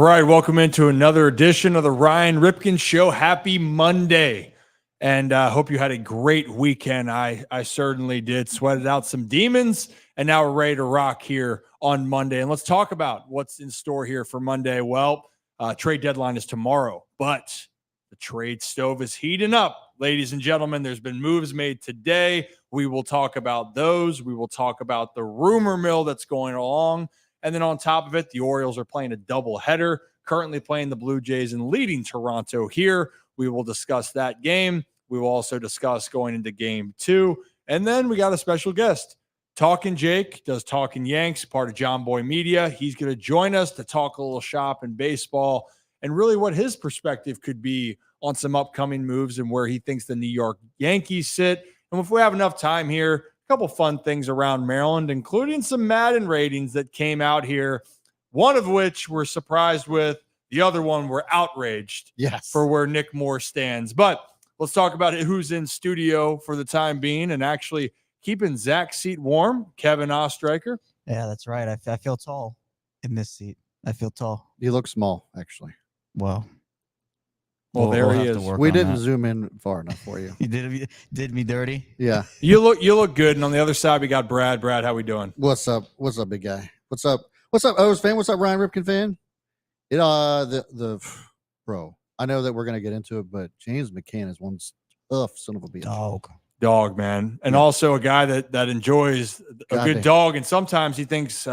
right, welcome into another edition of the Ryan Ripken Show. Happy Monday, and hope you had a great weekend. I certainly did. Sweated out some demons, and now we're ready to rock here on Monday. And let's talk about what's in store here for Monday. Well, trade deadline is tomorrow, but the trade stove is heating up. Ladies and gentlemen, there's been moves made today. We will talk about those. We will talk about the rumor mill that's going along. And then on top of it, the Orioles are playing a doubleheader, currently playing the Blue Jays and leading Toronto here. We will discuss that game. We will also discuss going into game 2. And then we got a special guest. Talking Jake does Talking Yanks, part of Jomboy Media. He's going to join us to talk a little shop and baseball and really what his perspective could be on some upcoming moves and where he thinks the New York Yankees sit. And if we have enough time here, a couple fun things around Maryland, including some Madden ratings that came out here, one of which we're surprised with. The other one we're outraged for where Nick Moore stands. But let's talk about who's in studio for the time being and actually keeping Zach's seat warm. Kevin Ostreicher. Yeah, that's right. I feel tall in this seat. I feel tall. You look small, actually. Well, there he is. We didn't zoom in far enough for you. You did me dirty. Yeah. You look good. And on the other side, we got Brad. Brad, how we doing? What's up? What's up, big guy? What's up? What's up, O's fan? What's up, Ryan Ripken fan? Bro, I know that we're gonna get into it, but James McCann is one tough son of a bitch. Dog, man. And also a guy that enjoys a good dog. And sometimes he thinks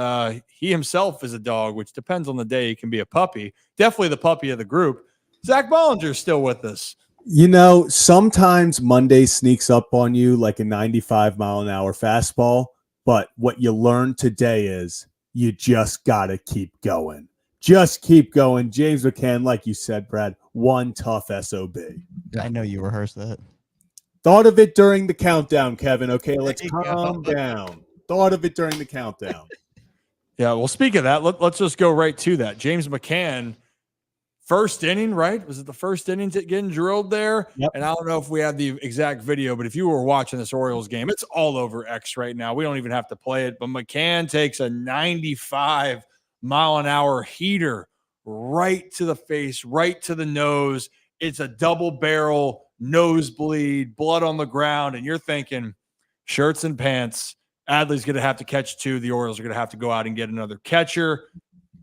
he himself is a dog, which depends on the day. He can be a puppy. Definitely the puppy of the group. Zach Bollinger is still with us. You know, sometimes Monday sneaks up on you like a 95-mile-an-hour fastball. But what you learned today is you just got to keep going. Just keep going. James McCann, like you said, Brad, one tough SOB. I know you rehearsed that. Thought of it during the countdown, Kevin. Okay, let's calm down. Thought of it during the countdown. Yeah, well, speak of that, let's just go right to that. James McCann, first inning, right? Was it the first inning getting drilled there? Yep. And I don't know if we have the exact video, but if you were watching this Orioles game, it's all over X right now. We don't even have to play it. But McCann takes a 95-mile-an-hour heater right to the face, right to the nose. It's a double barrel nosebleed, blood on the ground, and you're thinking shirts and pants. Adley's going to have to catch 2. The Orioles are going to have to go out and get another catcher.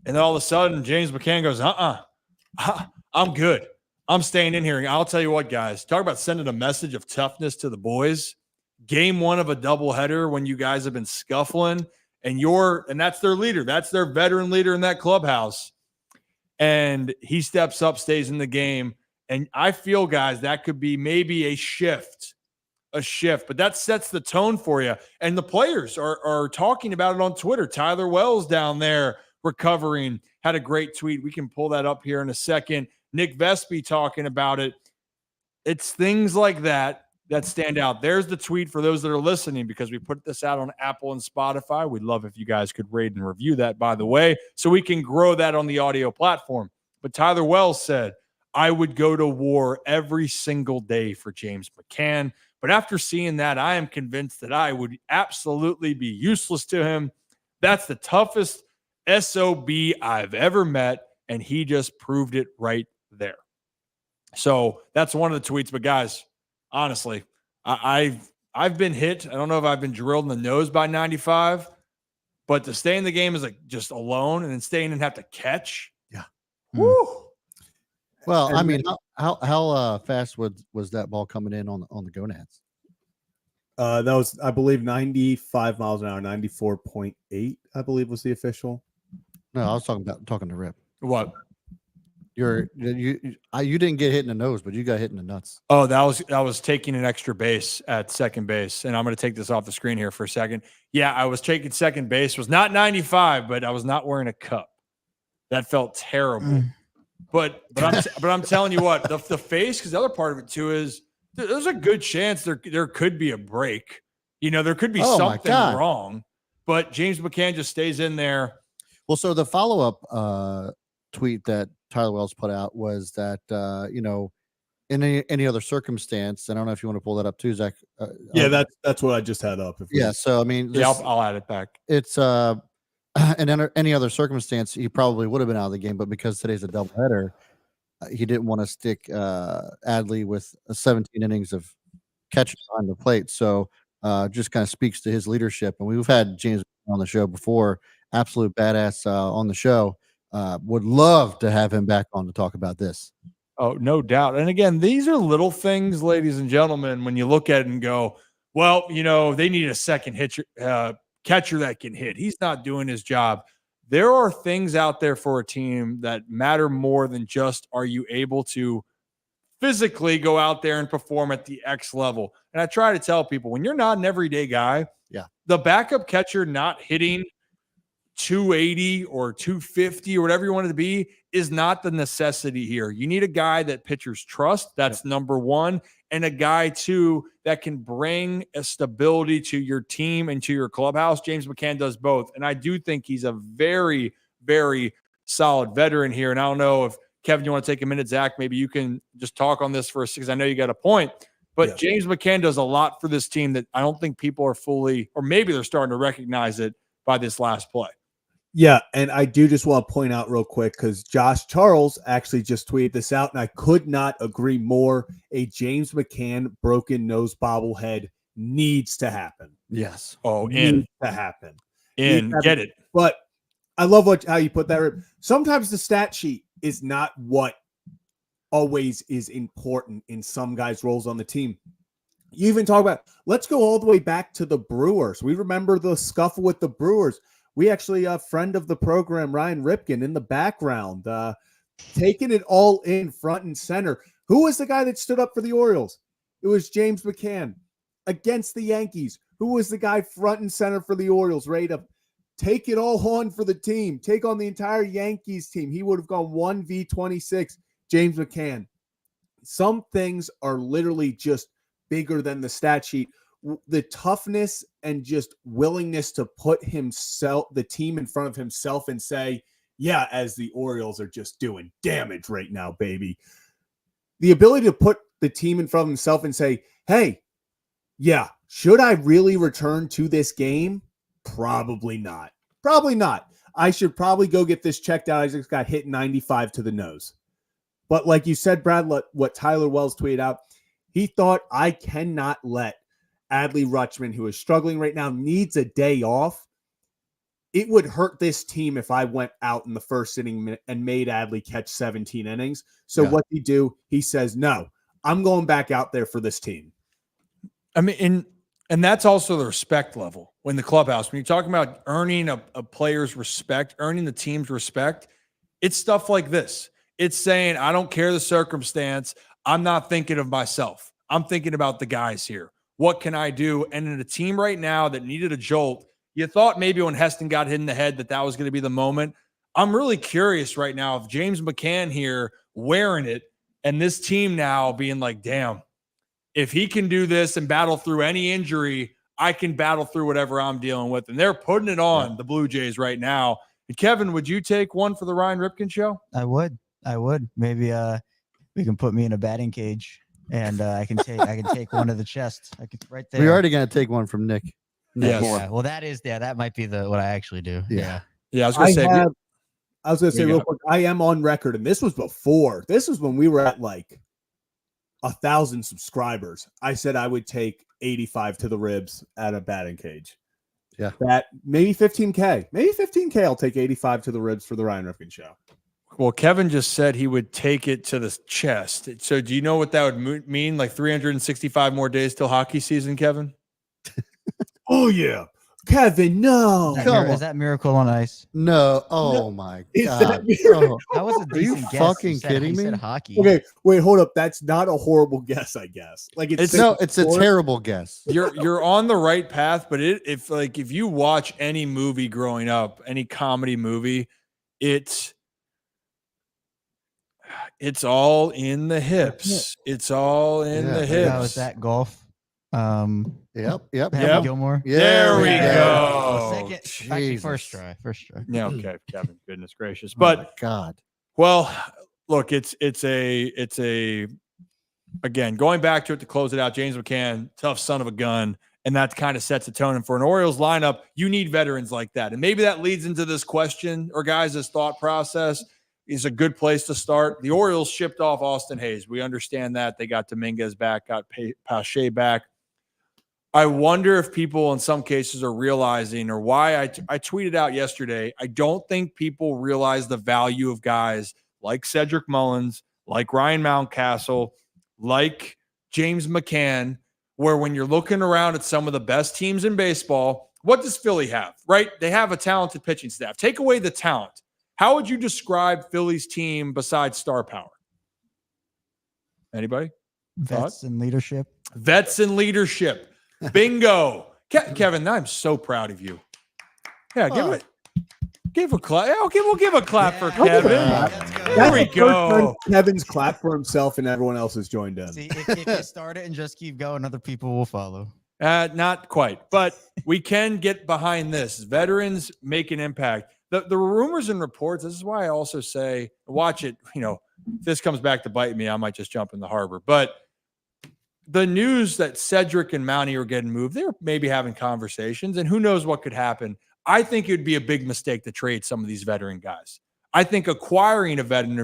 And then all of a sudden, James McCann goes, I'm good. I'm staying in here. And I'll tell you what, guys, talk about sending a message of toughness to the boys. Game 1 of a doubleheader when you guys have been scuffling, and that's their leader. That's their veteran leader in that clubhouse. And he steps up, stays in the game. And I feel, guys, that could be maybe a shift, but that sets the tone for you. And the players are talking about it on Twitter. Tyler Wells down there recovering had a great tweet. We can pull that up here in a second. Nick Vespi talking about it. It's things like that stand out. There's the tweet for those that are listening, because we put this out on Apple and Spotify. We'd love if you guys could rate and review that, by the way, so we can grow that on the audio platform. But Tyler Wells said, I would go to war every single day for James McCann. But after seeing that, I am convinced that I would absolutely be useless to him. That's the toughest SOB I've ever met, and he just proved it right there. So that's one of the tweets. But guys, honestly, I've been hit. I don't know if I've been drilled in the nose by 95, but to stay in the game is like just alone and then staying and have to catch. Yeah. Woo. Well, I mean, how fast was that ball coming in on the gonads? That was, I believe, 95 miles an hour, 94.8, I believe was the official. No, I was talking to Rip. What? You didn't get hit in the nose, but you got hit in the nuts. Oh, that was taking an extra base at second base. And I'm going to take this off the screen here for a second. Yeah, I was taking second base. Was not 95, but I was not wearing a cup. That felt terrible. But I'm telling you what, the face, because the other part of it too is there's a good chance there could be a break. You know, there could be something wrong. But James McCann just stays in there. Well, so the follow-up tweet that Tyler Wells put out was that in any other circumstance, I don't know if you want to pull that up too, Zach. Yeah, that's what I just had up. So I mean, I'll add it back. It's in any other circumstance, he probably would have been out of the game. But because today's a doubleheader, he didn't want to stick Adley with 17 innings of catching behind the plate. So just kind of speaks to his leadership. And we've had James on the show before, absolute badass on the show. Would love to have him back on to talk about this. Oh, no doubt. And again, these are little things, ladies and gentlemen, when you look at it and go, well, they need a second catcher that can hit. He's not doing his job. There are things out there for a team that matter more than just, are you able to physically go out there and perform at the X level? And I try to tell people, when you're not an everyday guy, the backup catcher not hitting 280 or 250 or whatever you want it to be is not the necessity here. You need a guy that pitchers trust. That's number one. And a guy, too, that can bring a stability to your team and to your clubhouse. James McCann does both. And I do think he's a very, very solid veteran here. And I don't know if, Kevin, you want to take a minute, Zach, maybe you can just talk on this for a second, because I know you got a point. But James McCann does a lot for this team that I don't think people are fully, or maybe they're starting to recognize it by this last play. Yeah, and I do just want to point out real quick, because Josh Charles actually just tweeted this out, and I could not agree more. A James McCann broken nose bobblehead needs to happen. Yes. Oh, needs to happen. Get it. But I love how you put that. Sometimes the stat sheet is not what always is important in some guys' roles on the team. You even talk about, let's go all the way back to the Brewers. We remember the scuffle with the Brewers. We actually, a friend of the program, Ryan Ripken, in the background, taking it all in front and center. Who was the guy that stood up for the Orioles? It was James McCann against the Yankees. Who was the guy front and center for the Orioles, ready to take it all on for the team, take on the entire Yankees team? He would have gone 1v26, James McCann. Some things are literally just bigger than the stat sheet. The toughness and just willingness to put the team in front of himself and say, yeah, as the Orioles are just doing damage right now, baby. The ability to put the team in front of himself and say, hey, yeah, should I really return to this game? Probably not. Probably not. I should probably go get this checked out. I just got hit 95 to the nose. But like you said, Brad, what Tyler Wells tweeted out, he thought, I cannot let Adley Rutschman, who is struggling right now, needs a day off. It would hurt this team if I went out in the first inning and made Adley catch 17 innings. So what did he do? He says, no, I'm going back out there for this team. I mean, and that's also the respect level when the clubhouse, when you're talking about earning a player's respect, earning the team's respect, it's stuff like this. It's saying, I don't care the circumstance. I'm not thinking of myself. I'm thinking about the guys here. What can I do? And in a team right now that needed a jolt, you thought maybe when Heston got hit in the head that was going to be the moment. I'm really curious right now if James McCann here wearing it and this team now being like, damn, if he can do this and battle through any injury, I can battle through whatever I'm dealing with. And they're putting it on the Blue Jays right now. And Kevin, would you take one for the Ryan Ripken show? I would. Maybe we can put me in a batting cage. And I can take one to the chest. I could right there. We're already gonna take one from Nick. Yes. Yeah. Well, that might be what I actually do. Yeah. I was gonna say real quick, I am on record, and this was when we were at like 1,000 subscribers. I said I would take 85 to the ribs at a batting cage. Yeah. That maybe 15K. Maybe 15K. I'll take 85 to the ribs for the Ryan Ripken show. Well, Kevin just said he would take it to the chest. So do you know what that would mean? Like 365 more days till hockey season, Kevin? Oh, yeah. Kevin, no. Is that Miracle on Ice? No. Oh, my God. That was a decent guess. Fucking kidding me? Said hockey. Okay, wait, hold up. That's not a horrible guess, I guess. Like it's a terrible guess. You're on the right path, but if you watch any movie growing up, any comedy movie, it's all in the hips. It's all in the hips. Was that golf? Yep. Gilmore. Yeah, there we go. Second, actually, first try. Yeah, okay, Kevin. Goodness gracious. Oh But God. Well, look, it's a again, going back to it to close it out, James McCann, tough son of a gun. And that kind of sets a tone. And for an Orioles lineup, you need veterans like that. And maybe that leads into this question or guys' thought process is a good place to start. The Orioles shipped off Austin Hayes. We understand that. They got Dominguez back, got Pache back. I wonder if people in some cases are realizing, or why I tweeted out yesterday, I don't think people realize the value of guys like Cedric Mullins, like Ryan Mountcastle, like James McCann, where when you're looking around at some of the best teams in baseball, what does Philly have, right? They have a talented pitching staff. Take away the talent. How would you describe Philly's team besides star power? Anybody? Vets and leadership. Vets and leadership. Bingo. Kevin, I'm so proud of you. Yeah, give a clap. Okay, we'll give a clap for Kevin. There we go. Kevin's clapped for himself and everyone else has joined in. See, if you start it and just keep going, other people will follow. Not quite, but we can get behind this. Veterans make an impact. The rumors and reports, this is why I also say, watch it. If this comes back to bite me, I might just jump in the harbor. But the news that Cedric and Mountie are getting moved, they're maybe having conversations, and who knows what could happen. I think it would be a big mistake to trade some of these veteran guys. I think acquiring a veteran,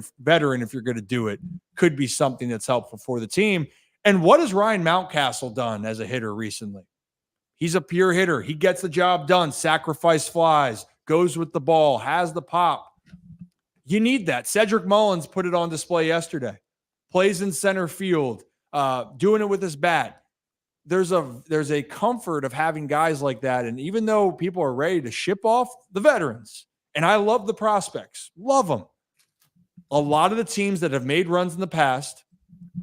if you're going to do it, could be something that's helpful for the team. And what has Ryan Mountcastle done as a hitter recently? He's a pure hitter. He gets the job done, sacrifice flies, goes with the ball, has the pop. You need that. Cedric Mullins put it on display yesterday. Plays in center field, doing it with his bat. There's a comfort of having guys like that. And even though people are ready to ship off the veterans, and I love the prospects, love them. A lot of the teams that have made runs in the past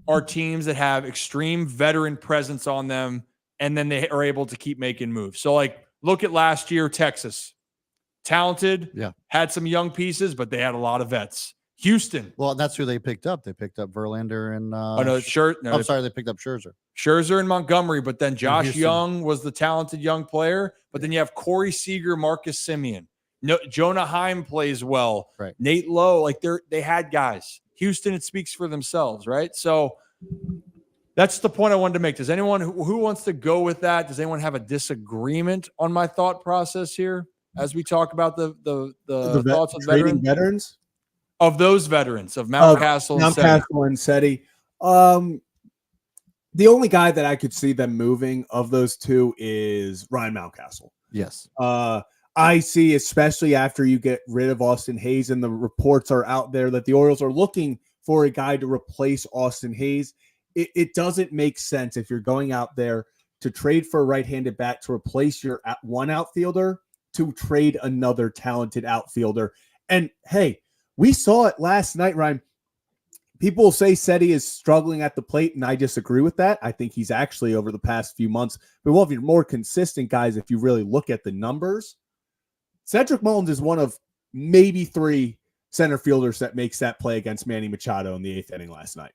are teams that have extreme veteran presence on them, and then they are able to keep making moves. So, like, look at last year, Texas. Talented, had some young pieces, but they had a lot of vets. Houston. Well, that's who they picked up. They picked up Verlander and they picked up Scherzer and Montgomery, but then Josh Young was the talented young player. But then you have Corey Seager, Marcus Semien. No, Jonah Heim plays well. Right. Nate Lowe, like they had guys. Houston, it speaks for themselves, right? So that's the point I wanted to make. Does anyone who wants to go with that? Does anyone have a disagreement on my thought process here as we talk about the thoughts of veterans? Of those veterans, of Mountcastle and Seti. The only guy that I could see them moving of those two is Ryan Mountcastle. Yes. I see, especially after you get rid of Austin Hayes, and the reports are out there that the Orioles are looking for a guy to replace Austin Hayes. It doesn't make sense if you're going out there to trade for a right-handed bat to replace your one outfielder to trade another talented outfielder. And hey, we saw it last night, Ryan. People say Seti is struggling at the plate, and I disagree with that. I think he's actually, over the past few months, been one of your more consistent guys if you really look at the numbers. Cedric Mullins is one of maybe 3 center fielders that makes that play against Manny Machado in the 8th inning last night.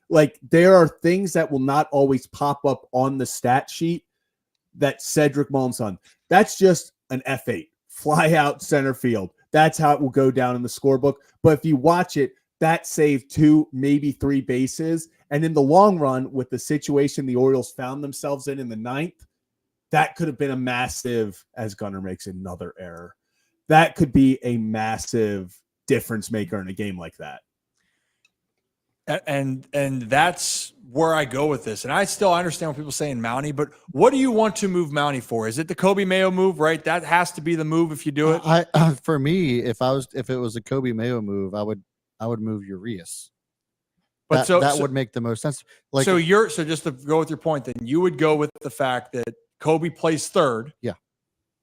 Like, there are things that will not always pop up on the stat sheet that Cedric Mullins done. That's just an F8, fly out center field. That's how it will go down in the scorebook. But if you watch it, that saved 2, maybe 3 bases. And in the long run, with the situation the Orioles found themselves in the 9th, that could have been a massive, as Gunnar makes another error, that could be a massive difference maker in a game like that. And that's where I go with this. And I still understand what people say in Mountie, but what do you want to move Mountie for? Is it the Kobe Mayo move, right? That has to be the move if you do it. For me, if it was a Kobe Mayo move, I would move Urias. But that would make the most sense. Like, so just to go with your point, then you would go with the fact that Kobe plays 3rd,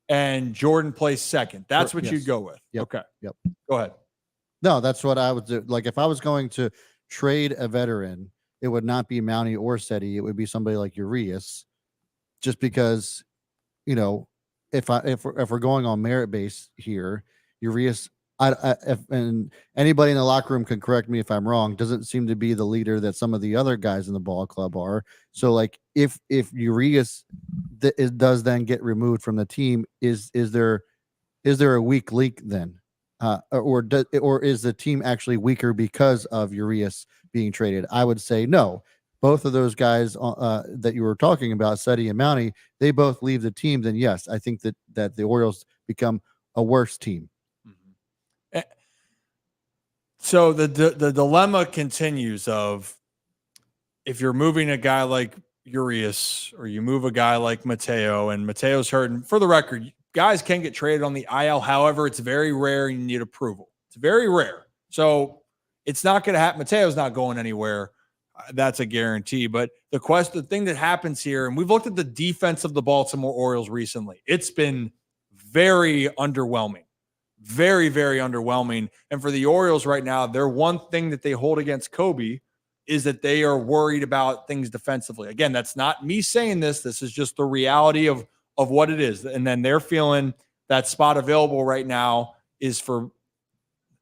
and Jordan plays 2nd. That's what you'd go with. Yep. Okay. Yep. Go ahead. No, that's what I would do. Like, if I was going to trade a veteran, it would not be Mountie or Seti. It would be somebody like Urias, just because, if we're going on merit base here, Urias, and anybody in the locker room can correct me if I'm wrong, doesn't seem to be the leader that some of the other guys in the ball club are. So, like, if Urias does then get removed from the team, is there a weak link then? Or is the team actually weaker because of Urias being traded? I would say no. both of those guys that you were talking about, Seti and Mountie, they both leave the team, then yes, I think that the Orioles become a worse team. So the dilemma continues of if you're moving a guy like Urias or you move a guy like Mateo, and Mateo's hurt. And for the record, guys can get traded on the IL. However, it's very rare. You need approval. It's very rare. So it's not going to happen. Mateo's not going anywhere. That's a guarantee. But the thing that happens here, and we've looked at the defense of the Baltimore Orioles recently, it's been very underwhelming. Very, very underwhelming. And for the Orioles right now, their one thing that they hold against Kobe is that they are worried about things defensively. Again, that's not me saying this. This is just the reality of what it is. And then they're feeling that spot available right now is for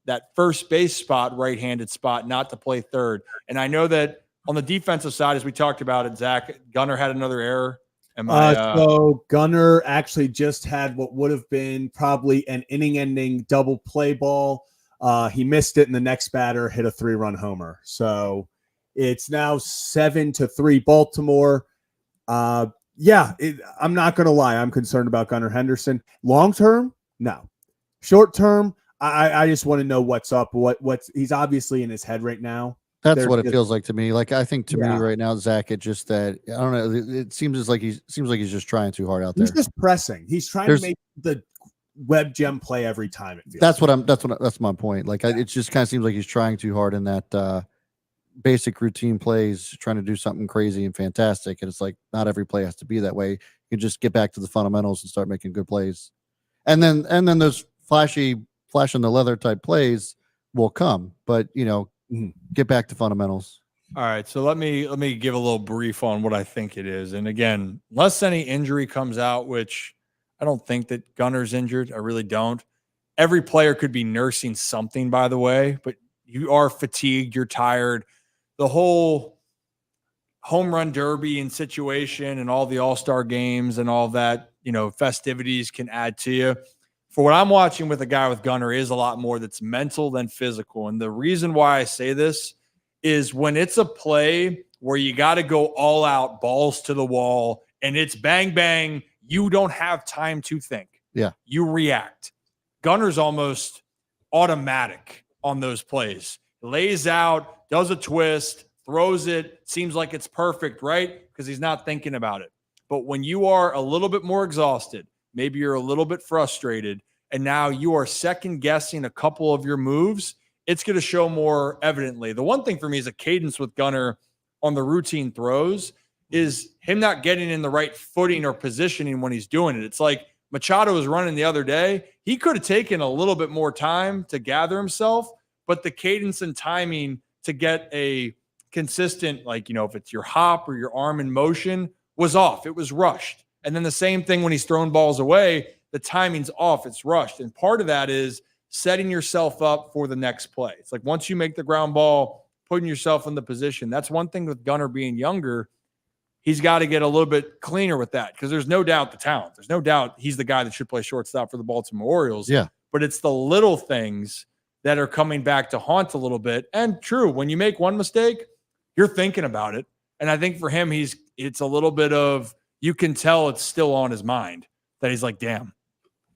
that first base spot, right-handed spot, not to play third. And I know that on the defensive side, as we talked about it, Zach, Gunnar had another error. So Gunnar actually just had what would have been probably an inning-ending double play ball. He missed it, and the next batter hit a 3-run homer. So it's now 7-3 Baltimore. I'm not going to lie. I'm concerned about Gunnar Henderson. Long-term, no. Short-term, I just want to know what's up. What's he's obviously in his head right now. That's what it feels like to me. Like, I think to me right now, Zach, it just that I don't know. It seems like he's just trying too hard out there. He's just pressing. He's trying to make the web gem play every time. It feels that's my point. Like, it just kind of seems like he's trying too hard in that basic routine plays, trying to do something crazy and fantastic. And it's like not every play has to be that way. You can just get back to the fundamentals and start making good plays, and then those flash in the leather type plays will come. But get back to fundamentals. All right, so let me give a little brief on what I think it is. And again, unless any injury comes out, which I don't think that Gunnar's injured, I really don't. Every player could be nursing something, by the way, but you are fatigued, you're tired. The whole home run derby and situation and all the all-star games and all that, festivities can add to you. For what I'm watching with a guy with Gunnar is a lot more that's mental than physical. And the reason why I say this is when it's a play where you got to go all out, balls to the wall, and it's bang, bang, you don't have time to think. Yeah. You react. Gunnar's almost automatic on those plays. Lays out, does a twist, throws it, seems like it's perfect, right? Because he's not thinking about it. But when you are a little bit more exhausted, maybe you're a little bit frustrated, and now you are second guessing a couple of your moves, it's going to show more evidently. The one thing for me is a cadence with Gunnar on the routine throws is him not getting in the right footing or positioning when he's doing it. It's like Machado was running the other day. He could have taken a little bit more time to gather himself, but the cadence and timing to get a consistent, if it's your hop or your arm in motion, was off. It was rushed. And then the same thing when he's throwing balls away, the timing's off. It's rushed. And part of that is setting yourself up for the next play. It's like once you make the ground ball, putting yourself in the position. That's one thing with Gunnar being younger. He's got to get a little bit cleaner with that because there's no doubt the talent. There's no doubt he's the guy that should play shortstop for the Baltimore Orioles. Yeah. But it's the little things that are coming back to haunt a little bit. And true, when you make one mistake, you're thinking about it. And I think for him, it's a little bit of, you can tell it's still on his mind that he's like, damn,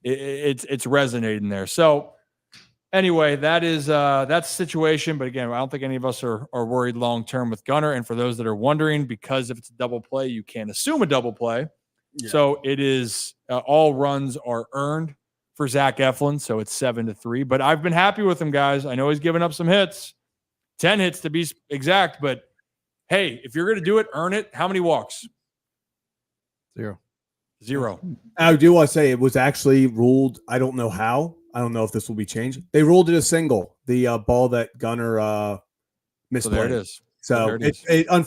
it's resonating there. So anyway, that's the situation. But again, I don't think any of us are worried long-term with Gunnar. And for those that are wondering, because if it's a double play, you can't assume a double play. Yeah. So it is all runs are earned for Zach Eflin. So it's 7-3, but I've been happy with him, guys. I know he's given up some hits, 10 hits to be exact, but hey, if you're going to do it, earn it. How many walks? Zero. I do want to say it was actually ruled. I don't know how. I don't know if this will be changed. They ruled it a single. The ball that Gunnar misplayed. So there it is.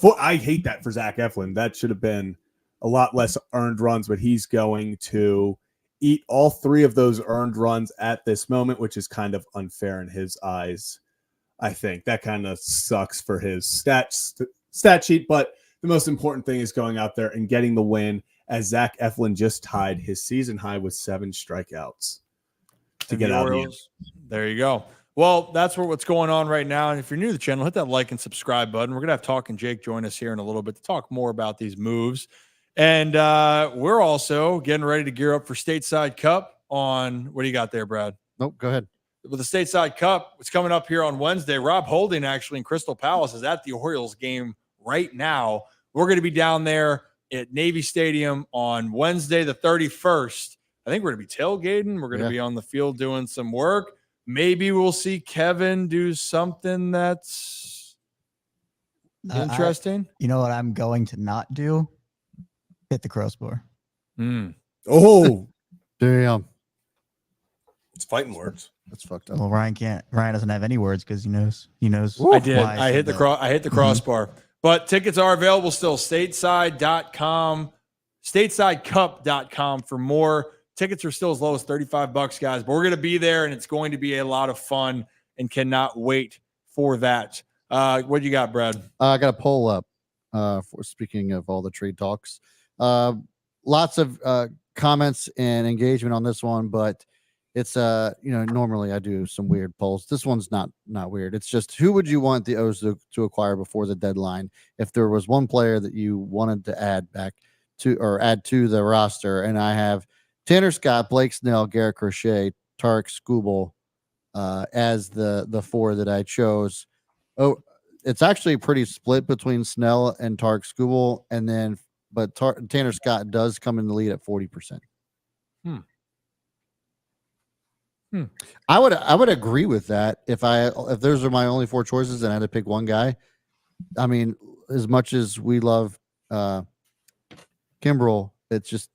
So I hate that for Zach Eflin. That should have been a lot less earned runs, but he's going to eat all three of those earned runs at this moment, which is kind of unfair in his eyes. I think that kind of sucks for his stat sheet, but the most important thing is going out there and getting the win, as Zach Eflin just tied his season high with 7 strikeouts to get out of the end. There you go. Well, that's what's going on right now. And if you're new to the channel, hit that like and subscribe button. We're going to have Talk and Jake join us here in a little bit to talk more about these moves. And we're also getting ready to gear up for Stateside Cup on, what do you got there, Brad? Nope, go ahead. With the Stateside Cup, it's coming up here on Wednesday. Rob Holding, actually, in Crystal Palace, is at the Orioles game right now. We're going to be down there at Navy Stadium on Wednesday, the 31st. I think we're going to be tailgating. We're going to be on the field doing some work. Maybe we'll see Kevin do something that's interesting. You know what I'm going to not do? Hit the crossbar. Oh, Damn. it's fighting words. That's fucked up. Well, Ryan doesn't have any words because he knows. I did. I hit the crossbar. But tickets are available still. Stateside.com, statesidecup.com for more. Tickets are still as low as $35, guys. But we're going to be there, and it's going to be a lot of fun, and cannot wait for that. What do you got, Brad? I got a poll up for speaking of all the trade talks. Lots of comments and engagement on this one, but it's normally I do some weird polls. This one's not weird. It's just, who would you want the O's to acquire before the deadline? If there was one player that you wanted to add to the roster, and I have Tanner Scott, Blake Snell, Garrett Crochet, Tarek Skubal as the four that I chose. Oh, it's actually pretty split between Snell and Tarek Skubal, and then but Tanner Scott does come in the lead at 40%. I would agree with that if those are my only four choices and I had to pick one guy. I mean, as much as we love Kimbrel, it's just,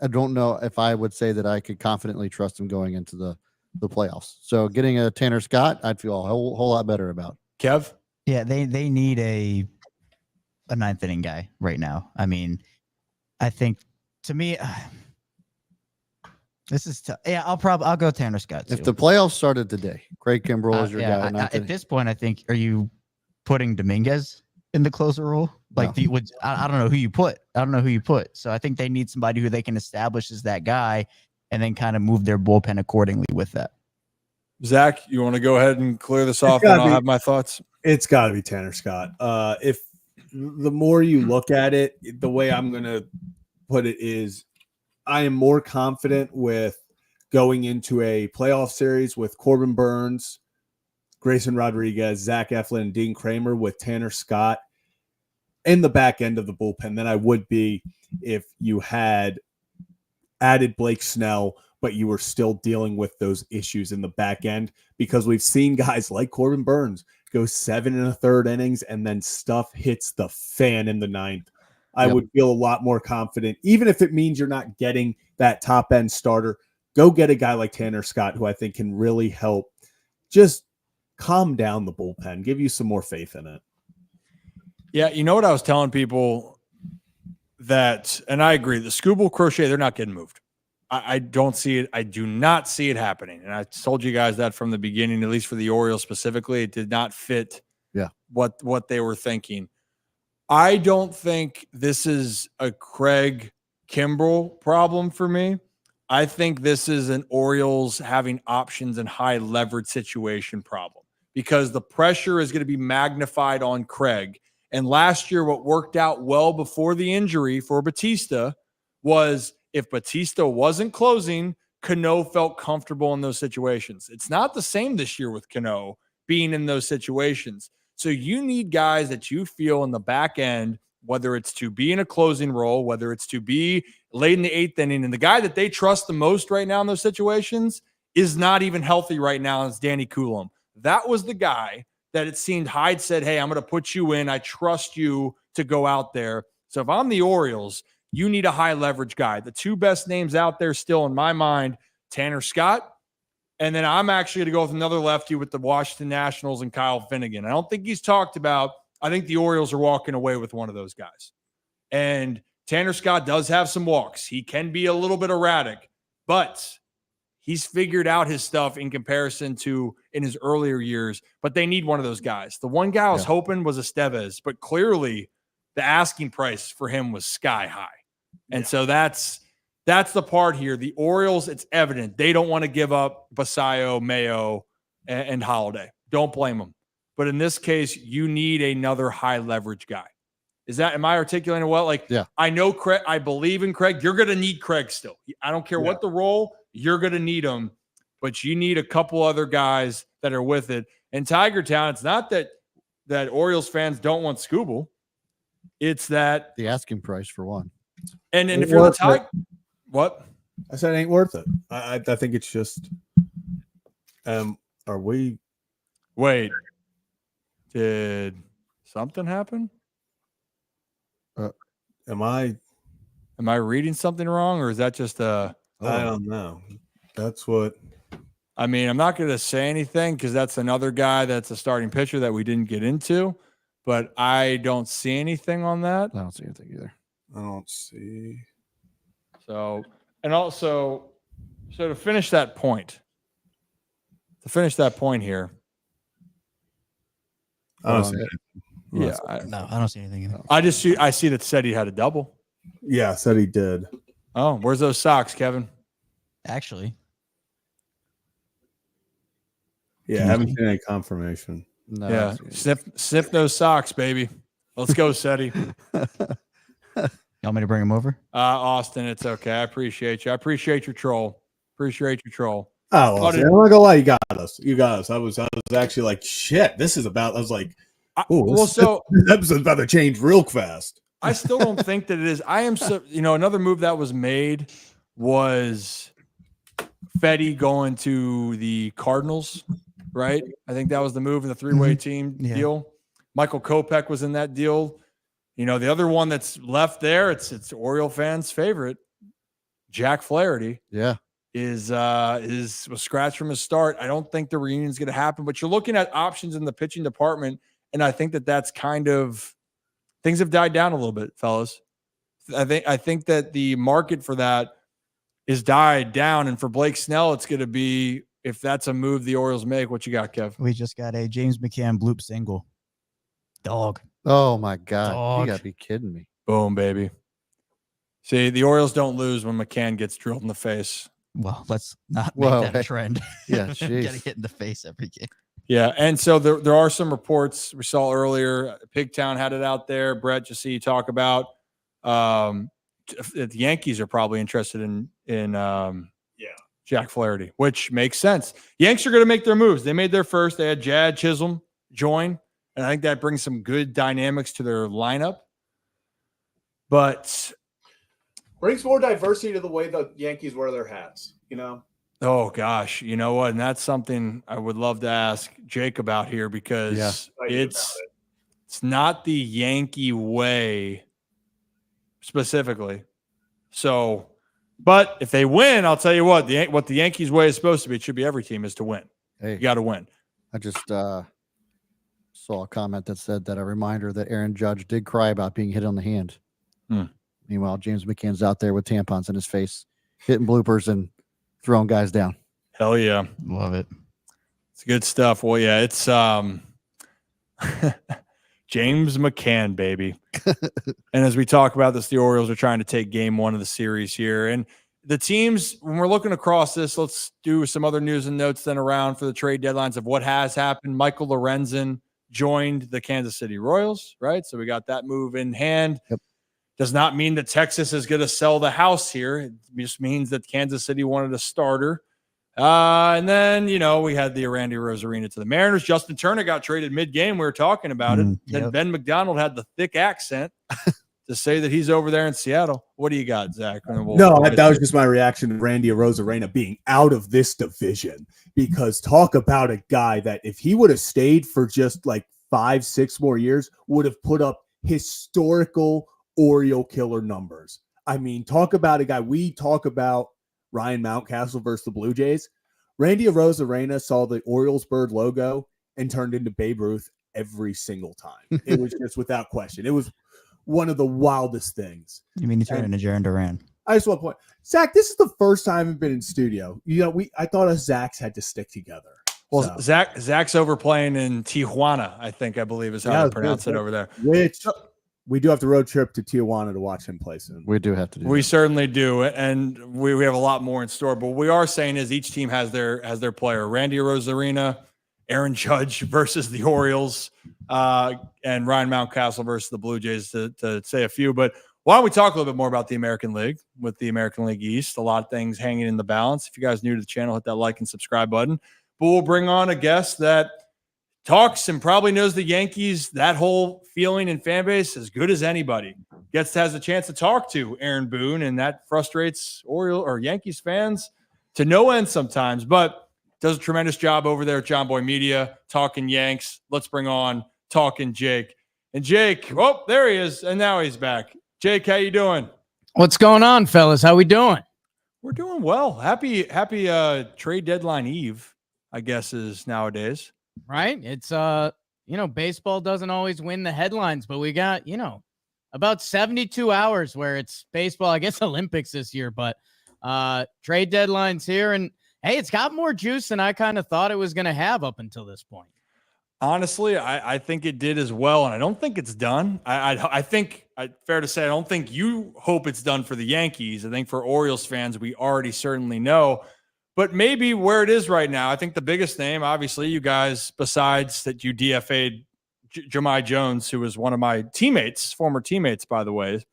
I don't know if I would say that I could confidently trust him going into the playoffs. So getting a Tanner Scott, I'd feel a whole lot better about. Kev? Yeah, they need a ninth inning guy right now. I mean, I think, to me, this is tough. Yeah, I'll go Tanner Scott too. If the playoffs started today, Craig Kimbrel is your guy. At this point, I think, are you putting Dominguez in the closer role? Like, No. I don't know who you put. So I think they need somebody who they can establish as that guy, and then kind of move their bullpen accordingly with that. Zach, you want to go ahead and clear this off, and I'll have my thoughts? It's got to be Tanner Scott. If the more you look at it, the way I'm going to put it is, I am more confident with going into a playoff series with Corbin Burns, Grayson Rodriguez, Zach Eflin, and Dean Kramer with Tanner Scott in the back end of the bullpen than I would be if you had added Blake Snell, but you were still dealing with those issues in the back end, because we've seen guys like Corbin Burns go 7 1/3 innings and then stuff hits the fan in the ninth. I would feel a lot more confident, even if it means you're not getting that top end starter. Go get a guy like Tanner Scott, who I think can really help just calm down the bullpen, give you some more faith in it. Yeah, you know what I was telling people, that, and I agree, the Skubal, Crochet, they're not getting moved. I don't see it. I do not see it happening. And I told you guys that from the beginning, at least for the Orioles specifically, it did not fit what they were thinking. I don't think this is a Craig Kimbrel problem for me. I think this is an Orioles having options and high leverage situation problem, because the pressure is going to be magnified on Craig. And last year, what worked out well before the injury for Batista was, if Batista wasn't closing, Cano felt comfortable in those situations. It's not the same this year with Cano being in those situations. So you need guys that you feel in the back end, whether it's to be in a closing role, whether it's to be late in the 8th inning. And the guy that they trust the most right now in those situations is not even healthy right now. It's Danny Coulomb. That was the guy that it seemed Hyde said, hey, I'm going to put you in. I trust you to go out there. So if I'm the Orioles, you need a high leverage guy. The two best names out there still in my mind, Tanner Scott, and then I'm actually going to go with another lefty with the Washington Nationals and Kyle Finnegan. I don't think he's talked about. I think the Orioles are walking away with one of those guys. And Tanner Scott does have some walks. He can be a little bit erratic, but he's figured out his stuff in comparison to in his earlier years. But they need one of those guys. The one guy I was hoping was Estevez, but clearly the asking price for him was sky high. And so that's the part here. The Orioles, it's evident they don't want to give up Basayo, Mayo, and Holiday. Don't blame them. But in this case, you need another high leverage guy. Am I articulating well? Like, yeah. I know Craig, I believe in Craig. You're going to need Craig still. I don't care what the role, you're going to need him, but you need a couple other guys that are with it. And Tiger Town, it's not that Orioles fans don't want Skubal. It's that the asking price for one. And if you're the Tiger, what? I said it ain't worth it. I think it's just, are we? Wait, did something happen? Am I reading something wrong, or is that just I don't know. That's what. I mean, I'm not going to say anything because that's another guy that's a starting pitcher that we didn't get into, but I don't see anything on that. I don't see anything either. I don't see. So, and also, to finish that point here. I don't see Yeah. I don't see anything either. I see that said he had a double. Yeah, said he did. Oh, where's those socks, Kevin? Actually. Yeah, I haven't seen any confirmation. No, Yeah. Sniff those socks, baby. Let's go, Seti. You want me to bring him over? Austin, it's okay. I appreciate you. I appreciate your troll. Oh, well, I'm not gonna lie, you got us. I was actually like, shit. This is about. I was like, this episode's about to change real fast. I still don't think that it is. I am so. Another move that was made was Fetty going to the Cardinals, right? I think that was the move in the three-way team deal. Michael Kopech was in that deal. The other one that's left there, it's Oriole fans' favorite, Jack Flaherty. Yeah. Was scratched from his start. I don't think the reunion is going to happen, but you're looking at options in the pitching department, and I think that's kind of things have died down a little bit, fellas. I think that the market for that is died down, and for Blake Snell, it's going to be, if that's a move the Orioles make. What you got, Kev? We just got a James McCann bloop single. Dog. Oh my God! Dog. You gotta be kidding me. Boom, baby. See, the Orioles don't lose when McCann gets drilled in the face. Well, let's not make that a trend. Yeah, Gotta hit in the face every game. Yeah, and so there are some reports we saw earlier. Pigtown had it out there. Brett, just see you talk about the Yankees are probably interested in Jack Flaherty, which makes sense. Yanks are going to make their moves. They made their first. They had Jad Chisholm join, and I think that brings some good dynamics to their lineup. But Brings more diversity to the way the Yankees wear their hats, Oh gosh, you know what? And that's something I would love to ask Jake about here because it's not the Yankee way specifically. So, but if they win, I'll tell you what the Yankees way is supposed to be. It should be every team is to win. Hey, you got to win. I just saw a comment that said that a reminder that Aaron Judge did cry about being hit on the hand. Meanwhile, James McCann's out there with tampons in his face, hitting bloopers and throwing guys down. Hell yeah. Love it. It's good stuff. Well, yeah, it's James McCann, baby. And as we talk about this, the Orioles are trying to take game one of the series here. And the teams, when we're looking across this, let's do some other news and notes then around for the trade deadlines of what has happened. Michael Lorenzen joined the Kansas City Royals, right? So we got that move in hand. Yep. Does not mean that Texas is going to sell the house here. It just means that Kansas City wanted a starter. And then, we had the Randy Rosarina to the Mariners. Justin Turner got traded mid-game. We were talking about it. Then Ben McDonald had the thick accent to say that he's over there in Seattle. What do you got, Zach? That was just my reaction to Randy Rosarina being out of this division, because talk about a guy that if he would have stayed for just like 5-6 more years, would have put up historical Oriole killer numbers. I mean, talk about a guy. We talk about Ryan Mountcastle versus the Blue Jays. Randy Rosarina saw the Orioles bird logo and turned into Babe Ruth every single time. It was just without question. It was one of the wildest things. You mean he turned into Jaron Duran? I just want to point, Zach, this is the first time we've been in studio. I thought us Zachs had to stick together. Well, so. Zach's overplaying in Tijuana, I believe is how they pronounce it over there. Which we do have to road trip to Tijuana to watch him play soon. We do have to do We that. certainly do. And we have a lot more in store. But what we are saying is each team has their player. Randy Rosarina Aaron Judge versus the Orioles, and Ryan Mountcastle versus the Blue Jays, to say a few. But why don't we talk a little bit more about the American League with the American League East? A lot of things hanging in the balance. If you guys are new to the channel, hit that like and subscribe button. But we'll bring on a guest that talks and probably knows the Yankees, that whole feeling and fan base as good as anybody. Has a chance to talk to Aaron Boone, and that frustrates Yankees fans to no end sometimes, but does a tremendous job over there at Jomboy Media, talking Yanks. Let's bring on Talking Jake. And Jake, oh, there he is, and now he's back. Jake, how you doing? What's going on, fellas? How we doing? We're doing well. Happy trade deadline eve, I guess, is nowadays. Right? It's baseball doesn't always win the headlines, but we got, about 72 hours where it's baseball, I guess Olympics this year, but trade deadlines here, and hey, it's got more juice than I kind of thought it was going to have up until this point. Honestly, I think it did as well, and I don't think it's done. I think fair to say, I don't think you hope it's done for the Yankees. I think for Orioles fans, we already certainly know. But maybe where it is right now, I think the biggest name, obviously, you guys, besides that you DFA'd Jomboy Jones, who was one of my teammates, former teammates, by the way.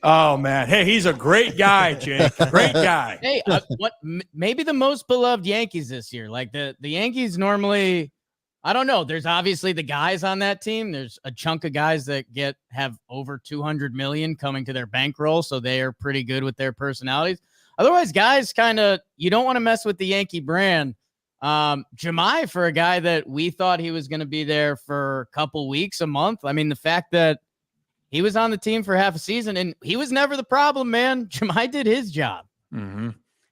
Oh, man. Hey, he's a great guy, Jake. Great guy. Hey, maybe the most beloved Yankees this year. Like the Yankees normally, I don't know. There's obviously the guys on that team. There's a chunk of guys that have over 200 million coming to their bankroll, so they are pretty good with their personalities. Otherwise, guys you don't want to mess with the Yankee brand. Jomboy, for a guy that we thought he was going to be there for a couple weeks, a month. I mean, the fact that he was on the team for half a season and he was never the problem, man. Jomboy did his job. Mm-hmm.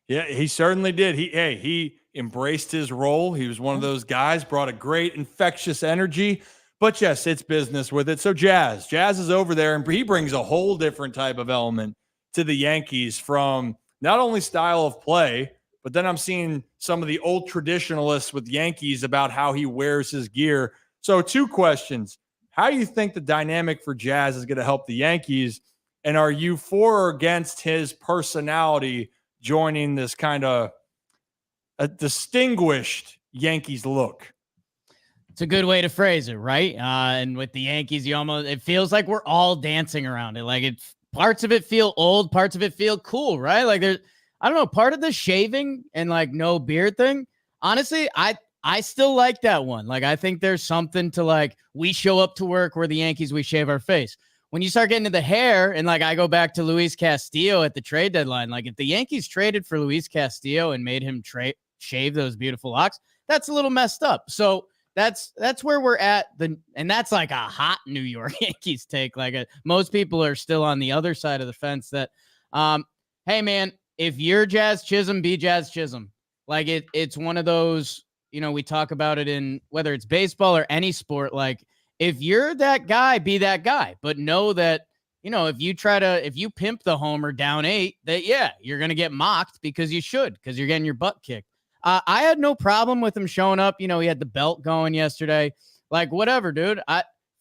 Yeah, he certainly did. He embraced his role. He was one of those guys, brought a great infectious energy. But yes, it's business with it. So Jazz is over there, and he brings a whole different type of element to the Yankees from not only style of play, but then I'm seeing some of the old traditionalists with Yankees about how he wears his gear. So 2 questions. How do you think the dynamic for Jazz is going to help the Yankees? And are you for or against his personality joining this kind of a distinguished Yankees look? It's a good way to phrase it, right? And with the Yankees, it feels like we're all dancing around it. Like parts of it feel old, parts of it feel cool, right? Like I don't know, part of the shaving and like no beard thing, honestly, I still like that one. Like, I think there's something to like, we show up to work, we're the Yankees, we shave our face. When you start getting to the hair, and like I go back to Luis Castillo at the trade deadline, like if the Yankees traded for Luis Castillo and made him shave those beautiful locks, that's a little messed up. So that's where we're at. And that's like a hot New York Yankees take. Like most people are still on the other side of the fence that, hey man, if you're Jazz Chisholm, be Jazz Chisholm. Like it's one of those, we talk about it in whether it's baseball or any sport. Like if you're that guy, be that guy, but know that, if you pimp the homer down 8, that you're going to get mocked because you're getting your butt kicked. I had no problem with him showing up. He had the belt going yesterday, like whatever, dude.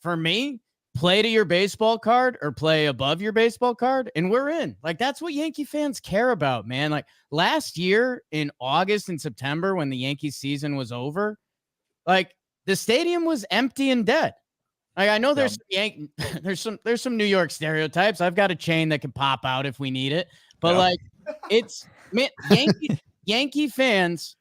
For me, play to your baseball card or play above your baseball card, and we're in. Like, that's what Yankee fans care about, man. Like, last year in August and September when the Yankees season was over, like, the stadium was empty and dead. Like, I know there's there's some New York stereotypes. I've got a chain that can pop out if we need it. But, like, it's – man, Yankee fans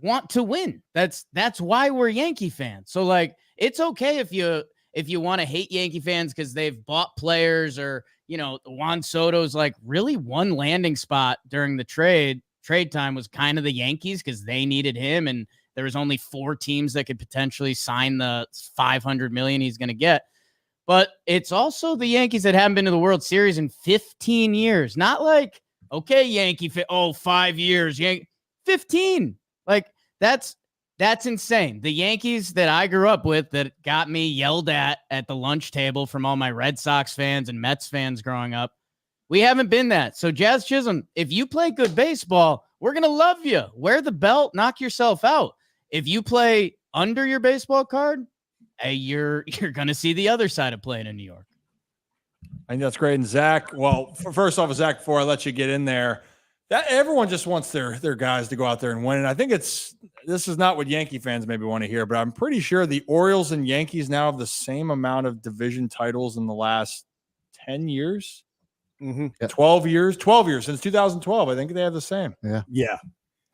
want to win. That's why we're Yankee fans. So, like, it's okay if you want to hate Yankee fans because they've bought players or, Juan Soto's like really one landing spot during the trade time was kind of the Yankees because they needed him. And there was only 4 teams that could potentially sign the $500 million he's going to get. But it's also the Yankees that haven't been to the World Series in 15 years. Not like, okay, Yankee, 5 years, 15. Like that's insane. The Yankees that I grew up with that got me yelled at the lunch table from all my Red Sox fans and Mets fans growing up, we haven't been that. So Jazz Chisholm, if you play good baseball, we're going to love you. Wear the belt, knock yourself out. If you play under your baseball card, hey, you're going to see the other side of playing in New York. I think that's great. And Zach, well, first off, Zach, before I let you get in there, That everyone just wants their guys to go out there and win. And I think this is not what Yankee fans maybe want to hear, but I'm pretty sure the Orioles and Yankees now have the same amount of division titles in the last 10 years. 12 years since 2012. I think they have the same. Yeah.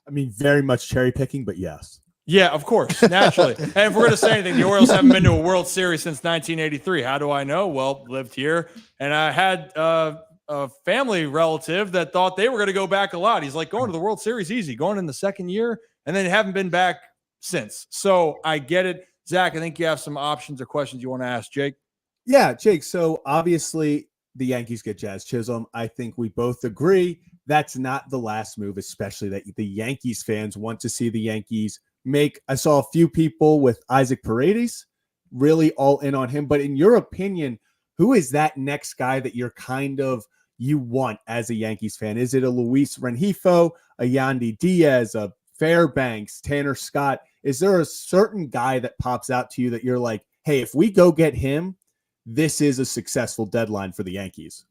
I mean, very much cherry picking, but yes. Yeah, of course, naturally. And if we're going to say anything, the Orioles haven't been to a World Series since 1983. How do I know? Well, lived here, and I had a family relative that thought they were going to go back a lot. He's like, going to the World Series easy, going in the second year, and then haven't been back since. So I get it. Zach, I think you have some options or questions you want to ask Jake. Yeah, Jake. So obviously the Yankees get Jazz Chisholm. I think we both agree that's not the last move, especially that the Yankees fans want to see the Yankees make. I saw a few people with Isaac Paredes really all in on him. But in your opinion, who is that next guy that you want as a Yankees fan? Is it a Luis Rengifo, a Yandy Diaz, a Fairbanks, Tanner Scott? Is there a certain guy that pops out to you that you're like, hey, if we go get him, this is a successful deadline for the Yankees?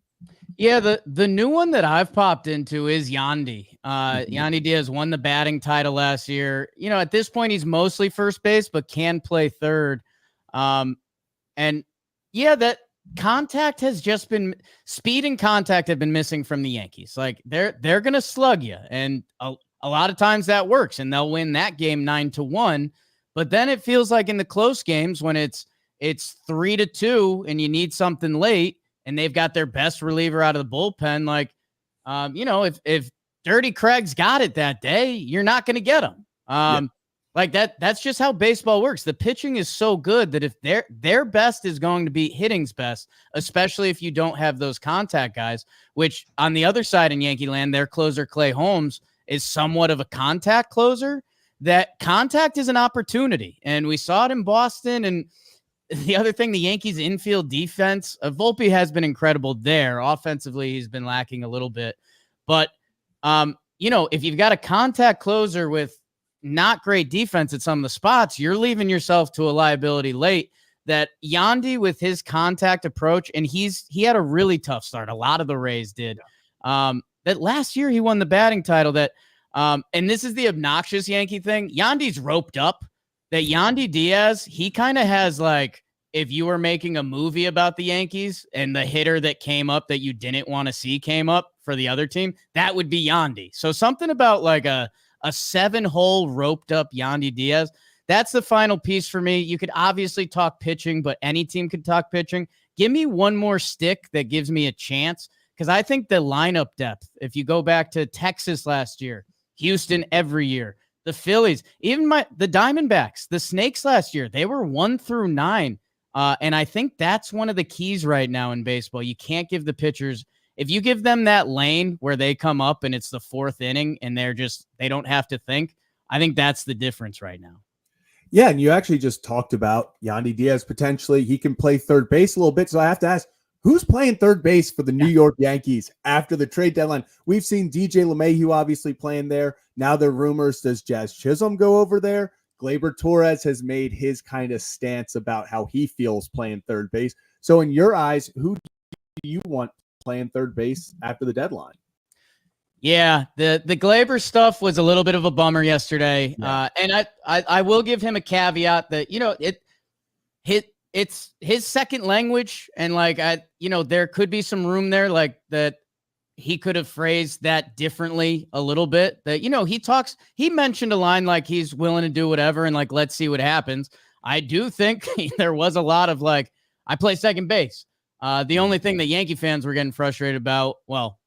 Yeah, the new one that I've popped into is Yandy. Yandy Diaz won the batting title last year. You know, at this point, he's mostly first base, but can play third. And yeah, that contact has just been speed and contact have been missing from the Yankees. Like they're gonna slug you, and a lot of times that works, and they'll win that game 9-1. But then it feels like in the close games when it's 3-2 and you need something late, and they've got their best reliever out of the bullpen. Like, you know, if Dirty Craig's got it that day, you're not going to get him. Like that's just how baseball works. The pitching is so good that if their best is going to be hitting's best, especially if you don't have those contact guys, which on the other side in Yankee land, their closer Clay Holmes is somewhat of a contact closer. That contact is an opportunity. And we saw it in Boston. And the other thing, the Yankees infield defense, Volpe has been incredible there. Offensively, he's been lacking a little bit. But, you know, if you've got a contact closer with not great defense at some of the spots, you're leaving yourself to a liability late. That Yandy with his contact approach, and he had a really tough start. A lot of the Rays did. That last year he won the batting title. That and this is the obnoxious Yankee thing. Yandy's roped up. That Yandy Diaz, he kind of has like, if you were making a movie about the Yankees and the hitter that came up that you didn't want to see came up for the other team, that would be Yandy. So something about like a 7-hole roped up Yandy Diaz. That's the final piece for me. You could obviously talk pitching, but any team could talk pitching. Give me one more stick that gives me a chance. Because I think the lineup depth, if you go back to Texas last year, Houston every year, the Phillies, even the Diamondbacks, the Snakes last year, they were 1-9. And I think that's one of the keys right now in baseball. You can't give the pitchers, if you give them that lane where they come up and it's the fourth inning and they don't have to think, I think that's the difference right now. Yeah, and you actually just talked about Yandy Diaz potentially. He can play third base a little bit. So I have to ask, who's playing third base for the New York Yankees after the trade deadline? We've seen DJ LeMahieu obviously playing there. Now there are rumors, does Jazz Chisholm go over there? Gleyber Torres has made his kind of stance about how he feels playing third base. So in your eyes, who do you want playing third base after the deadline? Yeah, the Gleyber stuff was a little bit of a bummer yesterday. Yeah. And I will give him a caveat that, you know, it's his second language. And like, there could be some room there, like that he could have phrased that differently a little bit. That, you know, he mentioned a line like he's willing to do whatever and like, let's see what happens. I do think there was a lot of like, I play second base. The only thing that Yankee fans were getting frustrated about, well,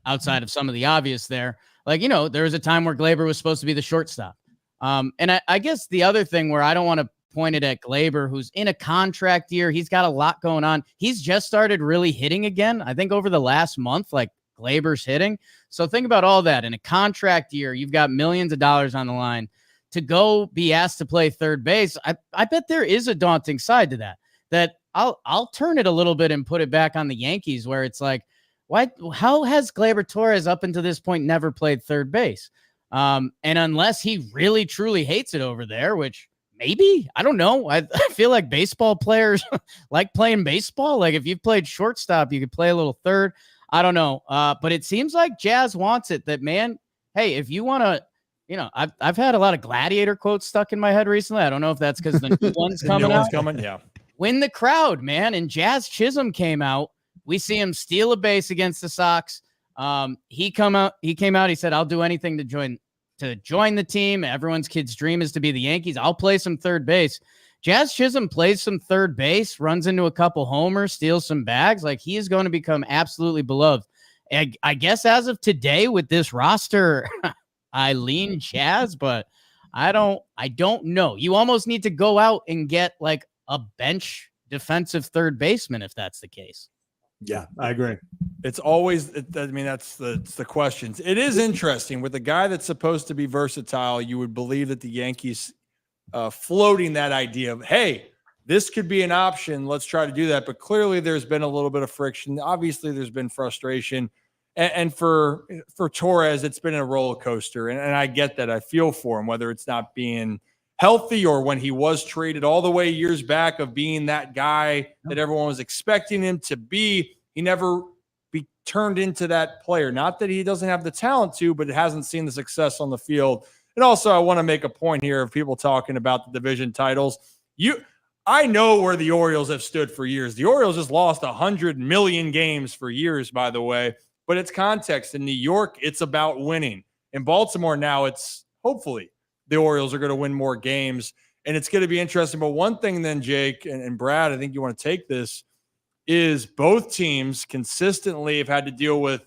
outside of some of the obvious there, like, you know, there was a time where Gleyber was supposed to be the shortstop. And I guess the other thing where I don't want to point it at Gleyber, who's in a contract year, he's got a lot going on. He's just started really hitting again. I think over the last month, like Gleyber's hitting. So think about all that in a contract year. You've got millions of dollars on the line to go be asked to play third base. I bet there is a daunting side to that I'll turn it a little bit and put it back on the Yankees, where it's like, how has Gleyber Torres up until this point never played third base? And unless he really truly hates it over there, which maybe, I don't know. I feel like baseball players like playing baseball. Like if you've played shortstop, you could play a little third. I don't know. But it seems like Jazz wants it. That, man, hey, if you want to, I've had a lot of Gladiator quotes stuck in my head recently. I don't know if that's because the new one's coming out. Yeah. Win the crowd, man. And Jazz Chisholm came out. We see him steal a base against the Sox. He came out. He said, "I'll do anything to join the team. Everyone's kid's dream is to be the Yankees. I'll play some third base." Jazz Chisholm plays some third base, runs into a couple homers, steals some bags. Like, he is going to become absolutely beloved. I guess as of today with this roster, I lean Jazz, but I don't know. You almost need to go out and get like a bench defensive third baseman if that's the case. Yeah, I agree. It's always, that's the questions. It is interesting with a guy that's supposed to be versatile. You would believe that the Yankees floating that idea of, hey, this could be an option. Let's try to do that. But clearly there's been a little bit of friction. Obviously there's been frustration. And for Torres, it's been a roller coaster. And I get that. I feel for him, whether it's not being healthy or when he was traded all the way years back of being that guy that everyone was expecting him to be. He never turned into that player. Not that he doesn't have the talent to, but it hasn't seen the success on the field. And also, I want to make a point here of people talking about the division titles. I know where the Orioles have stood for years. The Orioles just lost 100 million games for years, by the way. But it's context. In New York, it's about winning. In Baltimore now, it's hopefully the Orioles are going to win more games. And it's going to be interesting. But one thing then, Jake and Brad, I think you want to take this, is both teams consistently have had to deal with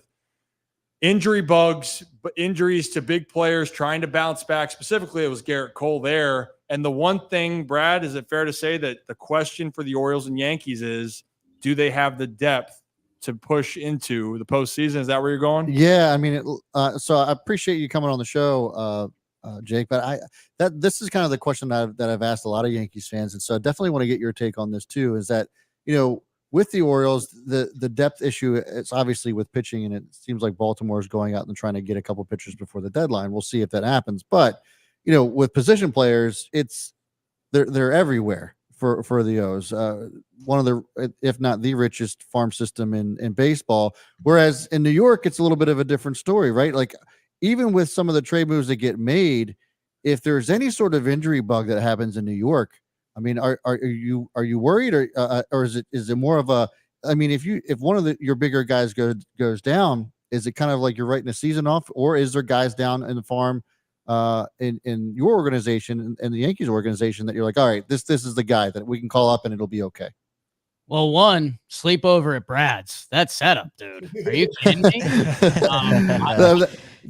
injury bugs, but injuries to big players trying to bounce back. Specifically, it was Garrett Cole there. And the one thing, Brad, is it fair to say that the question for the Orioles and Yankees is, do they have the depth to push into the postseason? Is that where you're going? Yeah, I mean, so I appreciate you coming on the show, Jake. But this is kind of the question that I've asked a lot of Yankees fans, and so I definitely want to get your take on this too. Is that, with the Orioles, the depth issue, it's obviously with pitching, and it seems like Baltimore is going out and trying to get a couple pitchers before the deadline. We'll see if that happens. But, with position players, they're everywhere for the O's. One of the, if not the richest farm system in baseball. Whereas in New York, it's a little bit of a different story, right? Like, even with some of the trade moves that get made, if there's any sort of injury bug that happens in New York, I mean, are you worried, or is it more of a? I mean, if one of your bigger guys goes down, is it kind of like you're writing a season off, or is there guys down in the farm, in your organization and the Yankees organization that you're like, all right, this is the guy that we can call up and it'll be okay? Well, one, sleep over at Brad's. That setup, dude. Are you kidding me?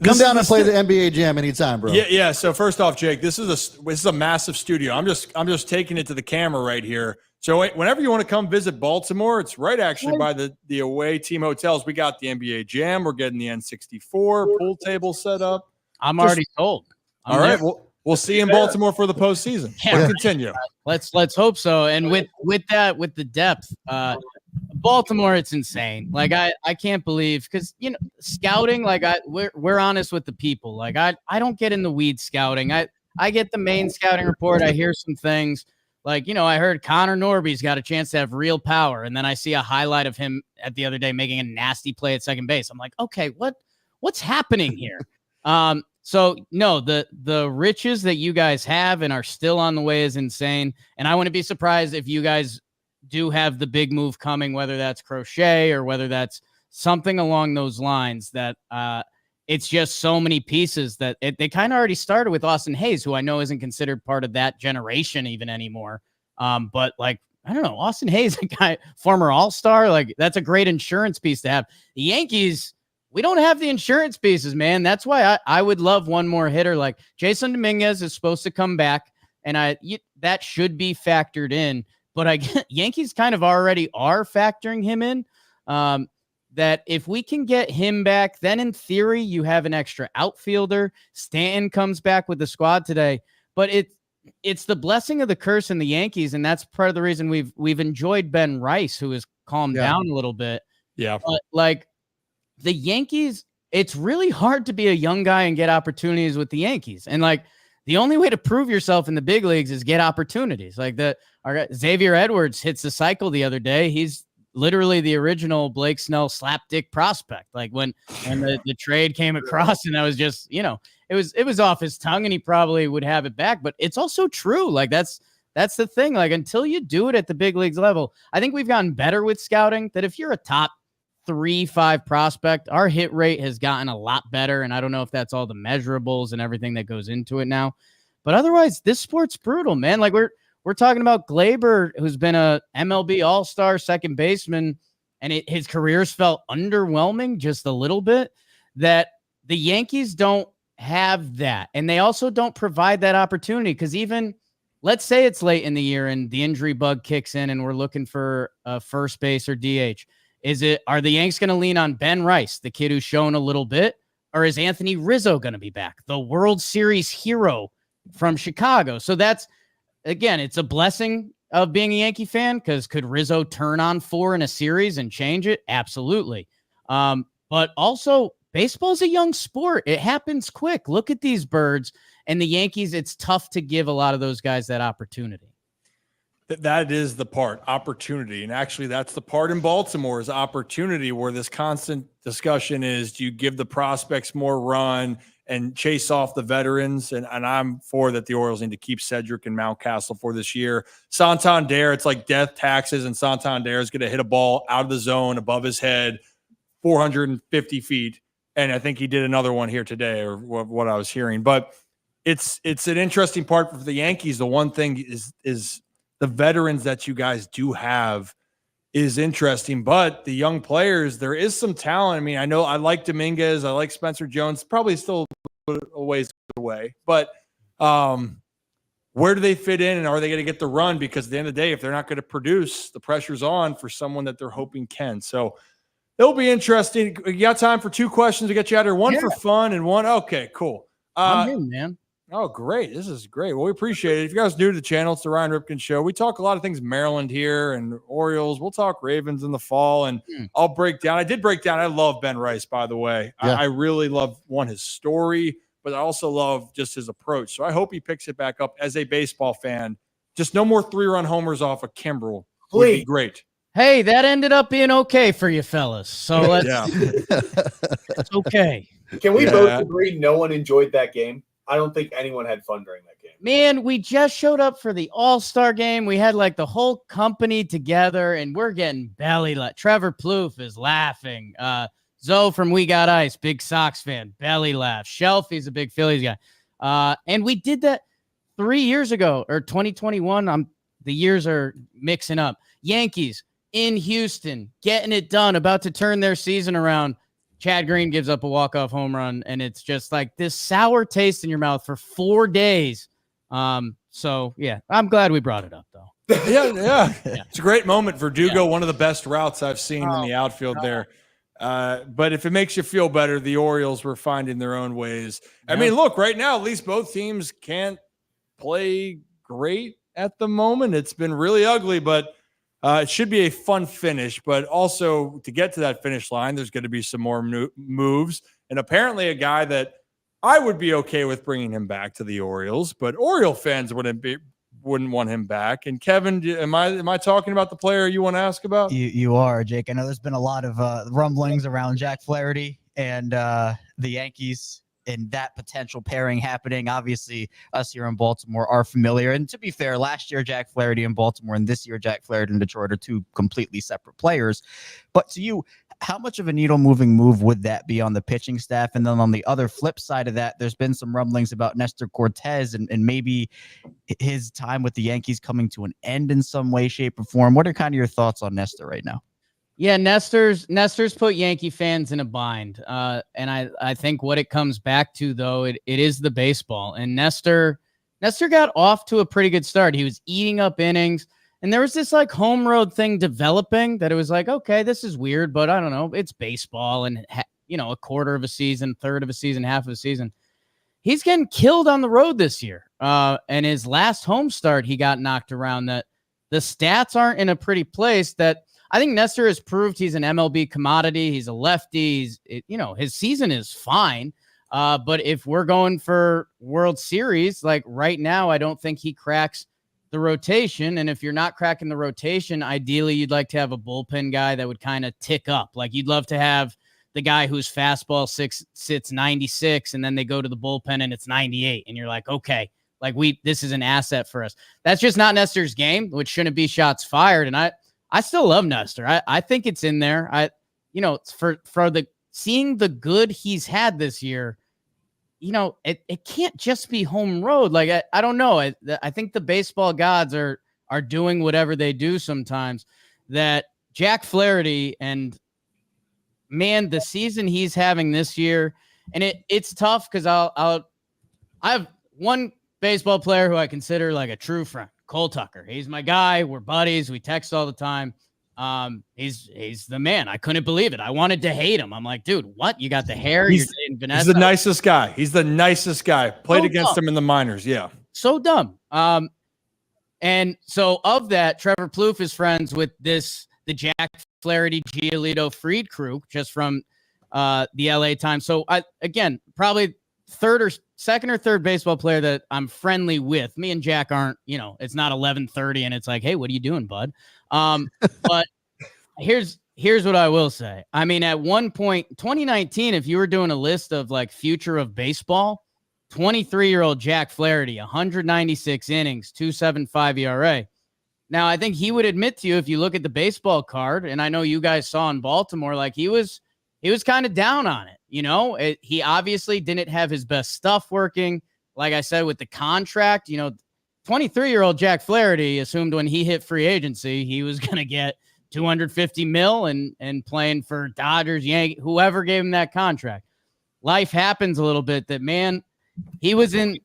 Come down and play the NBA Jam anytime, bro. Yeah. So first off, Jake, this is a massive studio. I'm just taking it to the camera right here. So whenever you want to come visit Baltimore, it's right actually by the away team hotels. We got the NBA Jam. We're getting the N64 pool table set up. I'm already sold. All right. We'll see you in Baltimore for the postseason. Yeah. Let's continue. Let's hope so. And with the depth, Baltimore, it's insane. Like, I can't believe, because scouting, like, we're honest with the people. Like, I don't get in the weeds scouting. I get the main scouting report. I hear some things like, I heard Connor Norby's got a chance to have real power, and then I see a highlight of him at the other day making a nasty play at second base. I'm like, okay, what's happening here? So no, the riches that you guys have and are still on the way is insane. And I wouldn't be surprised if you guys do have the big move coming, whether that's Crochet or whether that's something along those lines, that it's just so many pieces that they kind of already started with Austin Hayes, who I know isn't considered part of that generation even anymore. But like, I don't know, Austin Hayes, a guy, former All-Star, like, that's a great insurance piece to have. The Yankees, we don't have the insurance pieces, man. That's why I would love one more hitter. Like, Jason Dominguez is supposed to come back, and that should be factored in. But Yankees kind of already are factoring him in. That if we can get him back, then in theory you have an extra outfielder. Stanton comes back with the squad today, but it's the blessing of the curse in the Yankees, and that's part of the reason we've enjoyed Ben Rice, who has calmed down a little bit. Yeah, but like, the Yankees, it's really hard to be a young guy and get opportunities with the Yankees. And like, the only way to prove yourself in the big leagues is get opportunities. Like, our Xavier Edwards hits the cycle the other day. He's literally the original Blake Snell slapdick prospect. Like when the trade came across, and that was just, you know, it was off his tongue, and he probably would have it back. But it's also true. Like that's the thing. Like until you do it at the big leagues level, I think we've gotten better with scouting. That if you're a top 3-5 prospect, our hit rate has gotten a lot better. And I don't know if that's all the measurables and everything that goes into it now. But otherwise, this sport's brutal, man. Like we're talking about Glaber, who's been a MLB All-Star second baseman, and his career's felt underwhelming just a little bit. That the Yankees don't have that, and they also don't provide that opportunity. Because even let's say it's late in the year and the injury bug kicks in, and we're looking for a first base or DH. Are the Yanks going to lean on Ben Rice, the kid who's shown a little bit, or is Anthony Rizzo going to be back, the World Series hero from Chicago? So that's, again, it's a blessing of being a Yankee fan, because could Rizzo turn on 4 in a series and change it? Absolutely. But also, baseball's a young sport. It happens quick. Look at these birds, and the Yankees, it's tough to give a lot of those guys that opportunity. That is the part, opportunity. And actually, that's the part in Baltimore is opportunity, where this constant discussion is, do you give the prospects more run and chase off the veterans? And I'm for that. The Orioles need to keep Cedric and Mountcastle for this year. Santander, it's like death taxes, and Santander is going to hit a ball out of the zone above his head, 450 feet. And I think he did another one here today, or what I was hearing. But it's an interesting part for the Yankees. The one thing is the veterans that you guys do have is interesting, but the young players, there is some talent. I mean, I know I like Dominguez, I like Spencer Jones, probably still a ways away, but where do they fit in, and are they going to get the run? Because at the end of the day, if they're not going to produce, the pressure's on for someone that they're hoping can. So it'll be interesting. You got time for 2 questions to get you out here? One for fun and one. Okay, cool. I'm in, man. Oh, great. This is great. Well, we appreciate it. If you guys are new to the channel, it's the Ryan Ripken Show. We talk a lot of things Maryland here and Orioles. We'll talk Ravens in the fall, and I'll break down. I did break down. I love Ben Rice, by the way. Yeah. I really love, his story, but I also love just his approach. So I hope he picks it back up as a baseball fan. Just no more 3-run homers off of Kimbrel would be great. Hey, that ended up being okay for you fellas. So let's, it's okay. Can we both agree no one enjoyed that game? I don't think anyone had fun during that game. Man, we just showed up for the All-Star game. We had like the whole company together, and we're getting belly laugh. Trevor Plouffe is laughing. Zoe from We Got Ice, big Sox fan, belly laugh. Shelfie's a big Phillies guy. And we did that 3 years ago, or 2021. The years are mixing up. Yankees in Houston, getting it done, about to turn their season around. Chad Green gives up a walk-off home run, and it's just like this sour taste in your mouth for 4 days. So, yeah, I'm glad we brought it up, though. Yeah. It's a great moment. Verdugo, one of the best routes I've seen in the outfield there. But if it makes you feel better, the Orioles were finding their own ways. I mean, look, right now, at least both teams can't play great at the moment. It's been really ugly, but it should be a fun finish. But also, to get to that finish line, there's going to be some more moves. And apparently a guy that I would be okay with bringing him back to the Orioles, but Oriole fans wouldn't want him back. And Kevin, am I talking about the player you want to ask about? You are, Jake. I know there's been a lot of rumblings around Jack Flaherty and the Yankees and that potential pairing happening. Obviously, us here in Baltimore are familiar. And to be fair, last year, Jack Flaherty in Baltimore and this year, Jack Flaherty in Detroit are 2 completely separate players. But to you, how much of a needle-moving move would that be on the pitching staff? And then on the other flip side of that, there's been some rumblings about Nestor Cortez and maybe his time with the Yankees coming to an end in some way, shape, or form. What are kind of your thoughts on Nestor right now? Yeah, Nestor's put Yankee fans in a bind. And I think what it comes back to, though, it is the baseball. And Nestor got off to a pretty good start. He was eating up innings. And there was this like home road thing developing that it was like, okay, this is weird, but I don't know. It's baseball and, a quarter of a season, third of a season, half of a season. He's getting killed on the road this year. And his last home start, he got knocked around. That the stats aren't in a pretty place. That I think Nestor has proved he's an MLB commodity. He's a lefty. His season is fine. But if we're going for World Series, like right now, I don't think he cracks the rotation. And if you're not cracking the rotation, ideally you'd like to have a bullpen guy that would kind of tick up. Like you'd love to have the guy whose fastball sits 96 and then they go to the bullpen and it's 98. And you're like, okay, like this is an asset for us. That's just not Nestor's game, which shouldn't be shots fired. And I still love Nestor. I think it's in there. For seeing the good he's had this year, it can't just be home road. Like, I don't know. I think the baseball gods are doing whatever they do sometimes. That Jack Flaherty and man, the season he's having this year, and it's tough because I have one baseball player who I consider like a true friend, Cole Tucker. He's my guy. We're buddies. We text all the time. He's the man. I couldn't believe it. I wanted to hate him. I'm like, dude, what? You got the hair. You're dating Vanessa. He's the nicest guy. He's the nicest guy. Played So against dumb. him in the minors. Yeah. So dumb. And so of that, Trevor Plouffe is friends with the Jack Flaherty, Giolito, Fried crew, just from the LA Times. So again, probably second or third baseball player that I'm friendly with. Me and Jack aren't, it's not 11:30 and it's like, hey, what are you doing, bud? But here's what I will say. I mean, at one point, 2019, if you were doing a list of like future of baseball, 23-year-old Jack Flaherty, 196 innings, 2.75 ERA. Now, I think he would admit to you, if you look at the baseball card, and I know you guys saw in Baltimore, like he was kind of down on it. He obviously didn't have his best stuff working. Like I said, with the contract, 23-year-old Jack Flaherty assumed when he hit free agency, he was going to get $250 million and playing for Dodgers, Yankees, whoever gave him that contract. Life happens a little bit. That man, he was in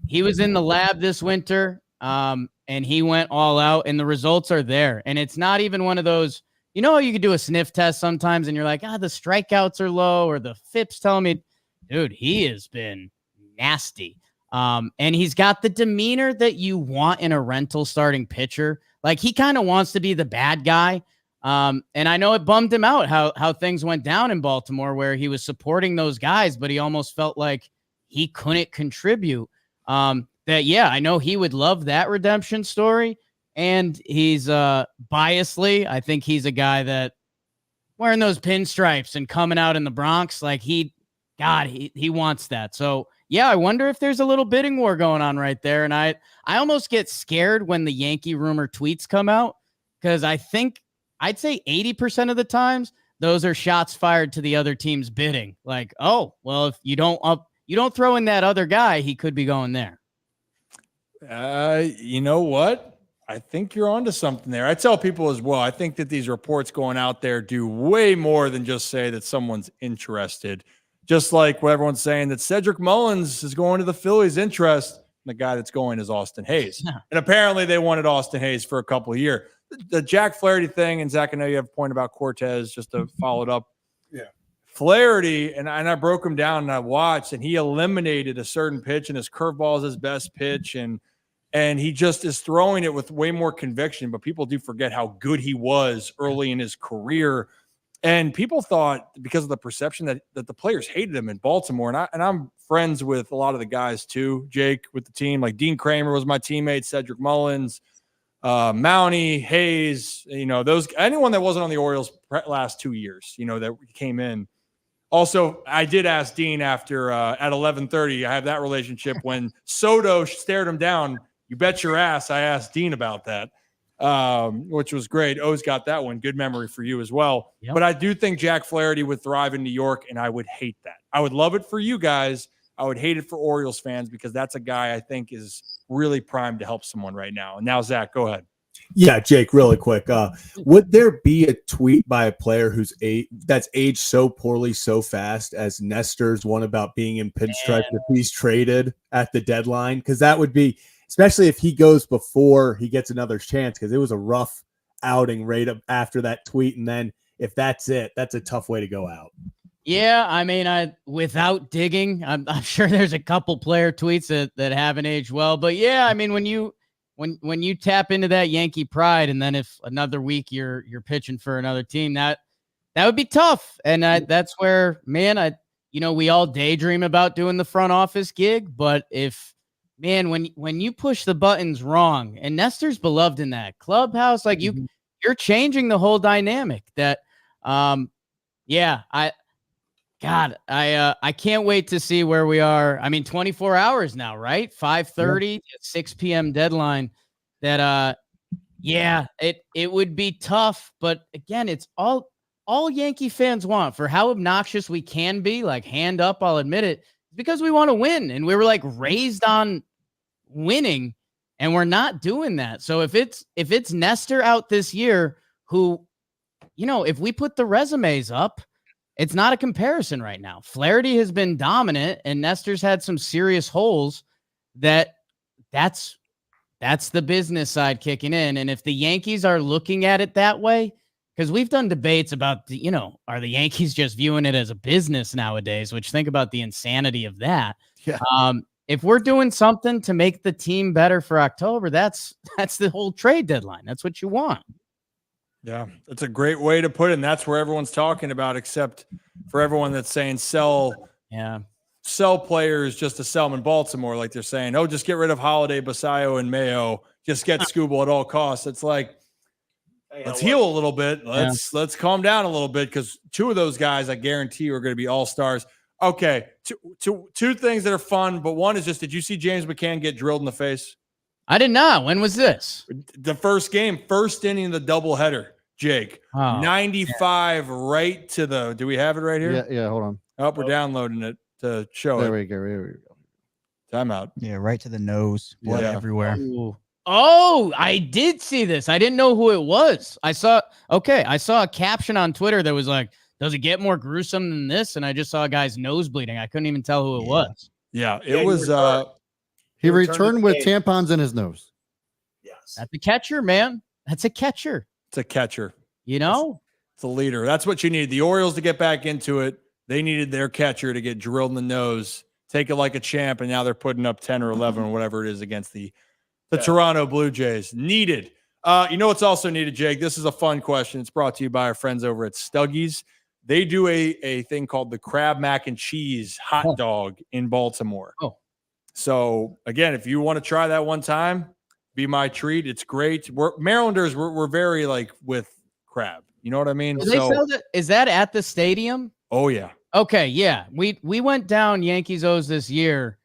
the lab this winter, and he went all out, and the results are there. And it's not even one of those, you could do a sniff test sometimes, and you're like, the strikeouts are low, or the FIP's telling me, dude, he has been nasty. And he's got the demeanor that you want in a rental starting pitcher. Like he kind of wants to be the bad guy. And I know it bummed him out how things went down in Baltimore, where he was supporting those guys, but he almost felt like he couldn't contribute. I know he would love that redemption story. And he's biasly, I think he's a guy that wearing those pinstripes and coming out in the Bronx, like he wants that. So yeah, I wonder if there's a little bidding war going on right there. And I almost get scared when the Yankee rumor tweets come out, because I think I'd say 80% of the times those are shots fired to the other team's bidding. Like, oh, well, if you don't throw in that other guy, he could be going there. You know what? I think you're onto something there. I tell people as well, I think that these reports going out there do way more than just say that someone's interested. Just like what everyone's saying that Cedric Mullins is going to the Phillies' interest. The guy that's going is Austin Hayes. Yeah. And apparently they wanted Austin Hayes for a couple of years. The Jack Flaherty thing, and Zach, I know you have a point about Cortez, just to follow it up. Yeah. Flaherty, and I broke him down and I watched, and he eliminated a certain pitch, and his curveball is his best pitch. And he just is throwing it with way more conviction, but people do forget how good he was early in his career. And people thought, because of the perception that the players hated him in Baltimore, and I'm friends with a lot of the guys too, Jake, with the team. Like Dean Kramer was my teammate, Cedric Mullins, Mountie, Hayes, anyone that wasn't on the Orioles last 2 years, that came in. Also, I did ask Dean after at 11:30, I have that relationship when Soto stared him down. You bet your ass I asked Dean about that. Which was great. O's got that one. Good memory for you as well. Yep. But I do think Jack Flaherty would thrive in New York, and I would hate that. I would love it for you guys. I would hate it for Orioles fans, because that's a guy I think is really primed to help someone right now. And now, Zach, go ahead. Yeah, Jake, really quick. Would there be a tweet by a player that's aged so poorly so fast as Nestor's one about being in pinstripe if he's traded at the deadline? Because that would be, especially if he goes before he gets another chance, because it was a rough outing right up after that tweet. And then if that's it, that's a tough way to go out. Yeah, I mean, without digging, I'm sure there's a couple player tweets that haven't aged well. But yeah, I mean, when you tap into that Yankee pride, and then if another week you're pitching for another team, that would be tough. And that's where, man, we all daydream about doing the front office gig. But if man, when you push the buttons wrong, and Nestor's beloved in that clubhouse, like you're changing the whole dynamic. That, I can't wait to see where we are. I mean, 24 hours now, right? 5:30 to 6 p.m. deadline. That, it would be tough, but again, it's all Yankee fans want, for how obnoxious we can be. Like, hand up, I'll admit it, because we want to win, and we were like raised on winning, and we're not doing that. So if it's Nestor out this year, who, if we put the resumes up, it's not a comparison right now. Flaherty has been dominant, and Nestor's had some serious holes. That's the business side kicking in. And if the Yankees are looking at it that way, because we've done debates about are the Yankees just viewing it as a business nowadays, which, think about the insanity of that. Yeah. If we're doing something to make the team better for October, that's the whole trade deadline. That's what you want. Yeah, that's a great way to put it. And that's where everyone's talking about, except for everyone that's saying sell players just to sell them in Baltimore. Like they're saying, oh, just get rid of Holiday, Basayo, and Mayo. Just get Skubal at all costs. It's like, let's heal a little bit. Let's calm down a little bit, because two of those guys, I guarantee you, are going to be all-stars. Okay, two things that are fun, but one is just, did you see James McCann get drilled in the face? I did not. When was this? The first game, first inning of the doubleheader, Jake. 95 right to the – do we have it right here? Yeah, hold on. Oh, we're downloading it to show it. There we go. Timeout. Yeah, right to the nose. Blood everywhere. Oh, I did see this. I didn't know who it was. I saw a caption on Twitter that was like, does it get more gruesome than this? And I just saw a guy's nose bleeding. I couldn't even tell who it was. Yeah, it was he returned with tampons in his nose. Yes. That's a catcher, man. That's a catcher. It's a catcher. It's a leader. That's what you need. The Orioles to get back into it. They needed their catcher to get drilled in the nose, take it like a champ, and now they're putting up 10 or 11 or whatever it is against the Toronto Blue Jays. Needed. What's also needed, Jake? This is a fun question. It's brought to you by our friends over at Stuggies. They do a thing called the crab mac and cheese hot dog in Baltimore. Oh. So, again, if you want to try that one time, be my treat. It's great. Marylanders, we're very with crab. You know what I mean? Is that at the stadium? Oh, yeah. Okay, yeah. We went down Yankees O's this year,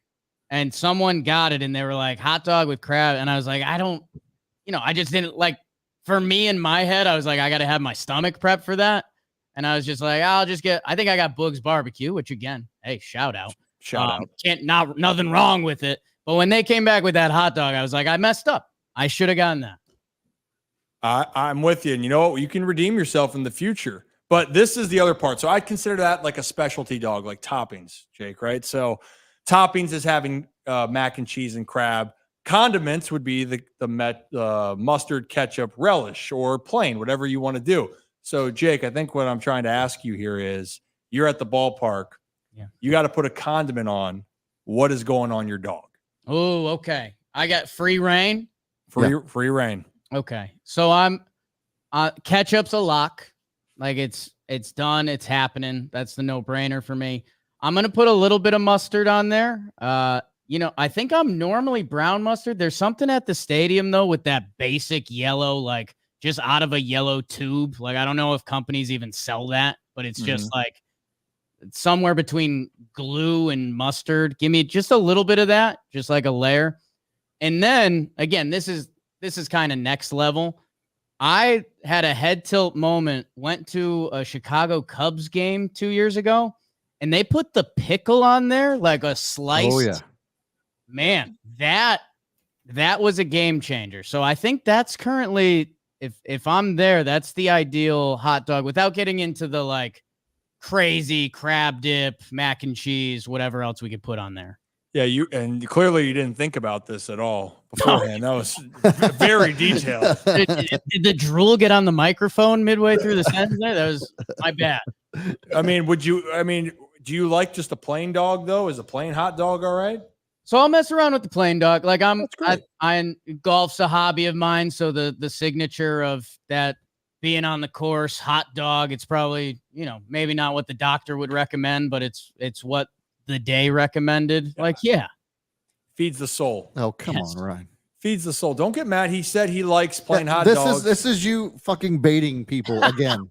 and someone got it, and they were like, hot dog with crab. And I was like, I just didn't for me in my head, I was like, I got to have my stomach prep for that. And I was just like, I think I got Boog's Barbecue, which, again, hey, shout out. Nothing wrong with it. But when they came back with that hot dog, I was like, I messed up. I should have gotten that. I'm with you. And you know what? You can redeem yourself in the future. But this is the other part. So I consider that like a specialty dog, like toppings, Jake, right? So toppings is having mac and cheese and crab. Condiments would be the mustard, ketchup, relish, or plain, whatever you want to do. So, Jake, I think what I'm trying to ask you here is, you're at the ballpark. Yeah. You got to put a condiment on. What is going on your dog? Oh, okay. I got free reign. Free reign. Okay. So I'm ketchup's a lock. Like it's done. It's happening. That's the no-brainer for me. I'm going to put a little bit of mustard on there. I think I'm normally brown mustard. There's something at the stadium, though, with that basic yellow, just out of a yellow tube. I don't know if companies even sell that, but it's just somewhere between glue and mustard. Give me just a little bit of that, just like a layer. And then, again, this is kind of next level. I had a head tilt moment, went to a Chicago Cubs game 2 years ago, and they put the pickle on there, like a sliced. Oh, yeah. Man, that was a game changer. So I think that's currently, if I'm there, that's the ideal hot dog, without getting into the crazy crab dip, mac and cheese, whatever else we could put on there. Yeah, and clearly you didn't think about this at all beforehand. That was very detailed. Did the drool get on the microphone midway through the sentence there? That was my bad. Do you like just a plain dog though? Is a plain hot dog all right? So I'll mess around with the plain dog. Golf's a hobby of mine, so the signature of that being on the course, hot dog, it's probably, maybe not what the doctor would recommend, but it's what the day recommended. Feeds the soul. Oh, come Yes. on, Ryan. Feeds the soul. Don't get mad. He said he likes playing hot this dogs. This is you fucking baiting people again.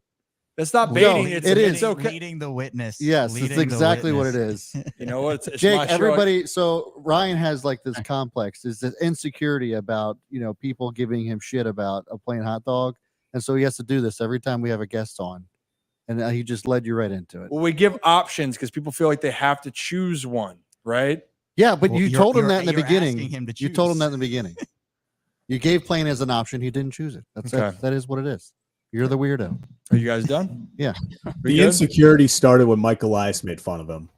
It's not No, baiting. it It's is. okay. Leading the witness. Yes, leading it's the exactly what it witness. is. You know what? It's Jake, my show. everybody. So Ryan has like this complex, is this insecurity about people giving him shit about a plain hot dog, and so he has to do this every time we have a guest on, and he just led you right into it. Well, we give options because people feel like they have to choose one, right? Yeah, but Well, you you're- told him you're- that in the you're beginning. asking him to You told him choose. that in the beginning. You gave plain as an option. He didn't choose it. That's Okay. that is what it is. You're the weirdo. Are you guys done? Yeah. We The good? insecurity started when Mike Elias made fun of him.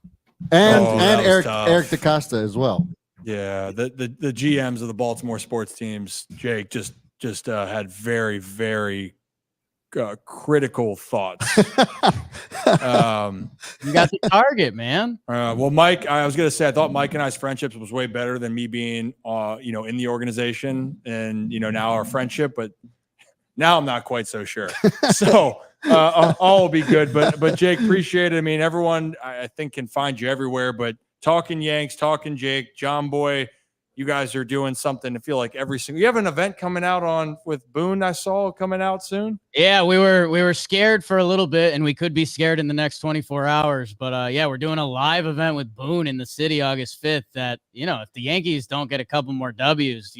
And Oh, that was Eric tough. DaCosta as well. Yeah, the GMs of the Baltimore sports teams, Jake, just had very, very critical thoughts. You got the target, man. Well, Mike, I was gonna say I thought Mike and I's friendships was way better than me being, in the organization and now our friendship, but now I'm not quite so sure. So all will be good. But Jake, appreciate it. I mean, everyone I think can find you everywhere. But talking Yanks, talking Jake, Jomboy, you guys are doing something. I feel like every single. You have an event coming out with Boone. I saw coming out soon. Yeah, we were scared for a little bit, and we could be scared in the next 24 hours. But yeah, we're doing a live event with Boone in the city August 5th. That if the Yankees don't get a couple more W's,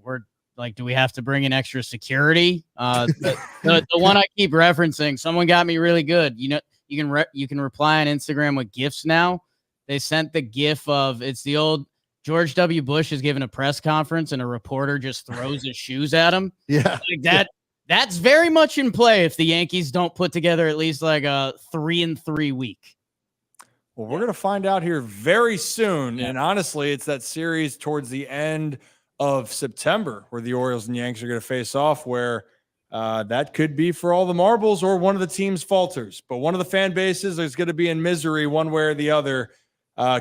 we're like, do we have to bring in extra security? The one I keep referencing, someone got me really good. You can reply on Instagram with GIFs now. They sent the GIF of it's the old George W. Bush is giving a press conference and a reporter just throws his shoes at him. Yeah. Like that. That's very much in play if the Yankees don't put together at least like a 3-3 week. Well, we're going to find out here very soon. And honestly, it's that series towards the end of September where the Orioles and Yanks are going to face off, where that could be for all the marbles or one of the teams falters. But one of the fan bases is going to be in misery one way or the other.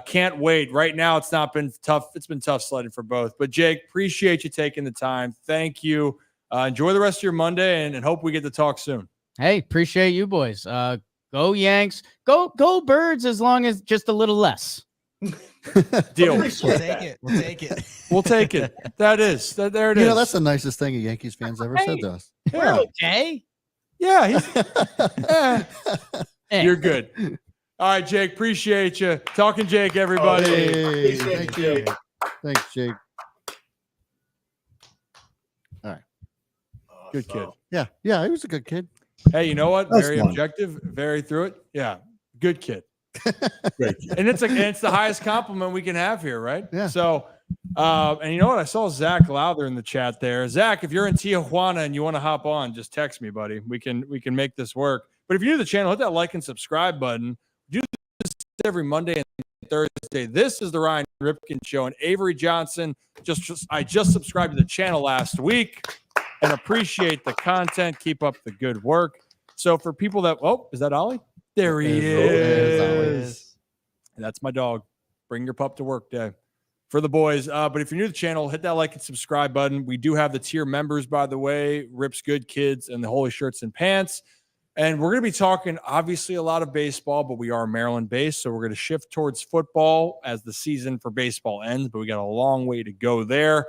Can't wait. Right now, it's not been tough. It's been tough sledding for both. But Jake, appreciate you taking the time. Thank you. Enjoy the rest of your Monday and hope we get to talk soon. Hey, appreciate you boys. Go Yanks. Go Birds as long as just a little less. Deal. We'll take it. We'll take it. We'll take it. There it is. That's the nicest thing a Yankees fans ever said to us. We're okay. Yeah. You're good. All right, Jake. Appreciate you. Talking Jake, everybody. Hey, thank you. Thanks, Jake. All right. Good kid. Yeah, he was a good kid. Hey, you know what? That's Very fun. objective, very through it. Yeah. Good kid. Great kid. And it's the highest compliment we can have here, right? Yeah. So, and you know what? I saw Zach Lowther in the chat there. Zach, if you're in Tijuana and you want to hop on, just text me, buddy. We can make this work. But if you're new to the channel, hit that like and subscribe button. Do this every Monday and Thursday. This is the Ryan Ripken Show, and Avery Johnson. I just subscribed to the channel last week and appreciate the content. Keep up the good work. So for people that, is that Ollie? There he is. That's my dog. Bring your pup to work day for the boys. But if you're new to the channel, hit that like and subscribe button. We do have the tier members, by the way, Rips Good Kids and the Holy Shirts and Pants. And we're going to be talking, obviously, a lot of baseball, but we are Maryland-based, so we're going to shift towards football as the season for baseball ends, but we got a long way to go there.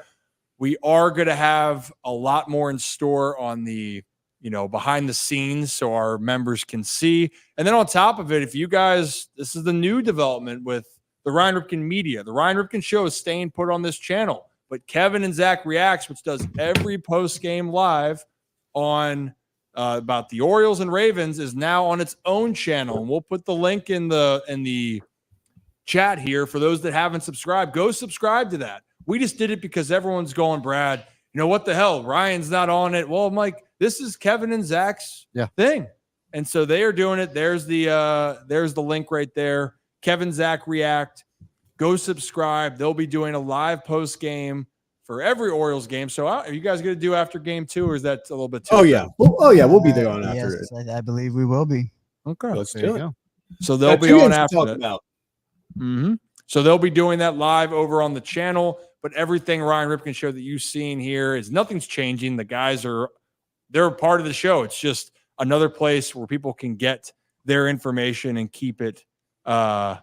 We are going to have a lot more in store on the, behind the scenes so our members can see. And then on top of it, if you guys, this is the new development with the Ryan Ripken Media. The Ryan Ripken Show is staying put on this channel, but Kevin and Zach Reacts, which does every post-game live on about the Orioles and Ravens, is now on its own channel. And we'll put the link in the chat here for those that haven't subscribed. Go subscribe to that. We just did it because everyone's going, Brad, what the hell? Ryan's not on it. Well, I'm like, this is Kevin and Zach's thing. And so they are doing it. There's the link right there. Kevin, Zach React. Go subscribe. They'll be doing a live post game for every Orioles game. So are you guys going to do after game 2, or is that a little bit too? We'll be there on after it. Yes, I believe we will be. Okay. Let's There do you it. go. So they'll be on after that. Mm-hmm. So they'll be doing that live over on the channel. But everything Ryan Ripken Show that you've seen here is nothing's changing. The guys they're a part of the show. It's just another place where people can get their information and keep it, get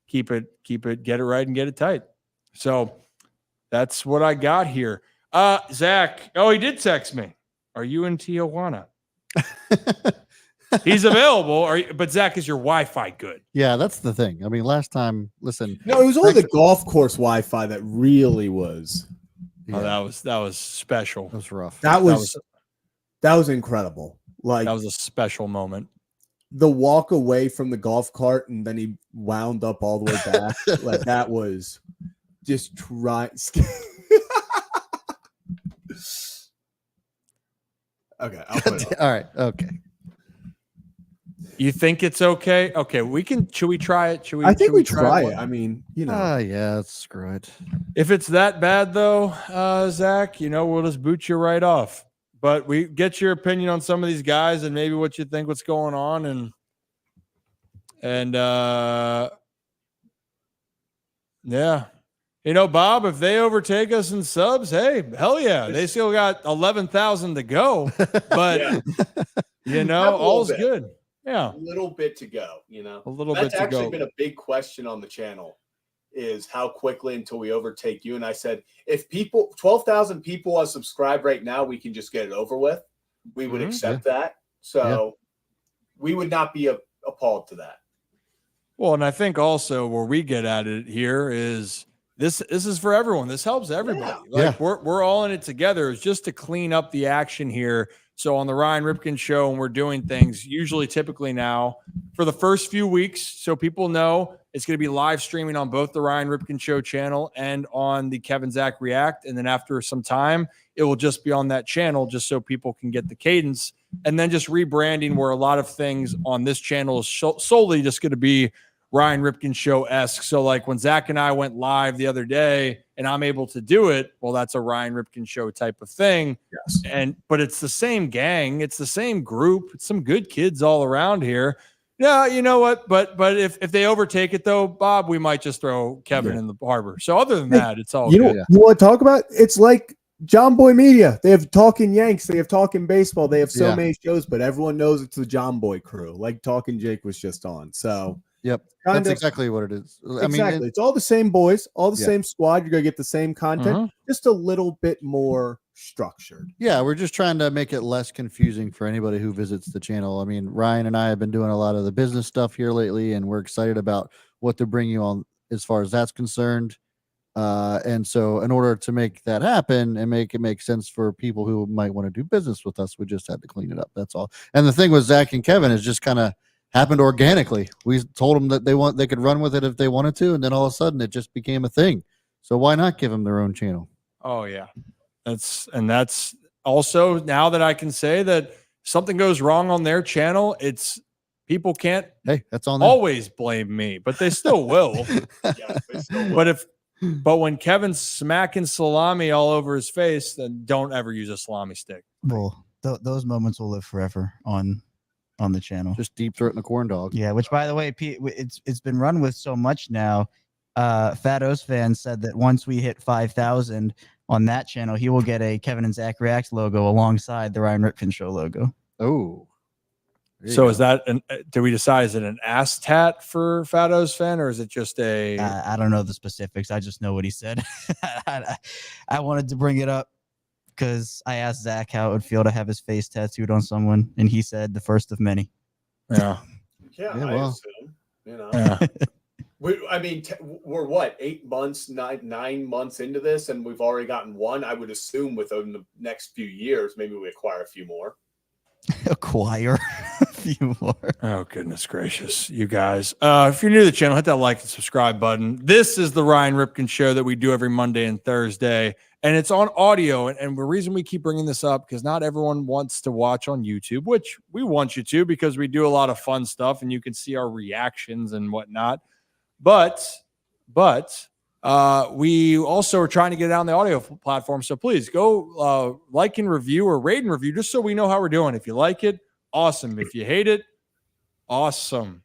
it right and get it tight. So That's what I got here. Zach. Oh, he did text me. Are you in Tijuana? He's available. But Zach, is your Wi-Fi good? Yeah, that's the thing. I mean, last time, listen. No, it was only the golf course Wi-Fi that really was. Yeah. Oh, that was special. That was rough. That was incredible. Like, that was a special moment. The walk away from the golf cart and then he wound up all the way back. Like, that was just trying. Okay, I'll put it up. All right. Okay. You think it's okay? Okay, should we try it? I think we try it. I mean, yeah, screw it. If it's that bad though, Zach, we'll just boot you right off. But we get your opinion on some of these guys and maybe what you think, what's going on, and yeah. Bob, if they overtake us in subs, hey, hell yeah. They still got 11,000 to go. But, all's good. Yeah. A little bit to go, A little bit to go. That's actually been a big question on the channel is how quickly until we overtake you. And I said, if 12,000 people are subscribed right now, we can just get it over with. We would accept that. So we would not be appalled to that. Well, and I think also where we get at it here is this is for everyone. This helps everybody. We're all in it together. It's just to clean up the action here. So on the Ryan Ripken show, and we're doing things typically now for the first few weeks. So people know it's going to be live streaming on both the Ryan Ripken show channel and on the Kevin Zach React. And then after some time, it will just be on that channel just so people can get the cadence, and then just rebranding where a lot of things on this channel is solely just going to be Ryan Ripken show-esque. So like when Zach and I went live the other day and I'm able to do it, well, that's a Ryan Ripken show type of thing. Yes. But it's the same gang. It's the same group. It's some good kids all around here. Yeah, you know what? But if they overtake it though, Bob, we might just throw Kevin in the harbor. So other than that, it's all good. You want to talk about? It's like Jomboy Media. They have Talking Yanks. They have Talking Baseball. They have so many shows, but everyone knows it's the Jomboy crew. Like Talking Jake was just on. So yep, that's exactly what it is. I mean, it's all the same boys, all the same squad. You're gonna get the same content, just a little bit more structured. Yeah, we're just trying to make it less confusing for anybody who visits the channel. I mean, Ryan and I have been doing a lot of the business stuff here lately, and we're excited about what to bring you on as far as that's concerned. And so in order to make that happen and make it make sense for people who might want to do business with us, we just had to clean it up. That's all. And the thing with Zach and Kevin is just kind of happened organically. We told them that they could run with it if they wanted to, and then all of a sudden it just became a thing. So why not give them their own channel? Oh yeah. That's also now that I can say that something goes wrong on their channel, people can't that's on them. Always blame me, but they still will. But when Kevin's smacking salami all over his face, then don't ever use a salami stick. Well, those moments will live forever on the channel. Just deep throat in a corn dog. Yeah, which by the way, it's been run with so much now. Fat O's fan said that once we hit 5,000 on that channel, he will get a Kevin and Zach Reacts logo alongside the Ryan Ripken show logo. Oh. So is that do we decide, is it an ass tat for Fat O's fan, or is it just a I don't know the specifics. I just know what he said. I wanted to bring it up because I asked Zach how it would feel to have his face tattooed on someone, and he said the first of many. Yeah. I assume, Yeah. We're what, 8 months, 9 months into this, and we've already gotten one. I would assume within the next few years, maybe we acquire a few more. Acquire a few more. Oh, goodness gracious, you guys. If you're new to the channel, hit that like and subscribe button. This is the Ryan Ripken show that we do every Monday and Thursday, and it's on audio. And the reason we keep bringing this up, because not everyone wants to watch on YouTube, which we want you to, because we do a lot of fun stuff and you can see our reactions and whatnot. But we also are trying to get it out on the audio platform. So please go like and review or rate and review, just so we know how we're doing. If you like it, awesome. If you hate it, awesome.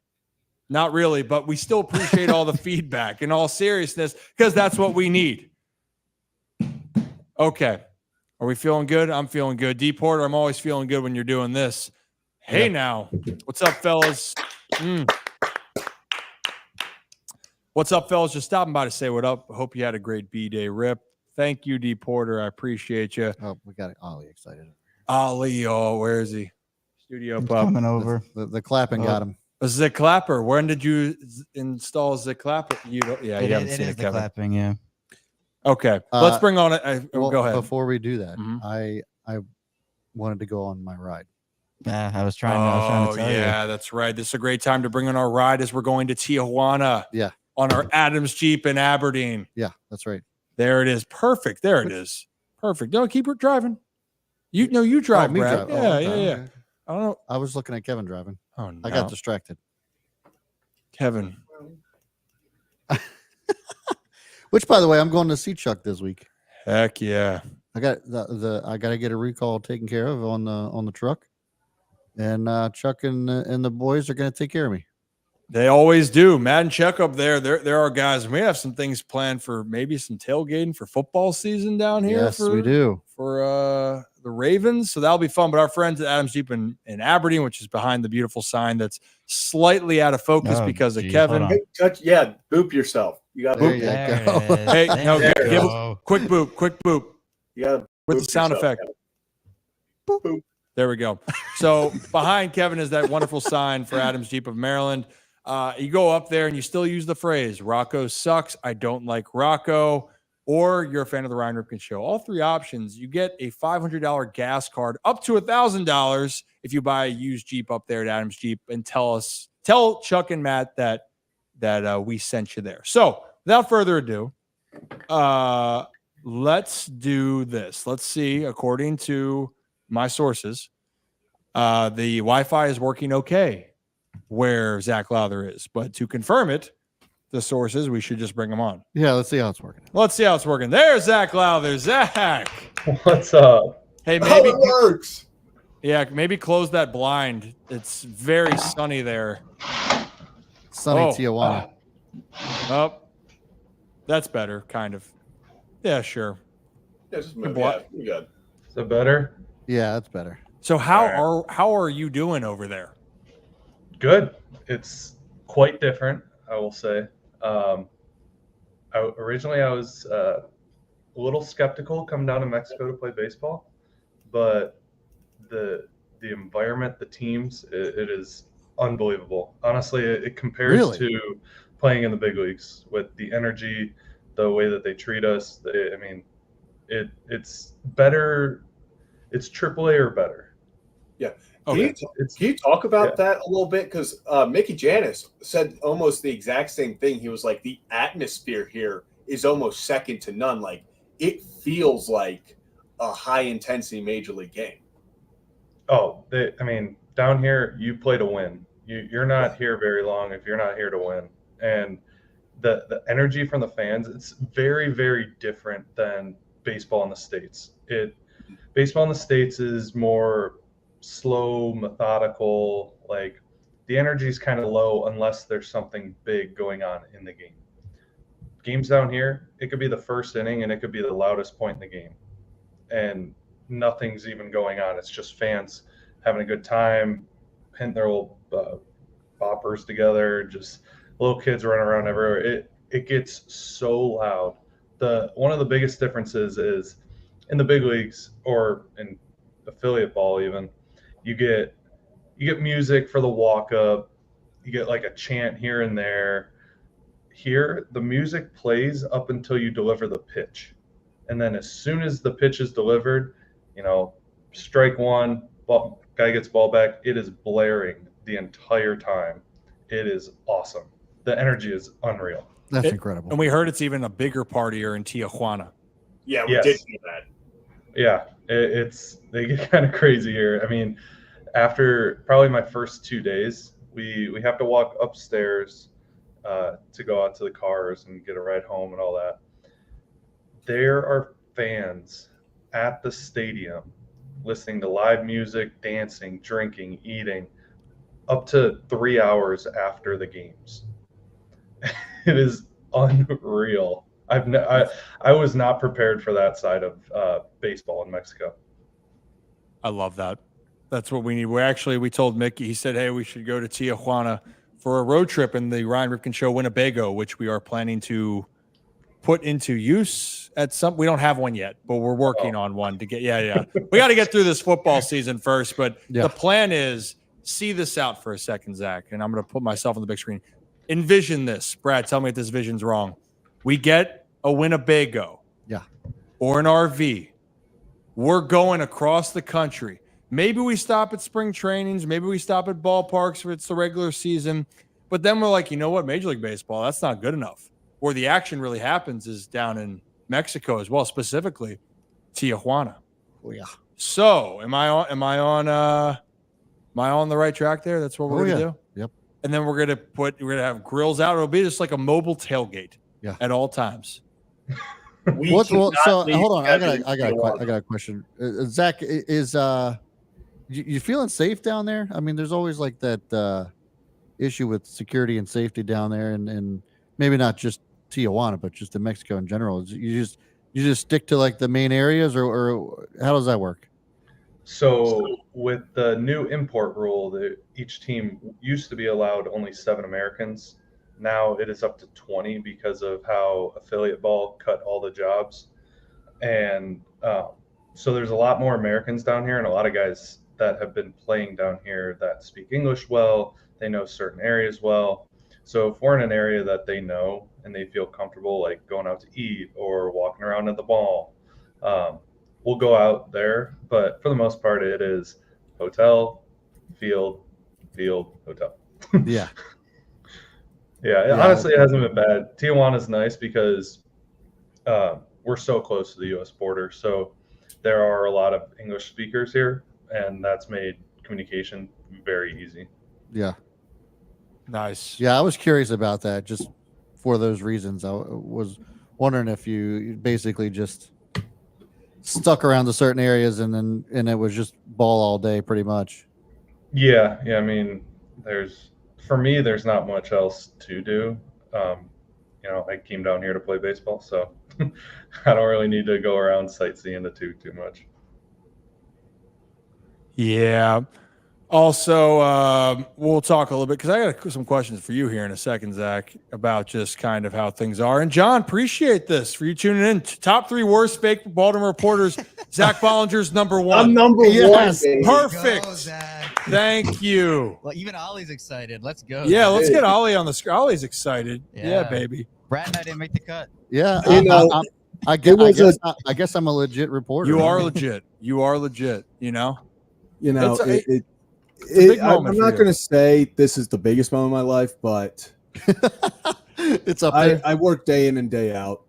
Not really, but we still appreciate all the feedback in all seriousness, because that's what we need. Okay. Are we feeling good? I'm feeling good. D Porter, I'm always feeling good when you're doing this. Hey now. What's up, fellas? What's up, fellas? Just stopping by to say what up. Hope you had a great B-Day, Rip. Thank you, D. Porter. I appreciate you. Oh, we got Ollie excited. Ollie, where is he? Studio It's pup. coming over. The clapping got him. A Zick Clapper. When did you install Zick Clapper? You haven't seen It is it, the Kevin. clapping, yeah. Okay, let's bring on it. Well, go ahead. Before we do that, Mhm. I wanted to go on my ride. Yeah, I was trying to tell you. That's right. This is a great time to bring on our ride as we're going to Tijuana. Yeah. On our Adams Jeep in Aberdeen. Yeah, that's right. There it is. Perfect. There it is. Perfect. No, keep it driving. You drive, me Brad. drive. Yeah, Okay, yeah. okay. I don't know. I was looking at Kevin driving. Oh no. I got distracted. Kevin. Which, by the way, I'm going to see Chuck this week. Heck yeah. I got I got to get a recall taken care of on the truck, and Chuck and the boys are going to take care of me. They always do. Matt and Chuck up there. There are guys. We have some things planned for maybe some tailgating for football season down here. Yes, we do. For the Ravens. So that'll be fun. But our friends at Adams Jeep in Aberdeen, which is behind the beautiful sign that's slightly out of focus because of Kevin. hold on. Hey, boop yourself. You got to There boop. you There go. it is. Hey, There no, we give go. quick boop You got to with the sound effect. Boop. There we go. So behind Kevin is that wonderful sign for Adams Jeep of Maryland. You go up there and you still use the phrase Rocco sucks. I don't like Rocco. Or you're a fan of the Ryan Ripken Show. All three options. You get a $500 gas card up to $1,000 if you buy a used Jeep up there at Adams Jeep and tell Chuck and Matt that we sent you there. So without further ado, let's do this. Let's see. According to my sources, the Wi-Fi is working okay where Zach Lowther is. But to confirm it, the sources, we should just bring them on. Yeah, let's see how it's working. Let's see how it's working. There's Zach Lowther. Zach. What's up? Hey, Oh, maybe it works. yeah, maybe close that blind. It's very sunny there. Sunny Oh. Tijuana. Oh, that's better, kind of. Yeah, sure. Yeah, just move. Bli- Yeah, you good. Is it better? Yeah, that's better. So how are you doing over there? Good. It's quite different, I will say. Originally I was a little skeptical coming down to Mexico to play baseball, but the environment, the teams, it is unbelievable. Honestly, it compares Really? to playing in the big leagues with the energy, the way that they treat us. It's better. It's AAA or better. Okay. Can you talk about that a little bit? Because Mickey Janis said almost the exact same thing. He was like, the atmosphere here is almost second to none. Like, it feels like a high-intensity major league game. Oh, down here, you play to win. You're not here very long if you're not here to win. And the energy from the fans, it's very, very different than baseball in the States. Baseball in the States is more slow, methodical. Like, the energy is kind of low unless there's something big going on in the game. Games down here, it could be the first inning and it could be the loudest point in the game, and nothing's even going on. It's just fans having a good time, hitting their little boppers together, just little kids running around everywhere. It gets so loud. One of the biggest differences is in the big leagues or in affiliate ball even, you get music for the walk up, you get like a chant here and there. Here, the music plays up until you deliver the pitch. And then as soon as the pitch is delivered, strike one, guy gets ball back, it is blaring the entire time. It is awesome. The energy is unreal. That's incredible. And we heard it's even a bigger party here in Tijuana. Yeah, we Yes. did do that. Yeah, they get kind of crazy here. I mean, after probably my first 2 days, we have to walk upstairs to go out to the cars and get a ride home and all that. There are fans at the stadium listening to live music, dancing, drinking, eating, up to 3 hours after the games. It is unreal. I was not prepared for that side of baseball in Mexico. I love that. That's what we need. We told Mickey, he said, hey, we should go to Tijuana for a road trip in the Ryan Ripken Show Winnebago, which we are planning to put into use at some. We don't have one yet, but we're working on one to get. Yeah. We got to get through this football season first, but the plan is see this out for a second, Zach, and I'm going to put myself on the big screen. Envision this, Brad. Tell me if this vision's wrong. We get a Winnebago, or an RV. We're going across the country. Maybe we stop at spring trainings. Maybe we stop at ballparks if it's the regular season. But then we're like, you know what? Major League Baseball, that's not good enough. Where the action really happens is down in Mexico as well, specifically Tijuana. Oh yeah. So am I on the right track there? That's what we're gonna do. Yep. And then we're gonna have grills out. It'll be just like a mobile tailgate at all times. So hold on. I got a question. Zach, is you feeling safe down there? I mean, there's always like that issue with security and safety down there, and maybe not just Tijuana, but just in Mexico in general. You just stick to like the main areas, or how does that work? So with the new import rule, that each team used to be allowed only 7 Americans. Now it is up to 20 because of how affiliate ball cut all the jobs. And so there's a lot more Americans down here, and a lot of guys that have been playing down here that speak English well. They know certain areas well. So if we're in an area that they know and they feel comfortable, like going out to eat or walking around at the ball, we'll go out there. But for the most part, it is hotel, field, hotel. Yeah. Honestly, it hasn't been bad. Tijuana's nice because we're so close to the U.S. border. So there are a lot of English speakers here, and that's made communication very easy. Yeah. Nice. Yeah, I was curious about that just for those reasons. I was wondering if you basically just stuck around to certain areas and it was just ball all day pretty much. Yeah. I mean, for me, there's not much else to do. I came down here to play baseball, so I don't really need to go around sightseeing too much. Yeah. Also, we'll talk a little bit because I got some questions for you here in a second, Zach, about just kind of how things are. And John, appreciate this for you tuning in. Top 3 worst fake Baltimore reporters. Zach Bollinger's number 1. I'm number 1. Baby. Perfect. Go, Zach. Thank you. Well, even Ollie's excited. Let's go. Yeah, let's get Ollie on the screen. Ollie's excited. Yeah, baby. Brad and I didn't make the cut. Yeah, I guess I'm a legit reporter. You are legit. You are legit. I'm not going to say this is the biggest moment of my life, but it's up there. I work day in and day out,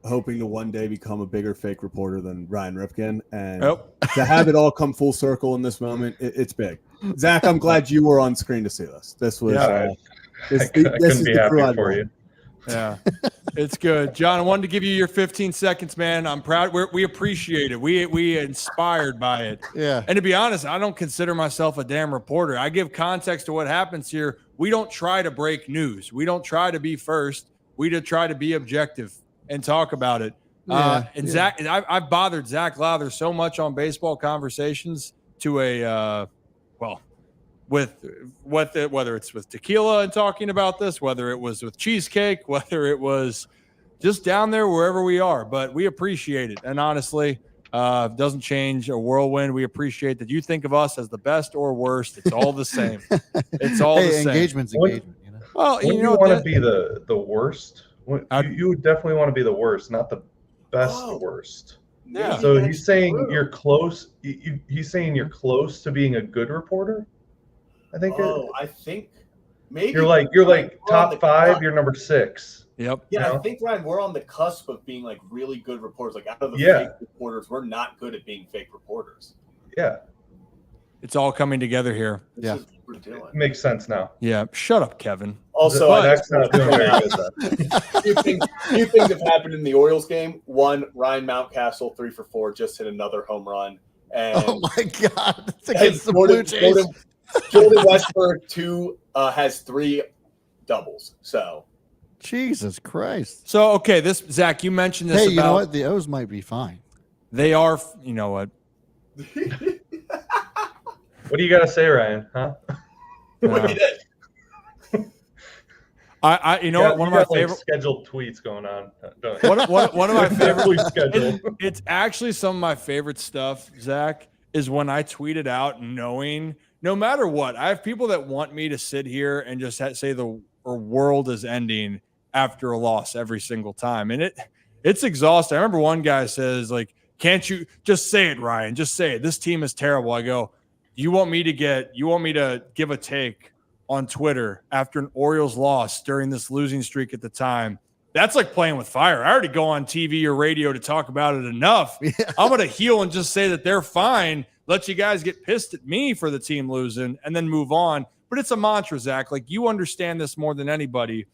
hoping to one day become a bigger fake reporter than Ryan Ripken, and to have it all come full circle in this moment, it's big. Zach, I'm glad you were on screen to see this. This was this is the crew for you. Yeah, it's good. John, I wanted to give you your 15 seconds, man. I'm proud. We appreciate it. We inspired by it. Yeah. And to be honest, I don't consider myself a damn reporter. I give context to what happens here. We don't try to break news. We don't try to be first. We just try to be objective and talk about it. Zach, I've bothered Zach Lowther so much on baseball conversations to whether it's with tequila and talking about this, whether it was with cheesecake, whether it was just down there, wherever we are, but we appreciate it. And honestly, it doesn't change a whirlwind. We appreciate that you think of us as the best or worst. It's all the same. It's all the same. Engagement's engagement. Well, you want to be the worst. You would definitely want to be the worst, not the best worst. Yeah. So he's saying you're close. He's saying you're close to being a good reporter. I think. I think maybe you're like top 5. You're number 6. Yep. Yeah, I think, Ryan, we're on the cusp of being like really good reporters. Like out of the fake reporters, we're not good at being fake reporters. Yeah. It's all coming together here. This is what we're doing. It makes sense now. Yeah. Shut up, Kevin. Also, Zach's not doing very good. Few things have happened in the Orioles game. One, Ryan Mountcastle, 3 for 4, just hit another home run. And oh my God, it's against the Blue Jays. Jordan Westburg, 2 has 3 doubles. So, Jesus Christ. So okay, Zach, you mentioned this. Hey, you know what? The O's might be fine. They are. You know what? What do you got to say, Ryan? Huh? You know what? One of my favorite scheduled tweets going on. One of my favorite scheduled. It's actually some of my favorite stuff, Zach, is when I tweet it out knowing no matter what, I have people that want me to sit here and just say the world is ending after a loss every single time. And it's exhausting. I remember one guy says, like, can't you just say it, Ryan? Just say it. This team is terrible. I go, you want me to give a take on Twitter after an Orioles loss during this losing streak at the time? That's like playing with fire. I already go on TV or radio to talk about it enough. Yeah. I'm going to heel and just say that they're fine. Let you guys get pissed at me for the team losing and then move on. But it's a mantra, Zach. Like, you understand this more than anybody.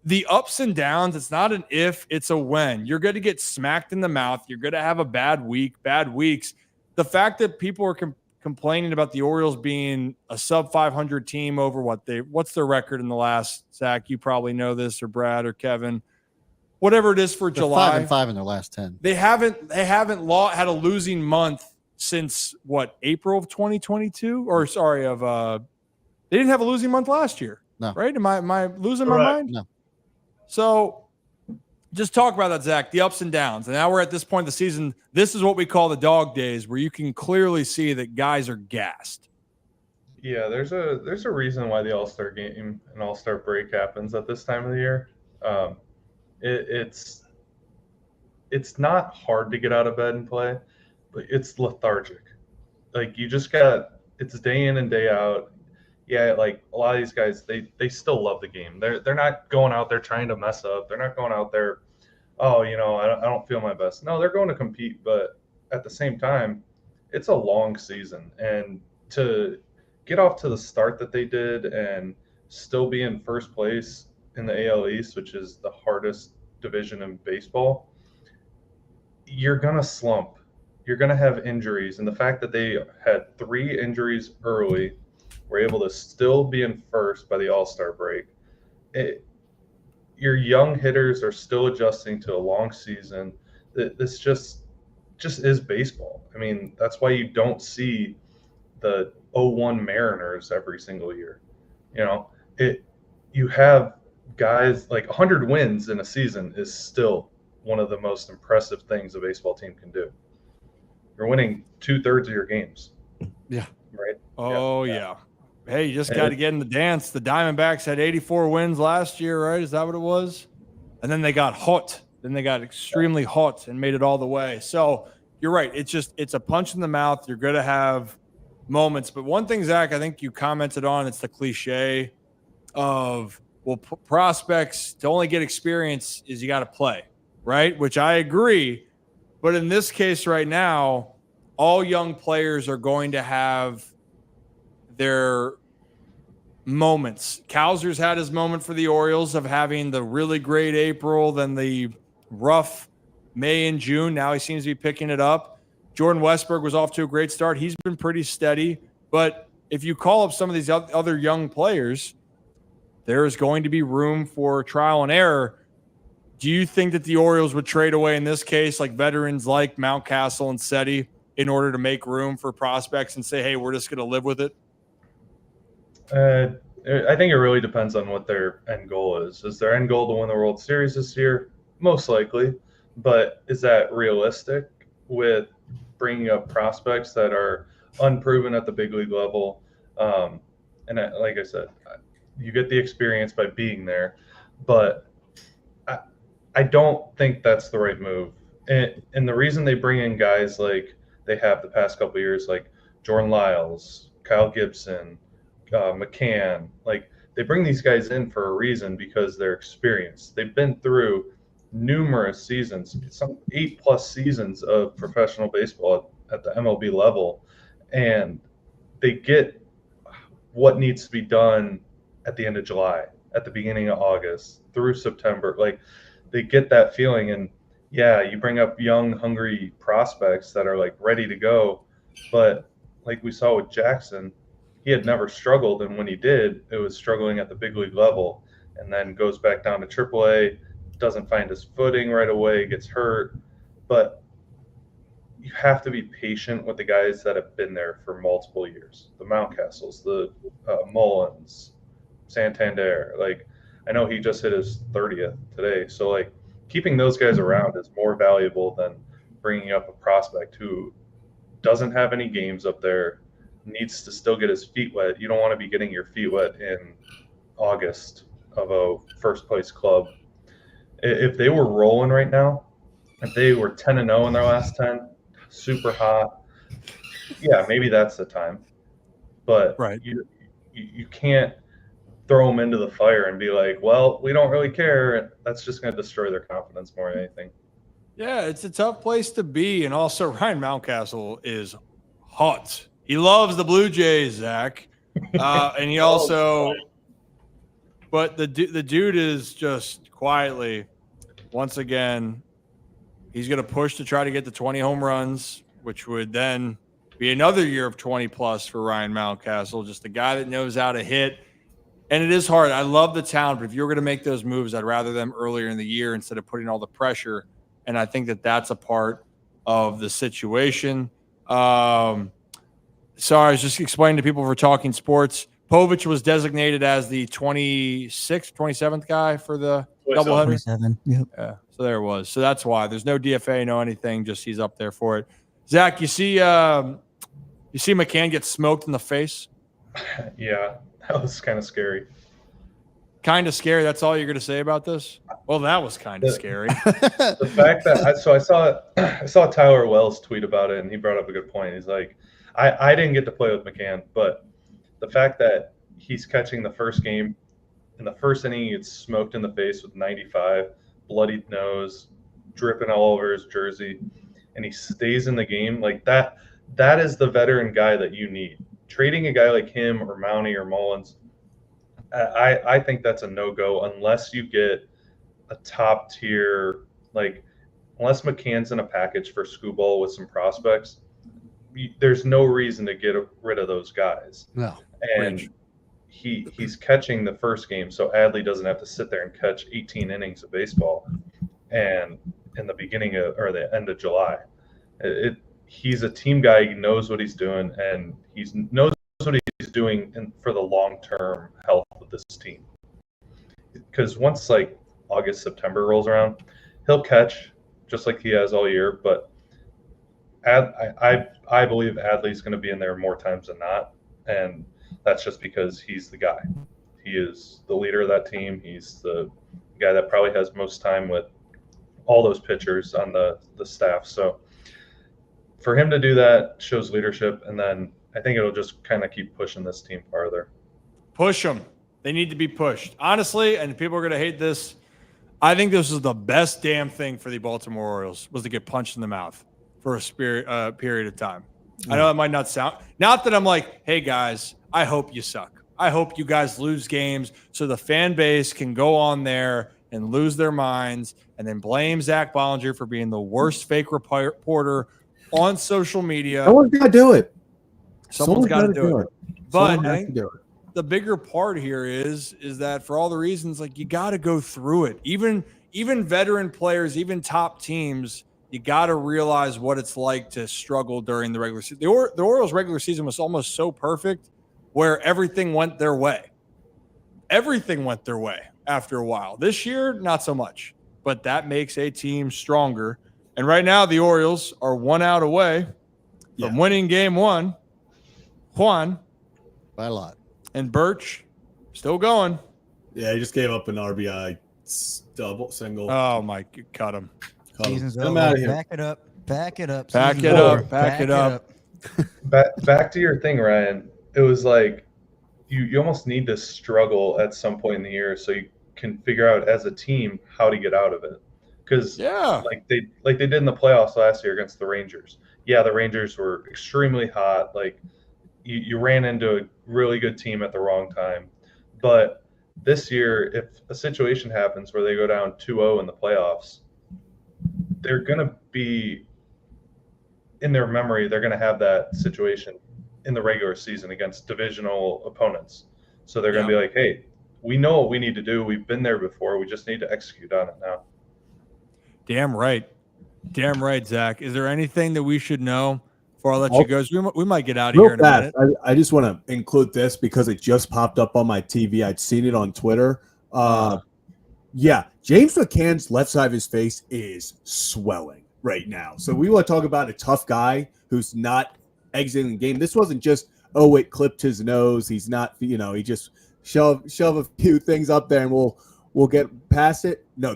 The ups and downs, it's not an if, it's a when. You're going to get smacked in the mouth. You're going to have a bad week, bad weeks. The fact that people are complaining about the Orioles being a sub 500 team over what's their record in the last, Zach, you probably know this, or Brad or Kevin, whatever it is for They're July. 5-5 in their last 10. They haven't had a losing month since April of 2022, or sorry, they didn't have a losing month last year. No. Right? Am I losing my mind? No. So just talk about that, Zach, the ups and downs. And now we're at this point of the season. This is what we call the dog days, where you can clearly see that guys are gassed. Yeah, there's a reason why the All-Star game and All-Star break happens at this time of the year. It's not hard to get out of bed and play, but it's lethargic. Like, it's day in and day out. Yeah, like a lot of these guys, they still love the game. They're not going out there trying to mess up. They're not going out there, I don't feel my best. No, they're going to compete, but at the same time, it's a long season. And to get off to the start that they did and still be in first place in the AL East, which is the hardest division in baseball, you're going to slump. You're going to have injuries. And the fact that they had 3 injuries early, were able to still be in first by the All-Star break. Your young hitters are still adjusting to a long season. This just is baseball. I mean, that's why you don't see the 0-1 Mariners every single year. You have guys like 100 wins in a season is still one of the most impressive things a baseball team can do. You're winning 2/3 of your games. Yeah. Right. Oh yeah. Hey, you just got to get in the dance. The Diamondbacks had 84 wins last year, right? Is that what it was? And then they got hot. Then they got extremely hot and made it all the way. So you're right. It's a punch in the mouth. You're going to have moments. But one thing, Zach, I think you commented on, it's the cliche of, prospects to only get experience is you got to play, right? Which I agree. But in this case right now, all young players are going to have their moments. Kowser's had his moment for the Orioles of having the really great April, then the rough May and June. Now he seems to be picking it up. Jordan Westberg was off to a great start. He's been pretty steady. But if you call up some of these other young players, there is going to be room for trial and error. Do you think that the Orioles would trade away in this case, like veterans like Mountcastle and Seti, in order to make room for prospects and say, hey, we're just going to live with it? I think it really depends on what their end goal is. Is their end goal to win the World Series this year? Most likely. But is that realistic with bringing up prospects that are unproven at the big league level? Like I said, you get the experience by being there. But I don't think that's the right move. And the reason they bring in guys like they have the past couple of years, like Jordan Lyles, Kyle Gibson, McCann, like they bring these guys in for a reason because they're experienced. They've been through numerous seasons, some 8+ seasons of professional baseball at the MLB level, and they get what needs to be done at the end of July, at the beginning of August, through September. Like they get that feeling, and yeah, you bring up young, hungry prospects that are like ready to go, but like we saw with Jackson, he had never struggled, and when he did, it was struggling at the big league level, and then goes back down to AAA, doesn't find his footing right away, gets hurt. But you have to be patient with the guys that have been there for multiple years. The Mountcastles, the Mullins, Santander. Like I know he just hit his 30th today. So like keeping those guys around is more valuable than bringing up a prospect who doesn't have any games up there, needs to still get his feet wet. You don't want to be getting your feet wet in August of a first place club. If they were rolling right now, if they were 10-0 in their last 10, super hot, yeah, maybe that's the time. But Right. you can't throw them into the fire and be like, well, we don't really care. That's just going to destroy their confidence more than anything. Yeah, it's a tough place to be. And also, Ryan Mountcastle is hot. He loves the Blue Jays, Zach. And he also, but the dude is just quietly, once again, he's going to push to try to get to 20 home runs, which would then be another year of 20 plus for Ryan Mountcastle, just a guy that knows how to hit. And it is hard. I love the talent, but if you're going to make those moves, I'd rather them earlier in the year instead of putting all the pressure. And I think that that's a part of the situation. Sorry, I was just explaining to people for talking sports. Povich was designated as the 26th, 27th guy for the doubleheader. 27. Yep. Yeah, so there it was. So that's why there's no DFA, no anything. Just he's up there for it. Zach, you see McCann get smoked in the face. Yeah, that was kind of scary. Kind of scary. That's all you're going to say about this? Well, that was kind of scary. The fact that I saw Tyler Wells tweet about it, and he brought up a good point. He's like, I didn't get to play with McCann, but the fact that he's catching the first game in the first inning, he gets smoked in the face with 95, bloodied nose, dripping all over his jersey, and he stays in the game like that. That is the veteran guy that you need. Trading a guy like him or Mountie or Mullins, I think that's a no-go unless you get a top tier, like unless McCann's in a package for Scooball with some prospects, there's no reason to get rid of those guys. No. And he's catching the first game, so Adley doesn't have to sit there and catch 18 innings of baseball and in the beginning of or the end of July. He's a team guy. He knows what he's doing, and he knows what he's doing for the long-term health of this team. Because once like August, September rolls around, he'll catch just like he has all year. But I believe Adley's going to be in there more times than not, and that's just because he's the guy. He is the leader of that team. He's the guy that probably has most time with all those pitchers on the staff. So for him to do that shows leadership, and then I think it'll just kind of keep pushing this team farther. Push them. They need to be pushed. Honestly, and people are going to hate this, I think this is the best damn thing for the Baltimore Orioles was to get punched in the mouth for a period of time. I know it might not sound – not that I'm like, hey, guys, I hope you suck. I hope you guys lose games so the fan base can go on there and lose their minds and then blame Zach Bollinger for being the worst fake reporter on social media. Someone's got to do it. Someone's got to do it. But I think do it. the bigger part here is that for all the reasons, like you got to go through it. Even veteran players, even top teams, you got to realize what it's like to struggle during the regular season. The Orioles' regular season was almost so perfect where everything went their way. Everything went their way after a while. This year, not so much. But that makes a team stronger. And right now, the Orioles are 1 out away from winning game 1. Juan. By a lot. And Birch still going. Yeah, he just gave up an RBI double single. Oh, my. Cut him. Season's I'm over. out of here. Back it up. Back it up. Back Season's it up. over. Back it up. Back to your thing, Ryan. It was like you almost need to struggle at some point in the year so you can figure out as a team how to get out of it. Because like they did in the playoffs last year against the Rangers. Yeah, the Rangers were extremely hot. Like you ran into a really good team at the wrong time. But this year, if a situation happens where they go down 2-0 in the playoffs, they're going to be in their memory. They're going to have that situation in the regular season against divisional opponents. So they're going to be like, hey, we know what we need to do. We've been there before. We just need to execute on it now. Damn right. Damn right, Zach. Is there anything that we should know before I let you go? We might get out of here in a minute. I just want to include this because it just popped up on my TV. I'd seen it on Twitter. Yeah, James McCann's left side of his face is swelling right now. So we want to talk about a tough guy who's not exiting the game. This wasn't just, oh, it clipped his nose. He's not, he just shove a few things up there and we'll get past it. No,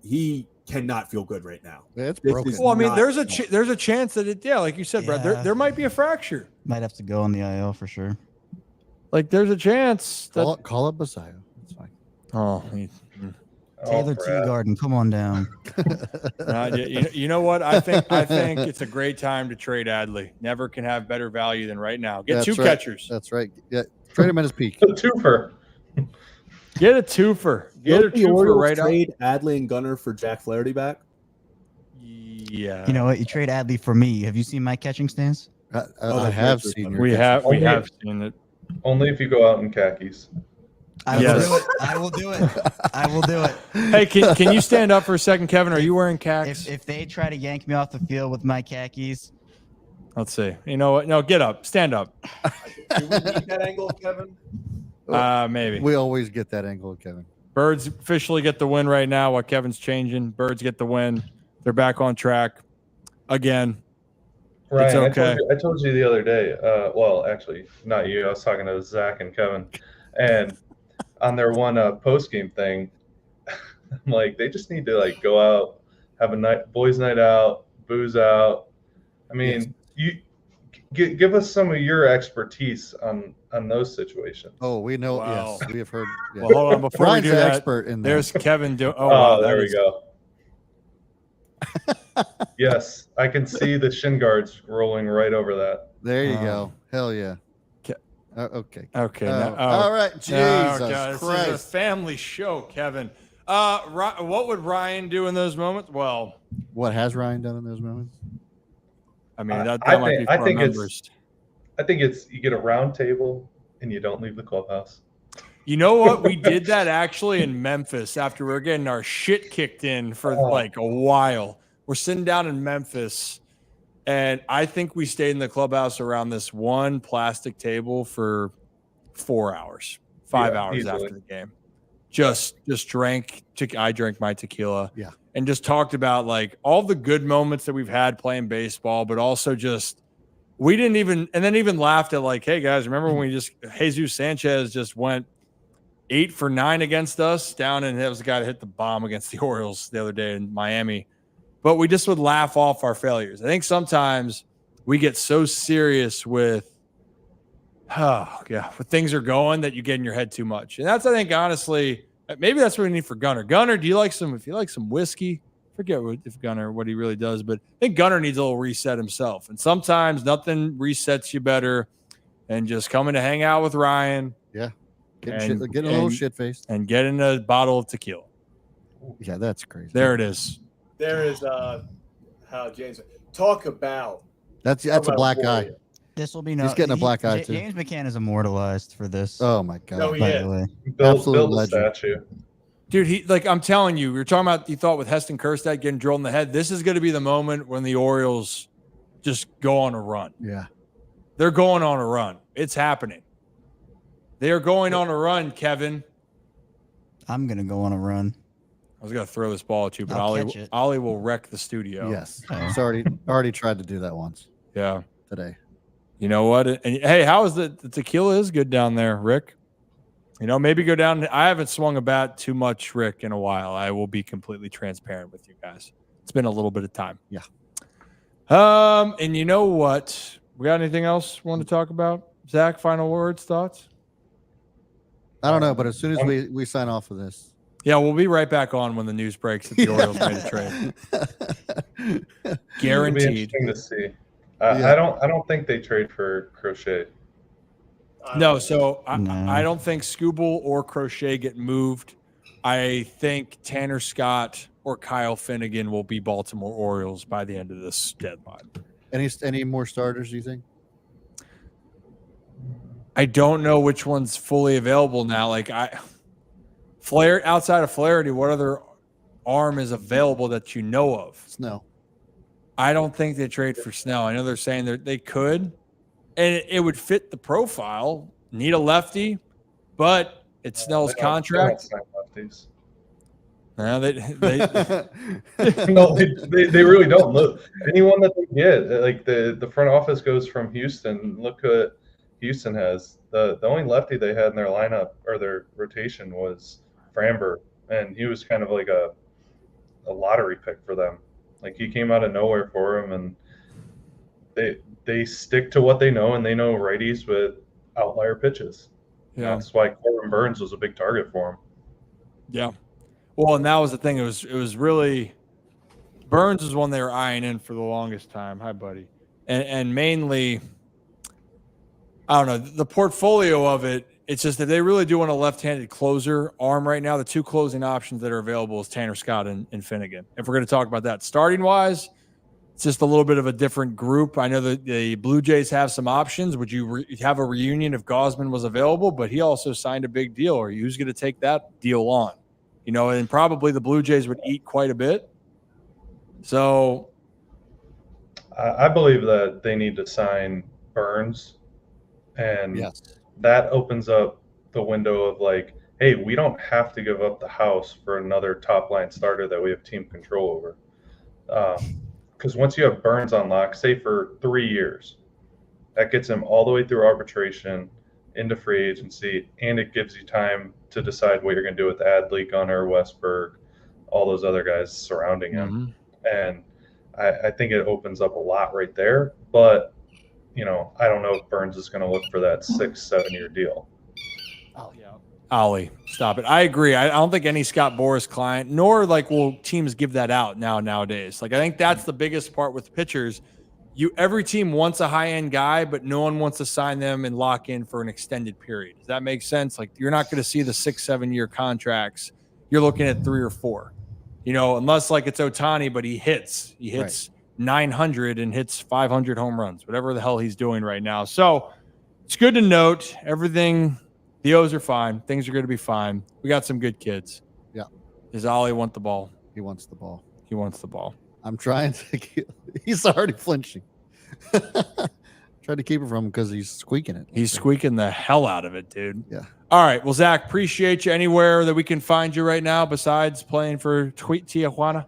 he cannot feel good right now. Yeah, it's broken. Well, I mean, there's a chance that like you said, Brad, there might be a fracture. Might have to go on the IL for sure. Like there's a chance that Call up Basayo. It's fine. Taylor Teagarden, come on down. You know what? I think it's a great time to trade Adley. Never can have better value than right now. Get two catchers. That's right. Yeah, trade him at his peak. A twofer. Get a twofer. Get a twofer right trade Adley and Gunnar for Jack Flaherty back. Yeah. You know what? You trade Adley for me. Have you seen my catching stance? I have seen your We have seen it. Only if you go out in khakis. I will do it. Hey, can you stand up for a second, Kevin? Are you wearing khakis? If they try to yank me off the field with my khakis, Let's see. You know what? No, get up. Stand up. Do we need that angle, Kevin? Maybe. We always get that angle, Kevin. Birds officially get the win right now while Kevin's changing. Birds get the win. They're back on track again. Ryan, it's okay. I told you the other day. Well, actually, not you. I was talking to Zach and Kevin, and on their one post game thing, I'm like, they just need to go out, have a boys' night out, booze out. I mean, you give us some of your expertise on those situations. Oh, we know. Wow. Yes, we have heard. Yeah. Well, hold on. Before Ryan's we do an that, expert in there's that. Kevin doing. Oh, wow, there we go. Yes, I can see the shin guards rolling right over that. There you go. Hell yeah. Okay. Okay. All right. Jesus God, this is a Christ. family show, Kevin. What would Ryan do in those moments? Well, What has Ryan done in those moments? I mean, that I might think- be for I our think it's- members. I think it's you get a round table and you don't leave the clubhouse. You know what? We did that actually in Memphis after we were getting our shit kicked in for like a while. We're sitting down in Memphis, and I think we stayed in the clubhouse around this one plastic table for 4 hours, 5 hours easily. after the game. Just drank. I drank my tequila. Yeah. And just talked about like all the good moments that we've had playing baseball, but also just we didn't even laughed at like, hey guys, remember when Jesus Sanchez just went 8 for 9 against us down, and that was the guy that hit the bomb against the Orioles the other day in Miami. But we just would laugh off our failures. I think sometimes we get so serious with things are going that you get in your head too much. And that's, I think, honestly, maybe that's what we need for Gunnar. Gunnar, if you like some whiskey, forget what he really does, but I think Gunnar needs a little reset himself. And sometimes nothing resets you better than just coming to hang out with Ryan. Yeah. Getting a little shit faced. And getting a bottle of tequila. Yeah, that's crazy. There it is. There is how James talk about. That's a black guy. this will be He's getting a black eye, too. James McCann is immortalized for this. Oh my god. No, he by is. the way. Build Absolute a legend. statue. Dude, I'm telling you, we were talking about, you thought with Heston Kjerstad getting drilled in the head, this is going to be the moment when the Orioles just go on a run. Yeah. They're going on a run. It's happening. They are going on a run, Kevin. I'm gonna go on a run. I was going to throw this ball at you, but I'll catch it. Ollie will wreck the studio. Yes. Oh. He's already tried to do that once Yeah. today. You know what? And hey, how is the tequila is good down there, Rick? You know, maybe go down. I haven't swung a bat too much, Rick, in a while. I will be completely transparent with you guys. It's been a little bit of time. Yeah. And you know what? We got anything else we want to talk about? Zach, final words, thoughts? I don't know, but as soon as we sign off of this. Yeah, we'll be right back on when the news breaks that the Orioles made a trade. It'll be Guaranteed. interesting to see. Yeah. I don't think they trade for Crochet. No, so No. I don't think Scooble or Crochet get moved. I think Tanner Scott or Kyle Finnegan will be Baltimore Orioles by the end of this deadline. Any more starters, do you think? I don't know which one's fully available now. Like outside of Flaherty, what other arm is available that you know of? Snow. I don't think they trade for Snell. I know they're saying that they could, and it would fit the profile. Need a lefty, but it's Snell's They don't contract. sign lefties. Yeah, No, they really don't. Look, anyone that they get, like the front office goes from Houston. Look what Houston has. The only lefty they had in their lineup or their rotation was Framber, and he was kind of like a lottery pick for them. Like he came out of nowhere for them, and they stick to what they know, and they know righties with outlier pitches. Yeah. And that's why Corbin Burns was a big target for him. Yeah. Well, and that was the thing. It was really Burns was one they were eyeing in for the longest time. Hi, buddy. And mainly, I don't know, the portfolio of it. It's just that they really do want a left-handed closer arm right now. The two closing options that are available is Tanner Scott and Finnegan. If we're going to talk about that starting wise, it's just a little bit of a different group. I know that the Blue Jays have some options. Would you have a reunion if Gausman was available? But he also signed a big deal. Or who's going to take that deal on? You know, and probably the Blue Jays would eat quite a bit. So I believe that they need to sign Burns, and Yes. that opens up the window of like, hey, we don't have to give up the house for another top line starter that we have team control over. Because once you have Burns on lock, say for 3 years, that gets him all the way through arbitration into free agency, and it gives you time to decide what you're going to do with Adley, Gunnar, Westberg, all those other guys surrounding him. And I think it opens up a lot right there. But, you know, I don't know if Burns is going to look for that 6-7 year deal. Oh, yeah. Ollie, stop it. I agree. I don't think any Scott Boras client, nor like will teams give that out nowadays. Like I think that's the biggest part with pitchers. Every team wants a high-end guy, but no one wants to sign them and lock in for an extended period. Does that make sense? Like you're not going to see the 6-7 year contracts. You're looking at 3 or 4. You know, unless like it's Ohtani, but he hits right. 900 and hits 500 home runs, whatever the hell he's doing right now. So it's good to note everything. The O's are fine. Things are going to be fine. We got some good kids. Yeah. Does Ollie want the ball? He wants the ball. He wants the ball. I'm trying to he's already flinching. Trying to keep it from him because he's squeaking it. He's squeaking the hell out of it, dude. Yeah. All right. Well, Zach, appreciate you anywhere that we can find you right now besides playing for Tijuana.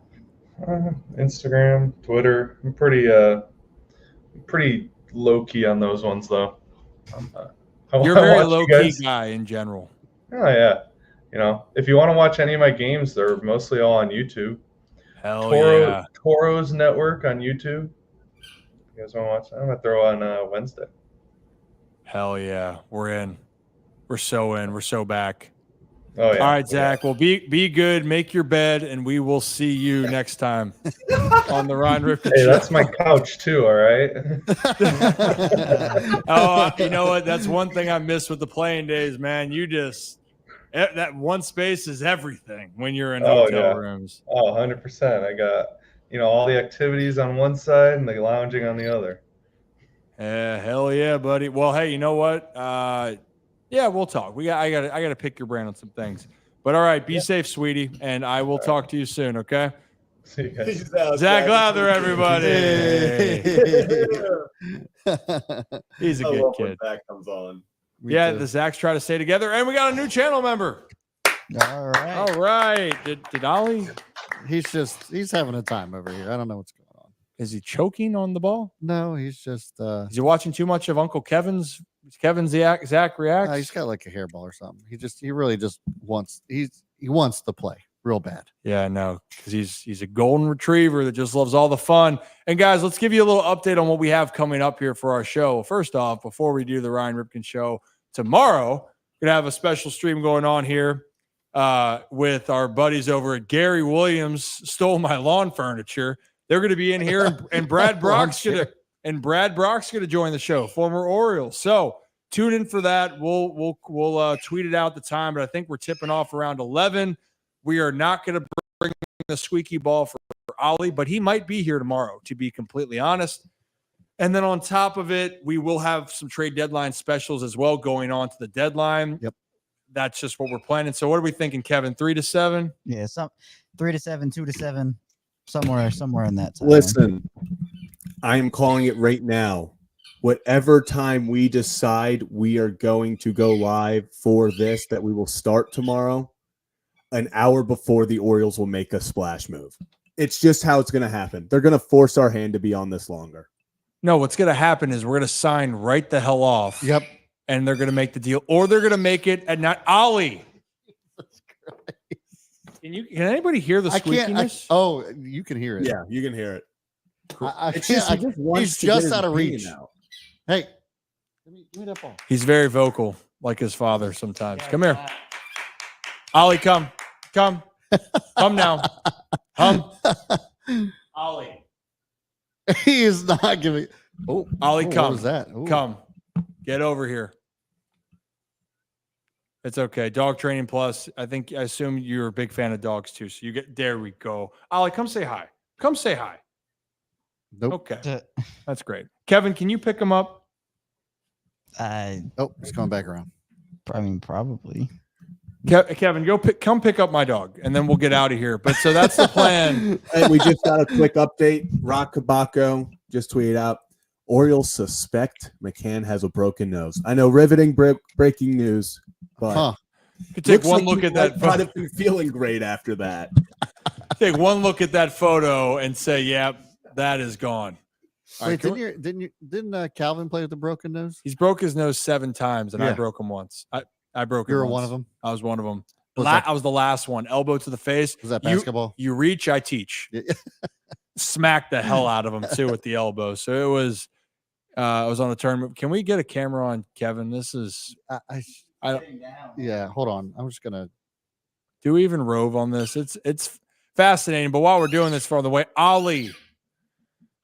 Instagram, Twitter. I'm pretty low key on those ones though. You're a very low key guy in general. Oh yeah. You know, if you want to watch any of my games, they're mostly all on YouTube. Hell yeah. Toro's Network on YouTube. You guys want to watch that? I'm going to throw on Wednesday. Hell yeah. We're in. We're so in. We're so back. Oh, yeah. All right, Zach. Well, be good. Make your bed, and we will see you next time on the Ryan Ripken Hey, Show. that's my couch, too, all right? Oh, you know what? That's one thing I miss with the playing days, man. You just – that one space is everything when you're in hotel rooms. Oh, 100%. I got, you know, all the activities on one side and the lounging on the other. Hell yeah, buddy. Well, hey, you know what? Yeah, we'll talk. I got to pick your brain on some things. But all right, be safe, sweetie, and I will talk to you soon, okay? See you guys. Zach Lowther, everybody. He's a good kid. Zach comes on. Yeah, the Zachs try to stay together, and we got a new channel member. All right. All right. Did Ollie? He's having a time over here. I don't know what's going on. Is he choking on the ball? No, he's just Is he watching too much of Uncle Kevin's Zach reacts? He's got like a hairball or something. He really just wants he wants to play real bad. Yeah, no, because he's a golden retriever that just loves all the fun. And guys, let's give you a little update on what we have coming up here for our show. First off, before we do the Ryan Ripken Show tomorrow, we're gonna have a special stream going on here with our buddies over at Gary Williams Stole My Lawn Furniture. They're going to be in here, and Brad Brock's gonna join the show, former Orioles. So tune in for that. We'll tweet it out the time, but I think we're tipping off around 11. We are not going to bring the squeaky ball for Ollie, but he might be here tomorrow, to be completely honest. And then on top of it, we will have some trade deadline specials as well going on to the deadline. Yep. That's just what we're planning. So what are we thinking, Kevin? 3 to 7? Yeah, 3 to 7, 2 to 7, somewhere in that time. Listen, I am calling it right now. Whatever time we decide we are going to go live for this, that we will start tomorrow, an hour before the Orioles will make a splash move. It's just how it's going to happen. They're going to force our hand to be on this longer. No, what's going to happen is we're going to sign right the hell off. Yep. And they're going to make the deal, or they're going to make it at not Ollie. Can anybody hear the squeakiness? You can hear it. Yeah, you can hear it. He's just out of reach. Now. Hey, give me that ball. He's very vocal, like his father sometimes. Come here. Ollie, come now. Ollie. He is not giving. Oh, Ollie, come. What was that? Ooh. Come. Get over here. It's okay. Dog Training Plus. I assume you're a big fan of dogs too. So there we go. Ollie, come say hi. Come say hi. Nope. Okay. That's great. Kevin, can you pick him up? He's coming back around. I mean, probably. Kevin, come pick up my dog, and then we'll get out of here. But so that's the plan. And we just got a quick update. Rock Kabako just tweeted out, Orioles suspect McCann has a broken nose. I know, riveting breaking news, but you take one look at that. Might have been feeling great after that. Take one look at that photo and say, "Yeah, that is gone." Wait, didn't Calvin play with the broken nose? He's broke his nose 7 times, and I broke him once. I broke him. You were once. one of them. I was one of them. I was the last one. Elbow to the face. Was that basketball? You reach, I teach. Smack the hell out of him too with the elbow. So it was. I was on the tournament. Can we get a camera on Kevin? This is. Yeah, hold on. I'm just gonna. Do we even rove on this? It's fascinating. But while we're doing this, for the way, Ollie.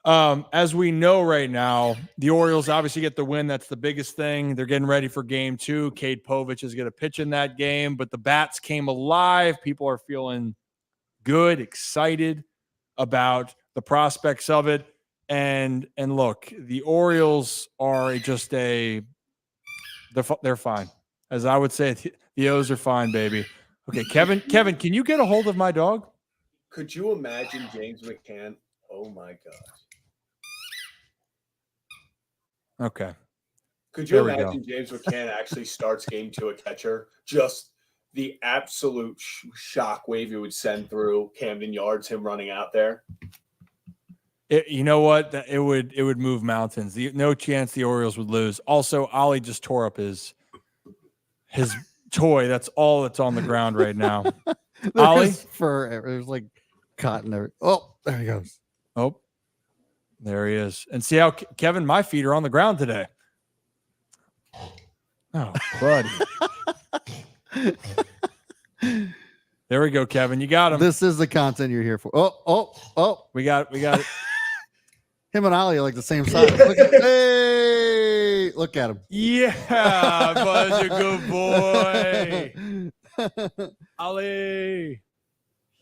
As we know right now, the Orioles obviously get the win. That's the biggest thing. They're getting ready for game 2. Cade Povich is going to pitch in that game, but the bats came alive. People are feeling good, excited about the prospects of it. And look, the Orioles are they're fine. As I would say, the O's are fine, baby. Okay, Kevin, can you get a hold of my dog? Could you imagine James McCann? Oh my gosh. Okay. Could you imagine James McCann actually starts game 2 a catcher? Just the absolute shockwave it would send through Camden Yards, him running out there. You know what? It would move mountains. No chance the Orioles would lose. Also, Ollie just tore up his toy. That's all that's on the ground right now. Ollie, there's like cotton there. Oh, there he goes. Oh, there he is. And see how Kevin, my feet are on the ground today. Oh, buddy. There we go, Kevin. You got him. This is the content you're here for. Oh. We got it. Him and Ollie are like the same size. Look at him. Yeah, bud's a good boy. Ollie.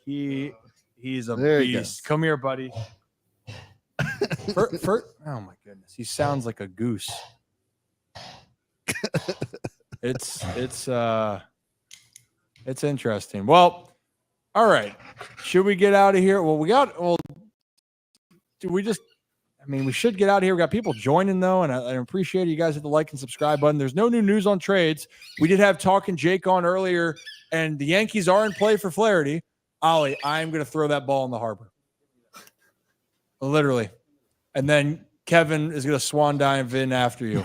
He's a beast. Come here, buddy. Oh my goodness, he sounds like a goose. It's interesting. Well, all right. Should we get out of here? We should get out of here. We got people joining though, and I appreciate you guys hit the like and subscribe button. There's no new news on trades. We did have Talking Jake on earlier, and the Yankees are in play for Flaherty. Ollie, I'm going to throw that ball in the harbor. Literally. And then Kevin is going to swan dive in after you.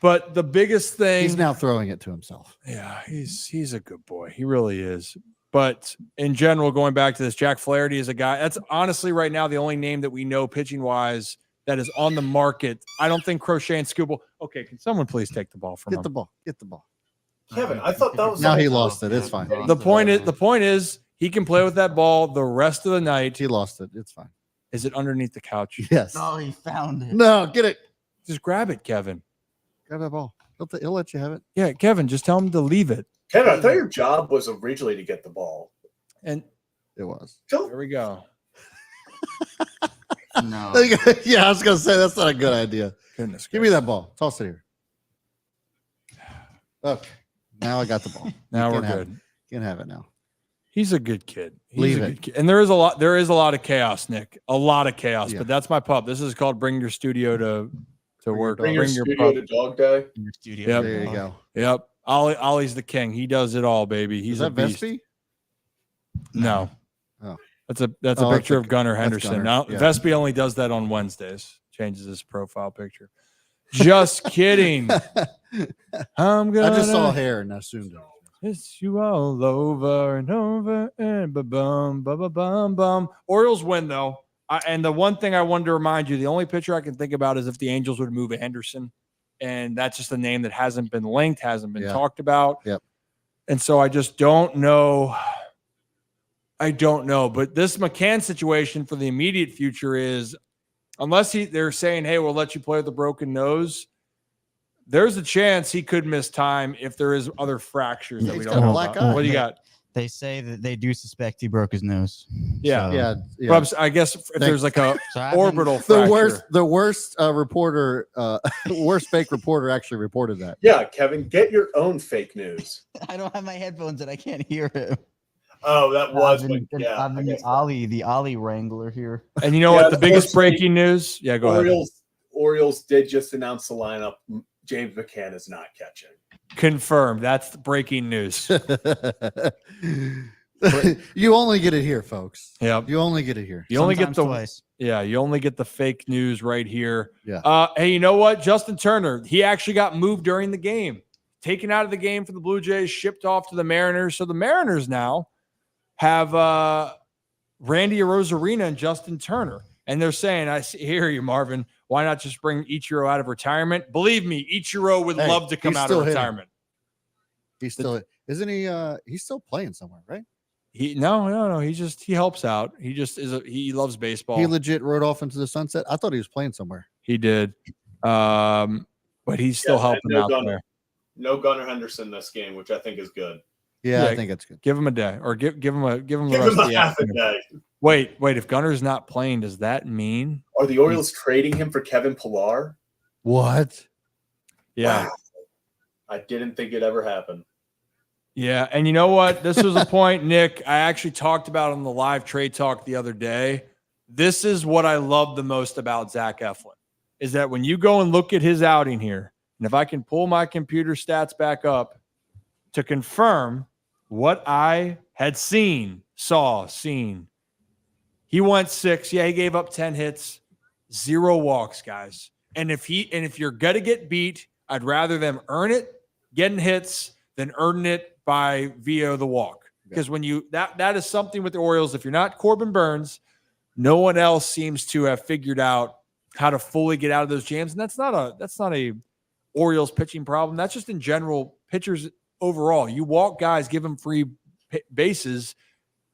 But the biggest thing... He's now throwing it to himself. Yeah, he's a good boy. He really is. But in general, going back to this, Jack Flaherty is a guy... That's honestly right now the only name that we know pitching-wise that is on the market. I don't think Crochet and Scoobel... Okay, can someone please take the ball from him? Get the ball. Kevin, I thought that was... Now he lost it. It's fine. The point is he can play with that ball the rest of the night. He lost it. It's fine. Is it underneath the couch? Yes. Oh, he found it. No, get it. Just grab it, Kevin. Grab that ball. He'll let you have it. Yeah, Kevin, just tell him to leave it. Kevin, I thought your job was originally to get the ball. And it was. There we go. No. Yeah, I was going to say that's not a good idea. Goodness. Give me that ball. Toss it here. Okay. Now I got the ball. Now we're good. You can have it now. He's a good kid. Leave it. And there is a lot of chaos, Nick. A lot of chaos. Yeah. But that's my pup. This is called Bring Your Studio to work. Bring your studio to dog day. Yep. There you go. Yep. Ollie's the king. He does it all, baby. He's is that a beast. Vespi? No. Oh. That's a Oh, picture that's of Gunnar that's Henderson. Gunnar, Now yeah. Vespi only does that on Wednesdays. Changes his profile picture. Just kidding. I'm gonna I just saw hair and assumed it. kiss you all over and over and ba-bum, ba-ba-bum, bum. Orioles win though. And the one thing I wanted to remind you, the only pitcher I can think about is if the Angels would move Henderson. And that's just a name that hasn't been linked, hasn't been talked about. Yep. And so I just don't know. I don't know. But this McCann situation for the immediate future is, unless they're saying, hey, we'll let you play with a broken nose, there's a chance he could miss time if there is other fractures that we He's don't got a know black about. eye. What do you got? They say that they do suspect he broke his nose. Yeah. So, Yeah. But I guess if there's like a so I've been- orbital fracture. The worst reporter, worst fake reporter actually reported that. Yeah, Kevin, get your own fake news. I don't have my headphones and I can't hear him. Oh, that was I've been I guess the Ollie Wrangler here. And you know Yeah, what? The biggest unfortunately, breaking news. Yeah, go ahead. Orioles did just announce the lineup. James McCann is not catching. Confirmed. That's the breaking news. You only get it here, folks. Yep. You only get it here. You only get Sometimes the twice. Yeah, you only get the fake news right here. Yeah. Hey, you know what? Justin Turner, he actually got moved during the game, taken out of the game for the Blue Jays, shipped off to the Mariners. So the Mariners now have Randy Arozarena and Justin Turner. And they're saying, I hear you, Marvin. Why not just bring Ichiro out of retirement? Believe me, Ichiro would love to come he's out still of hitting. retirement. He's still, isn't he? He's still playing somewhere, right? No. He helps out. He just he loves baseball. He legit rode off into the sunset. I thought he was playing somewhere. He did. But he's still helping out there. No Gunnar Henderson this game, which I think is good. Yeah, Yeah, I think that's good. Give him a day, or give him the Give rest him of a the half a afternoon. day. Wait. If Gunner's not playing, does that mean? Are the Orioles trading him for Kevin Pillar? What? Yeah. Wow. I didn't think it ever happened. Yeah. And you know what? This was a point, Nick, I actually talked about on the live trade talk the other day. This is what I love the most about Zach Eflin, is that when you go and look at his outing here, and if I can pull my computer stats back up to confirm what I had seen, he went 6. Yeah, he gave up 10 hits, 0 walks, guys. And if you're gonna get beat, I'd rather them earn it, getting hits, than earning it by via the walk. Because when you that is something with the Orioles. If you're not Corbin Burns, no one else seems to have figured out how to fully get out of those jams. And that's not a Orioles pitching problem. That's just in general pitchers overall. You walk guys, give them free bases.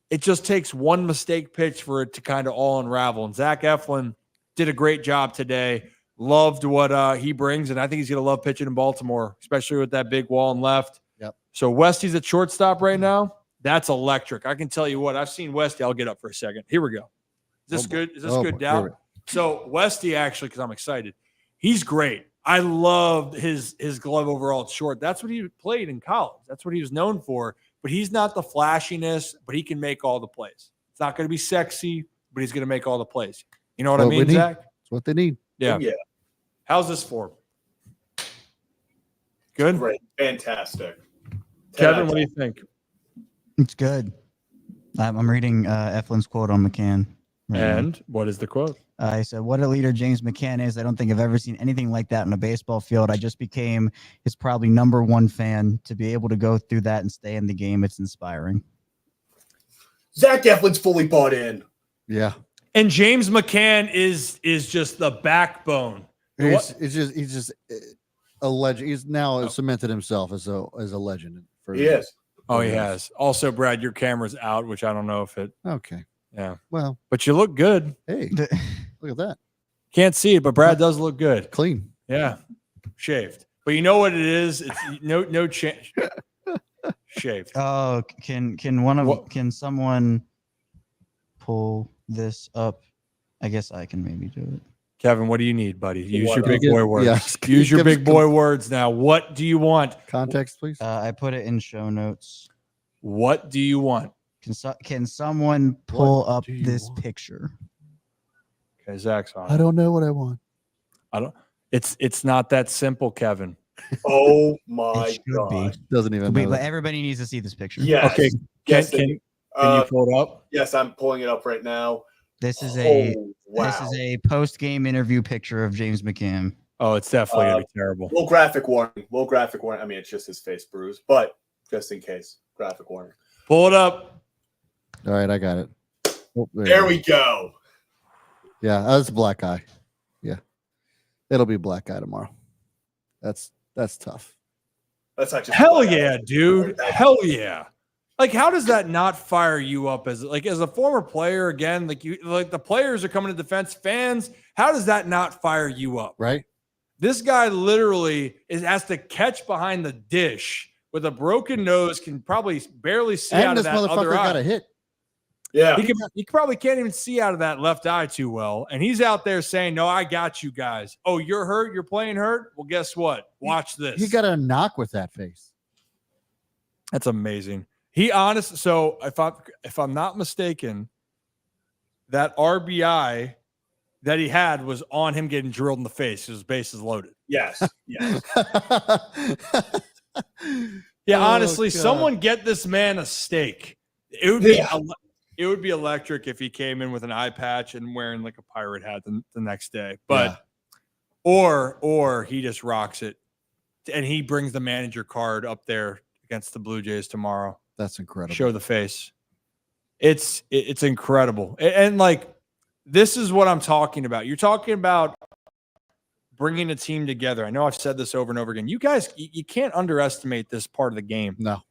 It just takes one mistake pitch for it to kind of all unravel. And Zach Eflin did a great job today. Loved what he brings, and I think he's going to love pitching in Baltimore, especially with that big wall and left. Yep. So Westy's at shortstop right now. That's electric. I can tell you what, I've seen Westy. I'll get up for a second. Here we go. Is this good? Is this good, Dow? So Westy, actually, because I'm excited, he's great. I loved his glove overall at short. That's what he played in college. That's what he was known for. But he's not the flashiness, but he can make all the plays. It's not going to be sexy, but he's going to make all the plays. You know what I mean, Zach? That's what they need. Yeah. Yeah. How's this for? Good? Great. Fantastic. Kevin, what do you think? It's good. I'm reading Eflin's quote on McCann. right now. And what is the quote? He said, "What a leader James McCann is. I don't think I've ever seen anything like that in a baseball field. I just became his probably #1 fan. To be able to go through that and stay in the game, it's inspiring." Zach Eflin's fully bought in. Yeah. And James McCann is just the backbone. He's just a legend. He's now cemented himself as a legend. He is. Oh, he has. Also, Brad, your camera's out, which I don't know if it. Okay. Yeah. Well, but you look good. Hey, look at that. Can't see it, but Brad does look good. Clean. Yeah. Shaved. But you know what it is? It's no change. Shaved. Oh, can someone pull this up? I guess I can maybe do it. Kevin, what do you need, buddy? Use your What? big boy words. Yeah. Use your Give us big boy words now. What do you want? Context, please. I put it in show notes. What do you want? Can someone pull What up do you this want? picture? Okay, Zach's on. I don't know what I want. It's not that simple, Kevin. Oh my It should god. be. Doesn't even Wait, know but that. everybody needs to see this picture. Yes. Okay. Yes, Can Can you pull it up? Yes, I'm pulling it up right now. This is wow. This is a post-game interview picture of James McCann. Oh, it's definitely gonna be terrible. Little graphic warning. I mean, it's just his face bruised, but just in case, graphic warning. Pull it up. All right, I got it. Oh, There we go. Yeah, that's a black eye. Yeah, it'll be black eye tomorrow. That's tough. That's not just Hell yeah, dude. Hell yeah. Like, how does that not fire you up as a former player? Again, like the players are coming to defense, fans. How does that not fire you up? Right. This guy literally has to catch behind the dish with a broken nose, can probably barely see out of that other eye. This motherfucker got a hit. Yeah. He probably can't even see out of that left eye too well. And he's out there saying, no, I got you guys. Oh, you're hurt? You're playing hurt? Well, guess what? Watch this. He got a knock with that face. That's amazing. So if I'm not mistaken, that RBI that he had was on him getting drilled in the face. His bases loaded. Yes. Yes. Yeah, honestly, God. someone get this man a steak. It would be electric if he came in with an eye patch and wearing like a pirate hat the next day. But or he just rocks it and he brings the manager card up there against the Blue Jays tomorrow. That's incredible. Show the face. It's incredible. And like, this is what I'm talking about. You're talking about bringing a team together. I know I've said this over and over again. You guys, you can't underestimate this part of the game. No.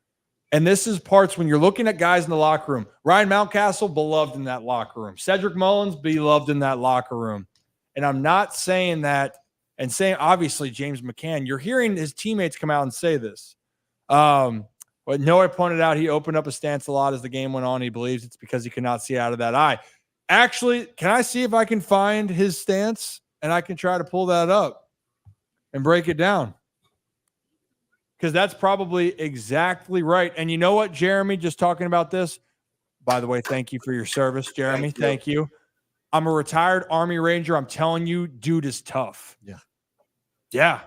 And this is parts when you're looking at guys in the locker room. Ryan Mountcastle, beloved in that locker room. Cedric Mullins, beloved in that locker room. And I'm not saying that and saying, obviously, James McCann, you're hearing his teammates come out and say this. But Noah pointed out he opened up his stance a lot as the game went on. He believes it's because he could not see out of that eye. Actually, can I see if I can find his stance and I can try to pull that up and break it down? Because that's probably exactly right. And you know what, Jeremy, just talking about this, by the way, thank you for your service, Jeremy. Thank you. I'm a retired Army Ranger. I'm telling you, dude is tough. Yeah. Yeah.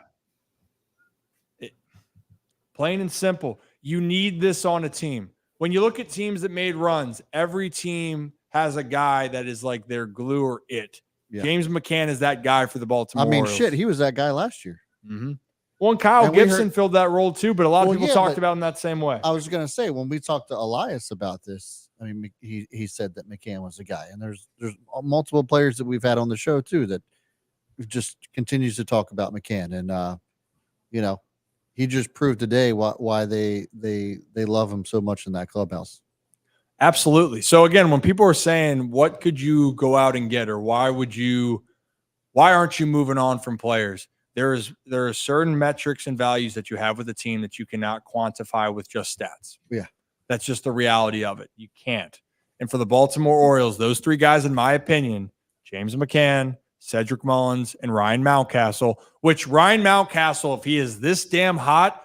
Plain and simple. You need this on a team. When you look at teams that made runs, every team has a guy that is like their glue or it. Yeah. James McCann is that guy for the Baltimore Orioles. Shit, he was that guy last year. Mm-hmm. Well, and Kyle Gibson filled that role too, but a lot of people talked about him that same way. I was going to say, when we talked to Elias about this, I mean, he said that McCann was the guy. And there's multiple players that we've had on the show too that just continues to talk about McCann. And, he just proved today why they love him so much in that clubhouse. Absolutely. So again, when people are saying, what could you go out and get, or why aren't you moving on from players? There are certain metrics and values that you have with a team that you cannot quantify with just stats. Yeah. That's just the reality of it. You can't. And for the Baltimore Orioles, those three guys, in my opinion, James McCann, Cedric Mullins, and Ryan Mountcastle, which Ryan Mountcastle, if he is this damn hot,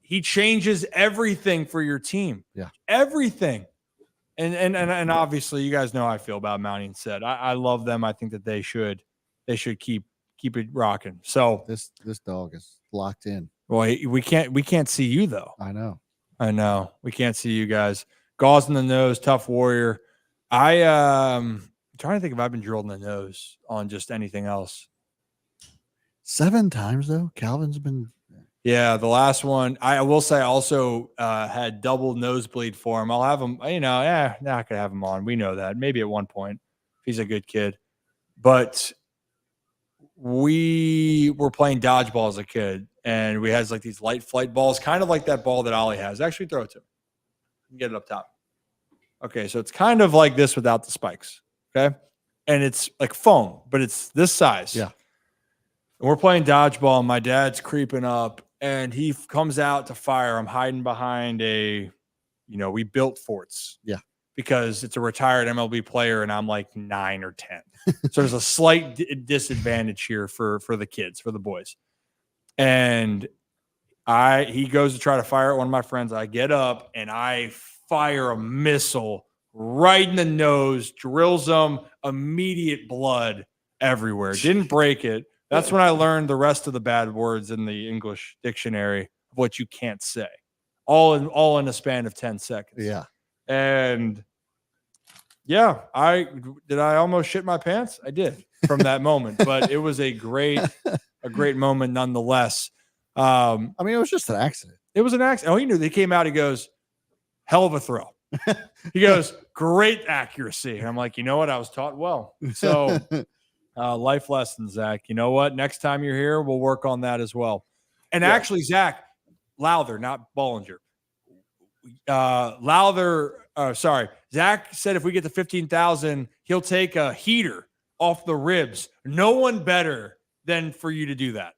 he changes everything for your team. Yeah. Everything. And obviously you guys know how I feel about Mountie and Said. I love them. I think that they should keep it rocking. So this dog is locked in. Well, we can't see you though. I know. We can't see you guys. Gauze in the nose, tough warrior. I'm trying to think if I've been drilled in the nose on just anything else. 7 times though. Calvin's been. Yeah, the last one. I will say I also had double nosebleed for him. I'll have him. Not gonna have him on. We know that. Maybe at one point, if he's a good kid. But we were playing dodgeball as a kid, and we had like these light flight balls, kind of like that ball that Ollie has. Actually, throw it to him. You can get it up top. Okay, so it's kind of like this without the spikes. Okay, and it's like foam, but it's this size. Yeah. And we're playing dodgeball, and my dad's creeping up, and he comes out to fire. I'm hiding behind we built forts. Yeah. Because it's a retired MLB player, and I'm like 9 or 10. So there's a slight disadvantage here for the kids, for the boys. And he goes to try to fire at one of my friends. I get up and I fire a missile right in the nose, drills him, immediate blood everywhere. Didn't break it. That's when I learned the rest of the bad words in the English dictionary of what you can't say. All in a span of 10 seconds. Yeah. And yeah, I almost shit my pants. I did from that moment, but it was a great moment nonetheless. I mean, it was just an accident. It was an accident. Oh, he knew. They came out. He goes, hell of a throw. He goes, great accuracy. And I'm like, you know what? I was taught well. So life lesson, Zach. You know what? Next time you're here, we'll work on that as well. And actually, Zach, Lowther, not Bollinger. Zach said if we get to 15,000, he'll take a heater off the ribs. No one better than for you to do that.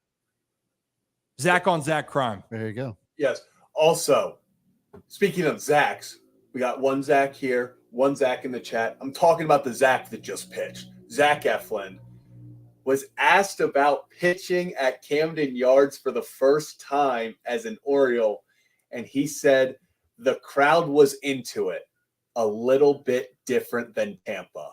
Zach on Zach crime. There you go. Yes. Also, speaking of Zachs, we got one Zach here, one Zach in the chat. I'm talking about the Zach that just pitched. Zach Eflin was asked about pitching at Camden Yards for the first time as an Oriole, and he said the crowd was into it. A little bit different than Tampa,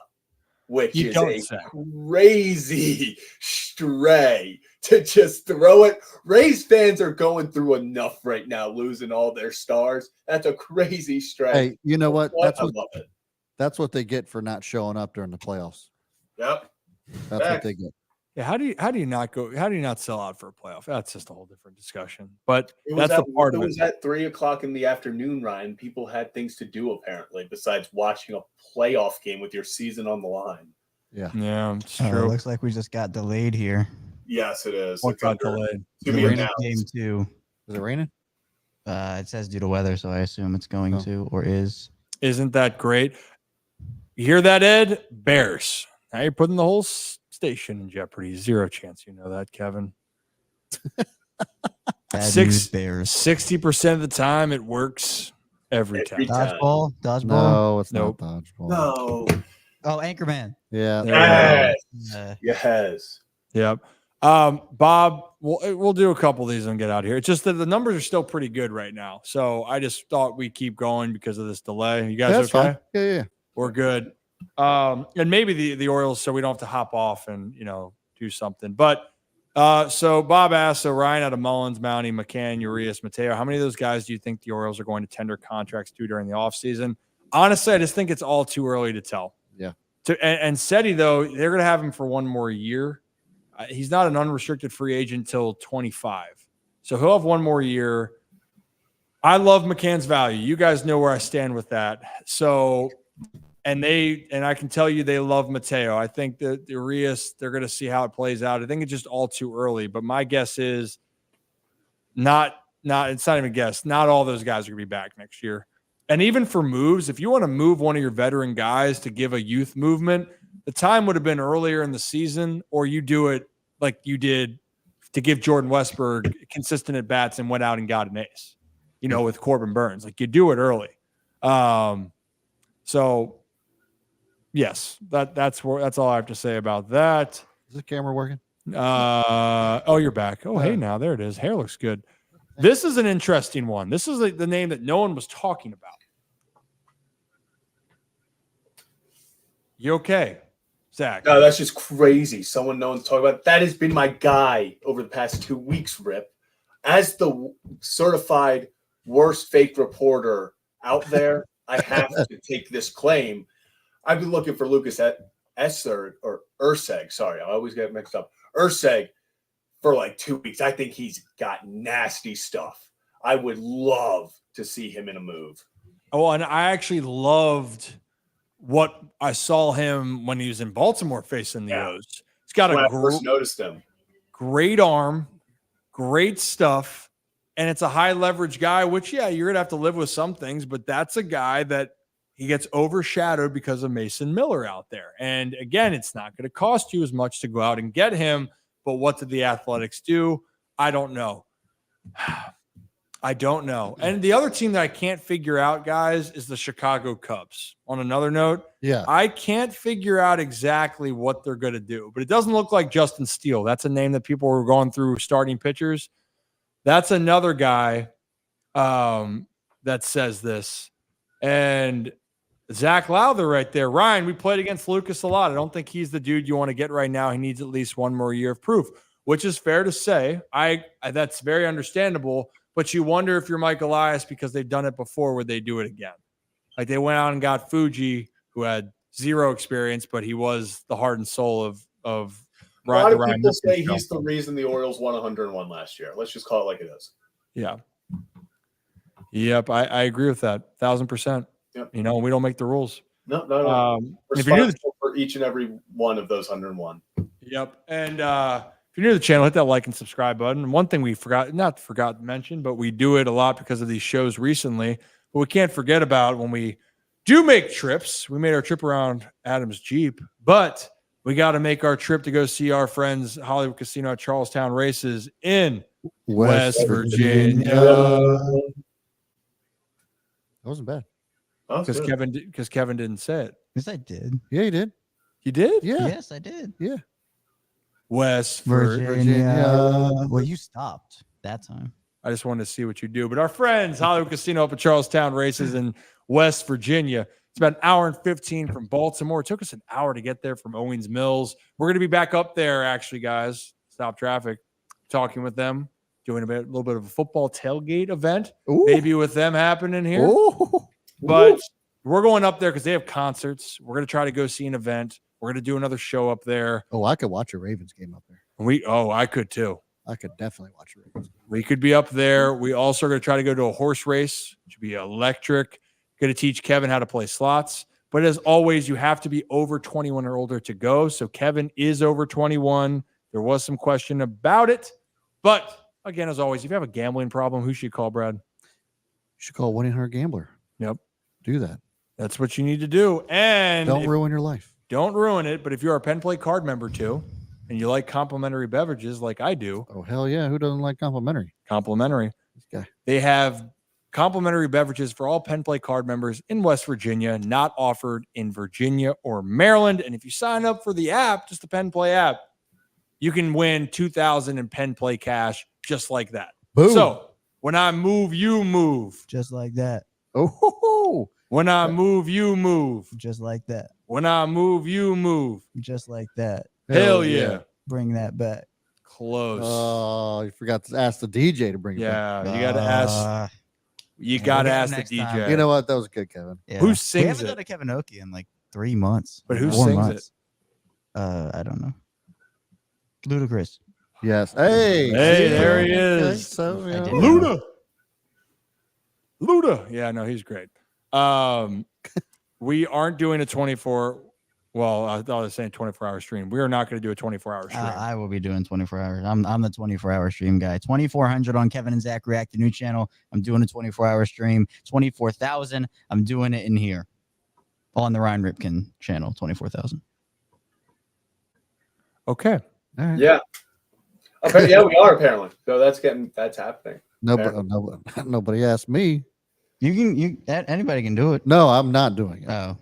which is a crazy stray to just throw it. Rays fans are going through enough right now, losing all their stars. That's a crazy stray. Hey, you know what? I love it. That's what they get for not showing up during the playoffs. Yep. That's what they get. Yeah, how do you not sell out for a playoff? That's just a whole different discussion. But It was at 3:00 in the afternoon, Ryan. People had things to do apparently besides watching a playoff game with your season on the line. Yeah, it's It true. looks like we just got delayed here. Yes, it is. What It's got under- delayed? to be announced. Game 2. Is it raining? It says due to weather, so I assume it's going to or is. Isn't that great? You hear that, Ed? Bears. Now you're putting the whole station in jeopardy. Zero chance you know that, Kevin. Bad news, Bears. 60% of the time it works every time. Dodgeball? No, it's Nope. not dodgeball. No. Oh, Anchorman. Yeah. Yes. Yes. Yep. Bob, we'll do a couple of these and get out of here. It's just that the numbers are still pretty good right now. So I just thought we'd keep going because of this delay. You guys That's okay? fine. Yeah. We're good. And maybe the Orioles, so we don't have to hop off and, do something. But so Bob asked, so Ryan out of Mullins, Mountie, McCann, Urias, Mateo, how many of those guys do you think the Orioles are going to tender contracts to during the offseason? Honestly, I just think it's all too early to tell. Yeah. And Seti, though, they're going to have him for one more year. He's not an unrestricted free agent until 25. So he'll have one more year. I love McCann's value. You guys know where I stand with that. So, and I can tell you they love Mateo. I think that the Urias, they're going to see how it plays out. I think it's just all too early, but my guess is it's not even a guess. Not all those guys are going to be back next year. And even for moves, if you want to move one of your veteran guys to give a youth movement, the time would have been earlier in the season, or you do it like you did to give Jordan Westberg consistent at bats and went out and got an ace, with Corbin Burns. Like you do it early. So yes, that's all I have to say about that. Is the camera working? You're back. Oh, hey, now there it is. Hair looks good. This is an interesting one. This is the name that no one was talking about. You okay, Zach? No, that's just crazy. Someone no one's talking about. That has been my guy over the past 2 weeks, Rip. As the certified worst fake reporter out there, I have to take this claim. I've been looking for Lucas Esser or Urseg. Sorry, I always get mixed up. Urseg for like 2 weeks. I think he's got nasty stuff. I would love to see him in a move. Oh, and I actually loved what I saw him when he was in Baltimore facing the O's. He's got I first noticed him. Great arm, great stuff, and it's a high leverage guy, which, you're going to have to live with some things, but that's a guy that he gets overshadowed because of Mason Miller out there. And again, it's not going to cost you as much to go out and get him, but what did the Athletics do? I don't know. I don't know. And the other team that I can't figure out, guys, is the Chicago Cubs. On another note, I can't figure out exactly what they're going to do, but it doesn't look like Justin Steele. That's a name that people were going through starting pitchers. That's another guy that says this. And Zach Lowther right there. Ryan, we played against Lucas a lot. I don't think he's the dude you want to get right now. He needs at least one more year of proof, which is fair to say. That's very understandable. But you wonder if you're Mike Elias, because they've done it before, would they do it again? Like they went out and got Fuji, who had zero experience, but he was the heart and soul of A lot the of Ryan people Ripken say show. he's the reason the Orioles won 101 last year. Let's just call it like it is. Yeah. Yep, I agree with that 1,000%. Yep. You know, we don't make the rules. No. If you're new Responsible for each and every one of those 101. Yep. And if you're new to the channel, hit that like and subscribe button. And one thing we forgot to mention, but we do it a lot because of these shows recently. But we can't forget about when we do make trips. We made our trip around Adam's Jeep, but we got to make our trip to go see our friends Hollywood Casino at Charlestown Races in West Virginia. That wasn't bad. Because Kevin didn't say it. Yes, I did. Yeah, you did. You did? Yeah. Yes, I did. Yeah. West Virginia. Well, you stopped that time. I just wanted to see what you do. But our friends, Hollywood Casino up at Charlestown Races in West Virginia. It's about an hour and 15 from Baltimore. It took us an hour to get there from Owings Mills. We're going to be back up there, actually, guys. Stop traffic. Talking with them. Doing a little bit of a football tailgate event. Ooh. Maybe with them happening here. Ooh. But we're going up there because they have concerts. We're going to try to go see an event. We're going to do another show up there. Oh, I could watch a Ravens game up there. I could too. I could definitely watch a Ravens game. We could be up there. We also are going to try to go to a horse race, which would be electric. Going to teach Kevin how to play slots. But as always, you have to be over 21 or older to go. So Kevin is over 21. There was some question about it. But again, as always, if you have a gambling problem, who should you call, Brad? You should call 1-800-GAMBLER. Yep. Do that. That's what you need to do. And don't ruin your life. Don't ruin it. But if you're a Penn Play card member too, and you like complimentary beverages like I do. Oh, hell yeah. Who doesn't like complimentary? Complimentary. This guy. They have complimentary beverages for all Penn Play card members in West Virginia, not offered in Virginia or Maryland. And if you sign up for the app, just the Penn Play app, you can win $2,000 in Penn Play cash just like that. Boom. So when I move, you move. Just like that. Oh, when I move, you move. Just like that. When I move, you move. Just like that. Hell yeah. Bring that back. Close. Oh, you forgot to ask the DJ to bring it back. Yeah, you got to ask. You got to ask the DJ. time. You know what? That was good, Kevin. Yeah. Who We sings haven't done it? a Kevin Oki in like 3 months. But who 4 sings months. it? I don't know. Ludacris. Yes. Hey. Hey, there he is. So, I did. Luda. Yeah, no, he's great. We aren't doing a 24. Well, I thought I was saying 24-hour stream. We are not going to do a 24-hour stream. I will be doing 24 hours. I'm the 24-hour stream guy. 2,400 on Kevin and Zach React, the new channel. I'm doing a 24-hour stream. 24,000. I'm doing it in here on the Ryan Ripken channel. 24,000. Okay. All right. Yeah. Okay, yeah, we are apparently. So that's happening. Nobody asked me. Anybody can do it. No, I'm not doing it. Oh.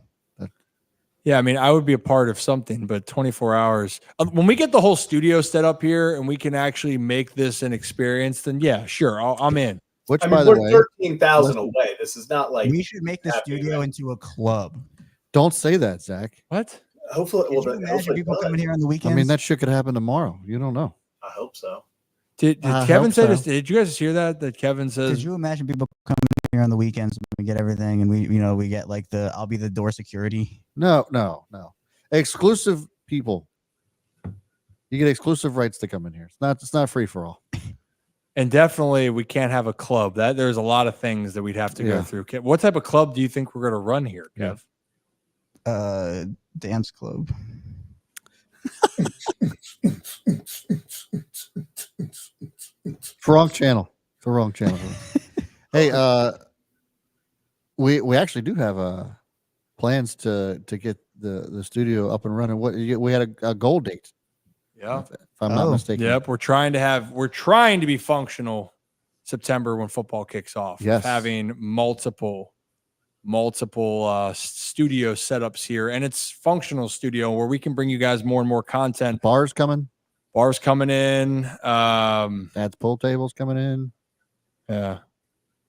Yeah, I mean, I would be a part of something, but 24 hours. When we get the whole studio set up here and we can actually make this an experience, then yeah, sure, I'm in. Which, I mean, by the we're way, 13,000 away. This is not like We should make the studio into a club. don't say that, Zach. What? hopefully. Could you imagine people coming here on the weekends? I mean, that shit could happen tomorrow. You don't know. I hope so. Did I Kevin hope say so. this? Did you guys hear that? That Kevin says. Could you imagine people coming here on the weekends and we get everything and we get like I'll be the door security. No. Exclusive people. You get exclusive rights to come in here. It's not free for all. And definitely, we can't have a club. That there's a lot of things that we'd have to go through. What type of club do you think we're going to run here, Kev? Dance club. Wrong channel. It's the wrong channel. Hey, we actually do have plans to get the studio up and running. We had a goal date. Yeah. If I'm not mistaken. Yep. We're trying to be functional September when football kicks off. Yes. Having multiple studio setups here, and it's functional studio where we can bring you guys more and more content. Bars coming in. Dad's pool tables coming in. Yeah.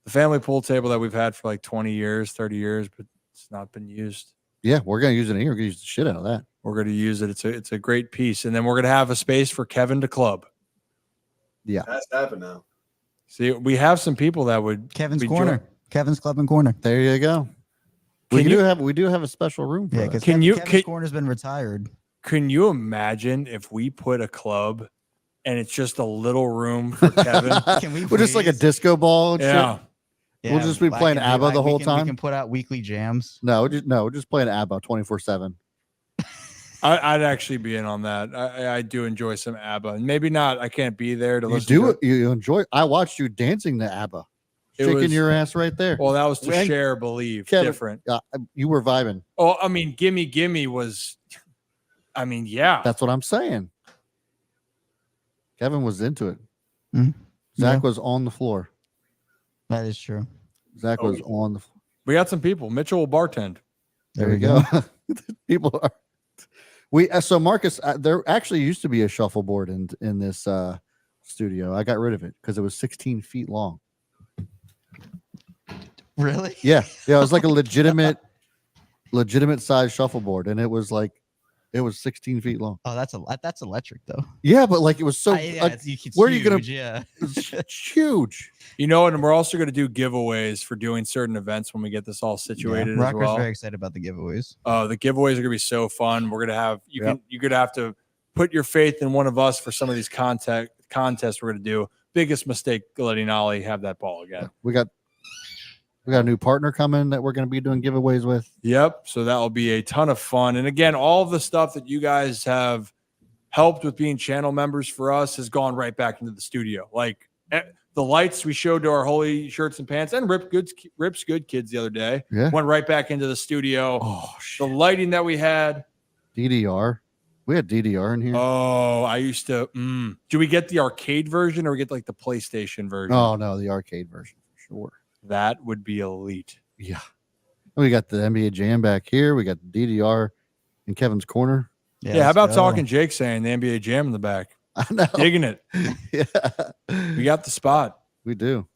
The family pool table that we've had for like 20 years, 30 years, but it's not been used. Yeah, we're gonna use it in here. We're gonna use the shit out of that. We're going to use it. It's a great piece. And then we're going to have a space for Kevin to club. Yeah. That's happened now. See, we have some people that would Kevin's be corner. Kevin's club and corner. There you go. We do have a special room for Yeah, that. because Kevin's corner's been retired. Can you imagine if we put a club and it's just a little room for Kevin? Can we We're just like a please? disco ball and Yeah. shit. We'll just be I playing can ABBA the whole we time? can put out weekly jams. No, we're just playing ABBA 24/7. I'd actually be in on that. I do enjoy some ABBA. Maybe not. I can't be there to You listen to it. you enjoy. I watched you dancing to ABBA, It shaking was- your ass right there. Well, that was to When- share, believe. Kevin- Different. You were vibing. Oh, I mean, gimme was. I mean, yeah. That's what I'm saying. Kevin was into it. Mhm. Zach was on the floor. That is true. Zach was on the floor. We got some people. Mitchell will bartend. There you go. People are. So Marcus, there actually used to be a shuffleboard in this studio. I got rid of it because it was 16 feet long. Really? Yeah, it was like a legitimate size shuffleboard, and it was 16 feet long. Oh, that's electric though. Yeah, but like it was so. Yeah, like, it's where are you gonna- huge, Yeah. it's huge. You know, and we're also going to do giveaways for doing certain events when we get this all situated as Rocker's well. very excited about the giveaways. The giveaways are going to be so fun. We're going to have Yep. you're going to have to put your faith in one of us for some of these contests we're going to do. Biggest mistake letting Ollie have that ball again. We got a new partner coming that we're going to be doing giveaways with. Yep. So that will be a ton of fun. And again, all of the stuff that you guys have helped with being channel members for us has gone right back into the studio. Like the lights we showed to our Holy Shirts and Pants and Rip's Good Kids the other day went right back into the studio. Oh, The lighting that we had. DDR. We had DDR in here. Oh, I used to. Do we get the arcade version or we get like the PlayStation version? Oh no, the arcade version for sure. That would be elite. Yeah. We got the NBA Jam back here. We got the DDR in Kevin's corner. Yeah, how let's about go. talking Jake saying the NBA Jam in the back? I know. Digging it. Yeah. We got the spot. We do.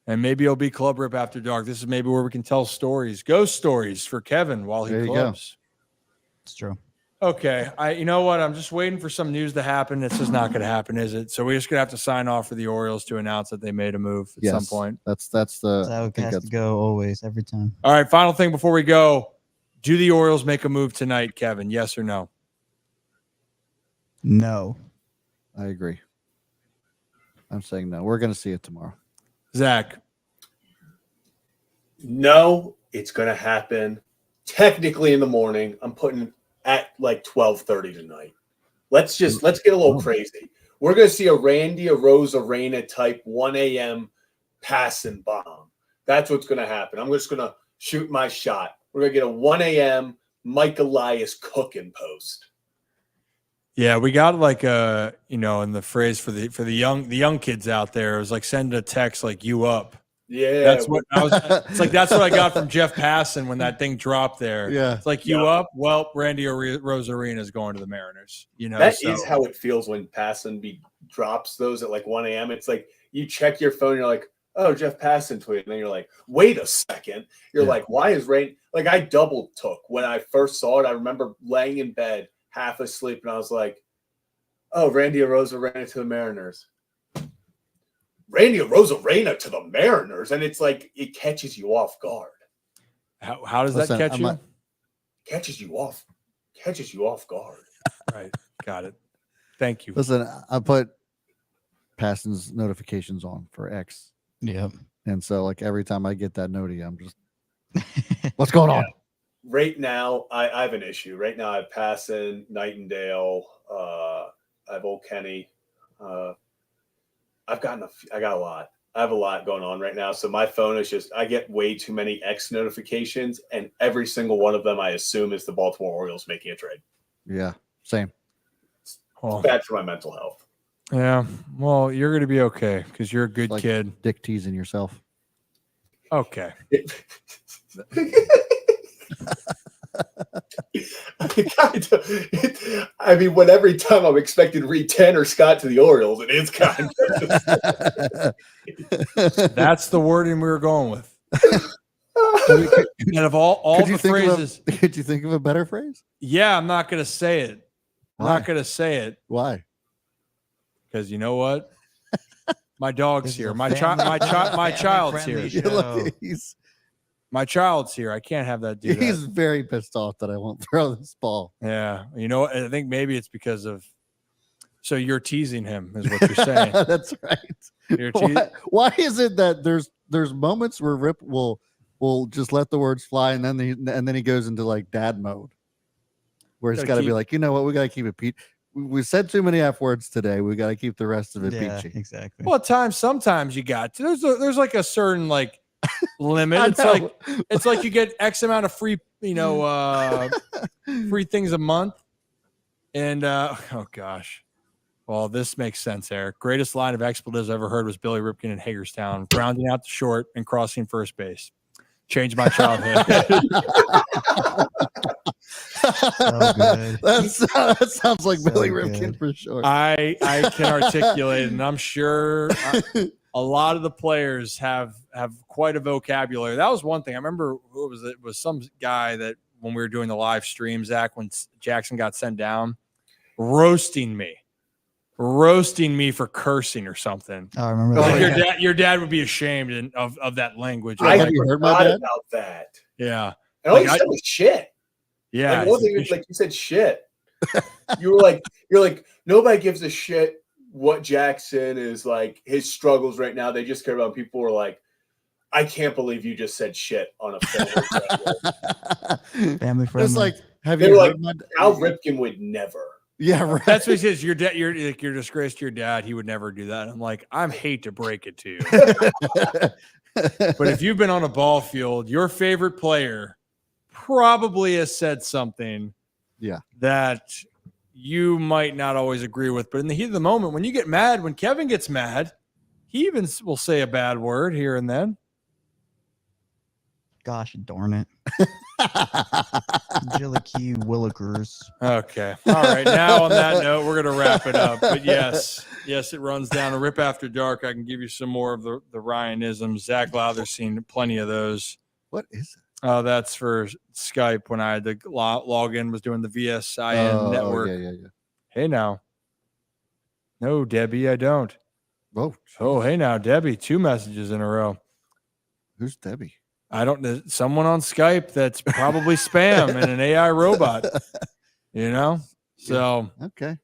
And maybe it'll be Club Rip After Dark. This is maybe where we can tell stories, ghost stories for Kevin while he There you go. clubs. It's true. Okay. You know what? I'm just waiting for some news to happen. It's just not going to happen, is it? So we're just going to have to sign off for the Orioles to announce that they made a move at some point. That's the. That's how I it think has that's- to go always, every time. All right. Final thing before we go. Do the Orioles make a move tonight, Kevin? Yes or no? No. I agree. I'm saying no. We're going to see it tomorrow. Zach. No, it's going to happen technically in the morning. I'm putting at like 12:30 tonight. Let's get a little crazy. We're going to see a Randy Arozarena type 1 a.m. passing bomb. That's what's going to happen. I'm just going to shoot my shot. We're going to get a 1 a.m. Mike Elias cooking post. Yeah, we got like a, in the phrase for the young kids out there, it was like send a text like you up. Yeah. That's what I was. It's like that's what I got from Jeff Passan when that thing dropped there. Yeah. It's like you up. Well, Randy Rosarena is going to the Mariners. That is how it feels when Passan drops those at like 1 a.m. It's like you check your phone, you're like, oh, Jeff Passan tweeted. And then you're like, wait a second. You're like, why is Randy? Like I double took when I first saw it. I remember laying in bed, half asleep, and I was like, oh, Randy Arozarena to the Mariners. Randy Arozarena to the Mariners. And it's like it catches you off guard. How does that catch you? Catches you off guard. Right. Got it. Thank you. Listen, I put Passan's notifications on for X. Yep. And so like every time I get that noti, I'm just what's going on? Right now, I have an issue. Right now, I have Passan, Nightingale, I have Old Kenny. I got a lot. I have a lot going on right now. So my phone is just, I get way too many X notifications, and every single one of them I assume is the Baltimore Orioles making a trade. Yeah, same. It's bad for my mental health. Yeah. Well, you're going to be okay because you're a good Like kid. Dick teasing yourself. Okay. I mean, when every time I'm expected to read Tanner Scott to the Orioles, it is kind of. That's the wording we were going with. Out of all the phrases. Could you think of a better phrase? Yeah, I'm not going to say it. I'm Why? not going to say it Why? because you know what? My dog's This is here. a My family- child's here. family-friendly show. My child's here. I can't have that do that. He's very pissed off that I won't throw this ball. Yeah. You know, I think maybe it's because of. So you're teasing him, is what you're saying. That's right. You're Why is it that there's moments where Rip will just let the words fly, and then he goes into like dad mode, where it's got to be like, you know what, we got to keep it Pete. We said too many F words today. We got to keep the rest of it peachy. Exactly. Well, sometimes you got to. There's like a certain like limit. It's like you get X amount of free, free things a month. And oh gosh. Well, this makes sense, Eric. Greatest line of expletives I ever heard was Billy Ripken in Hagerstown, grounding out the short and crossing first base. Changed my childhood. That sounds like so Billy Ripken for sure. I can articulate it, and I'm sure a lot of the players have quite a vocabulary. That was one thing. I remember it was some guy that when we were doing the live stream, Zach, when Jackson got sent down, roasting me for cursing or something. Oh, I remember like your dad would be ashamed of that language. I have you heard my dad about that. Yeah. And all you said was shit. Yeah. Like, one thing is, like, you said shit. You're like, nobody gives a shit what Jackson is like, his struggles right now. They just care about people who are like, I can't believe you just said shit on a family friendly. It's like, have they you were heard like, Al Ripken would never. Yeah, right. That's what he says. Your dad, you're disgraced to your dad. He would never do that. I'm like, I hate to break it to you. But if you've been on a ball field, your favorite player probably has said something that you might not always agree with. But in the heat of the moment, when you get mad, when Kevin gets mad, he even will say a bad word here and then. Gosh darn it. Jillicky Willikers. Okay. All right. Now on that note, we're going to wrap it up. But yes, it runs down a Rip After Dark. I can give you some more of the Ryan-isms. Zach Lowther's seen plenty of those. What is it? Oh, that's for Skype when I had to log in, was doing the VSIN network. Yeah. Hey now. No, Debbie, I don't. Oh, hey now, Debbie. 2 messages in a row. Who's Debbie? I don't know. Someone on Skype that's probably spam and an AI robot, So, okay.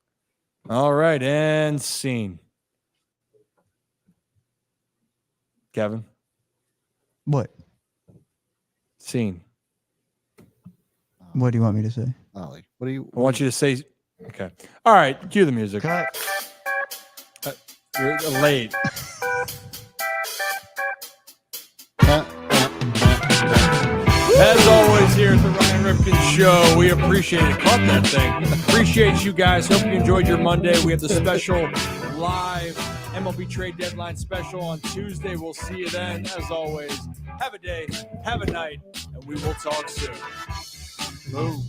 All right. And scene. Kevin. What? Scene. What do you want me to say? Ollie, what do you? I want you to say. Okay. All right. Cue the music. Cut. You're late. As always, here at the Ryan Ripken Show, we appreciate it. Caught that thing. Appreciate you guys. Hope you enjoyed your Monday. We have the special live MLB trade deadline special on Tuesday. We'll see you then. As always, have a day, have a night, and we will talk soon. Boom.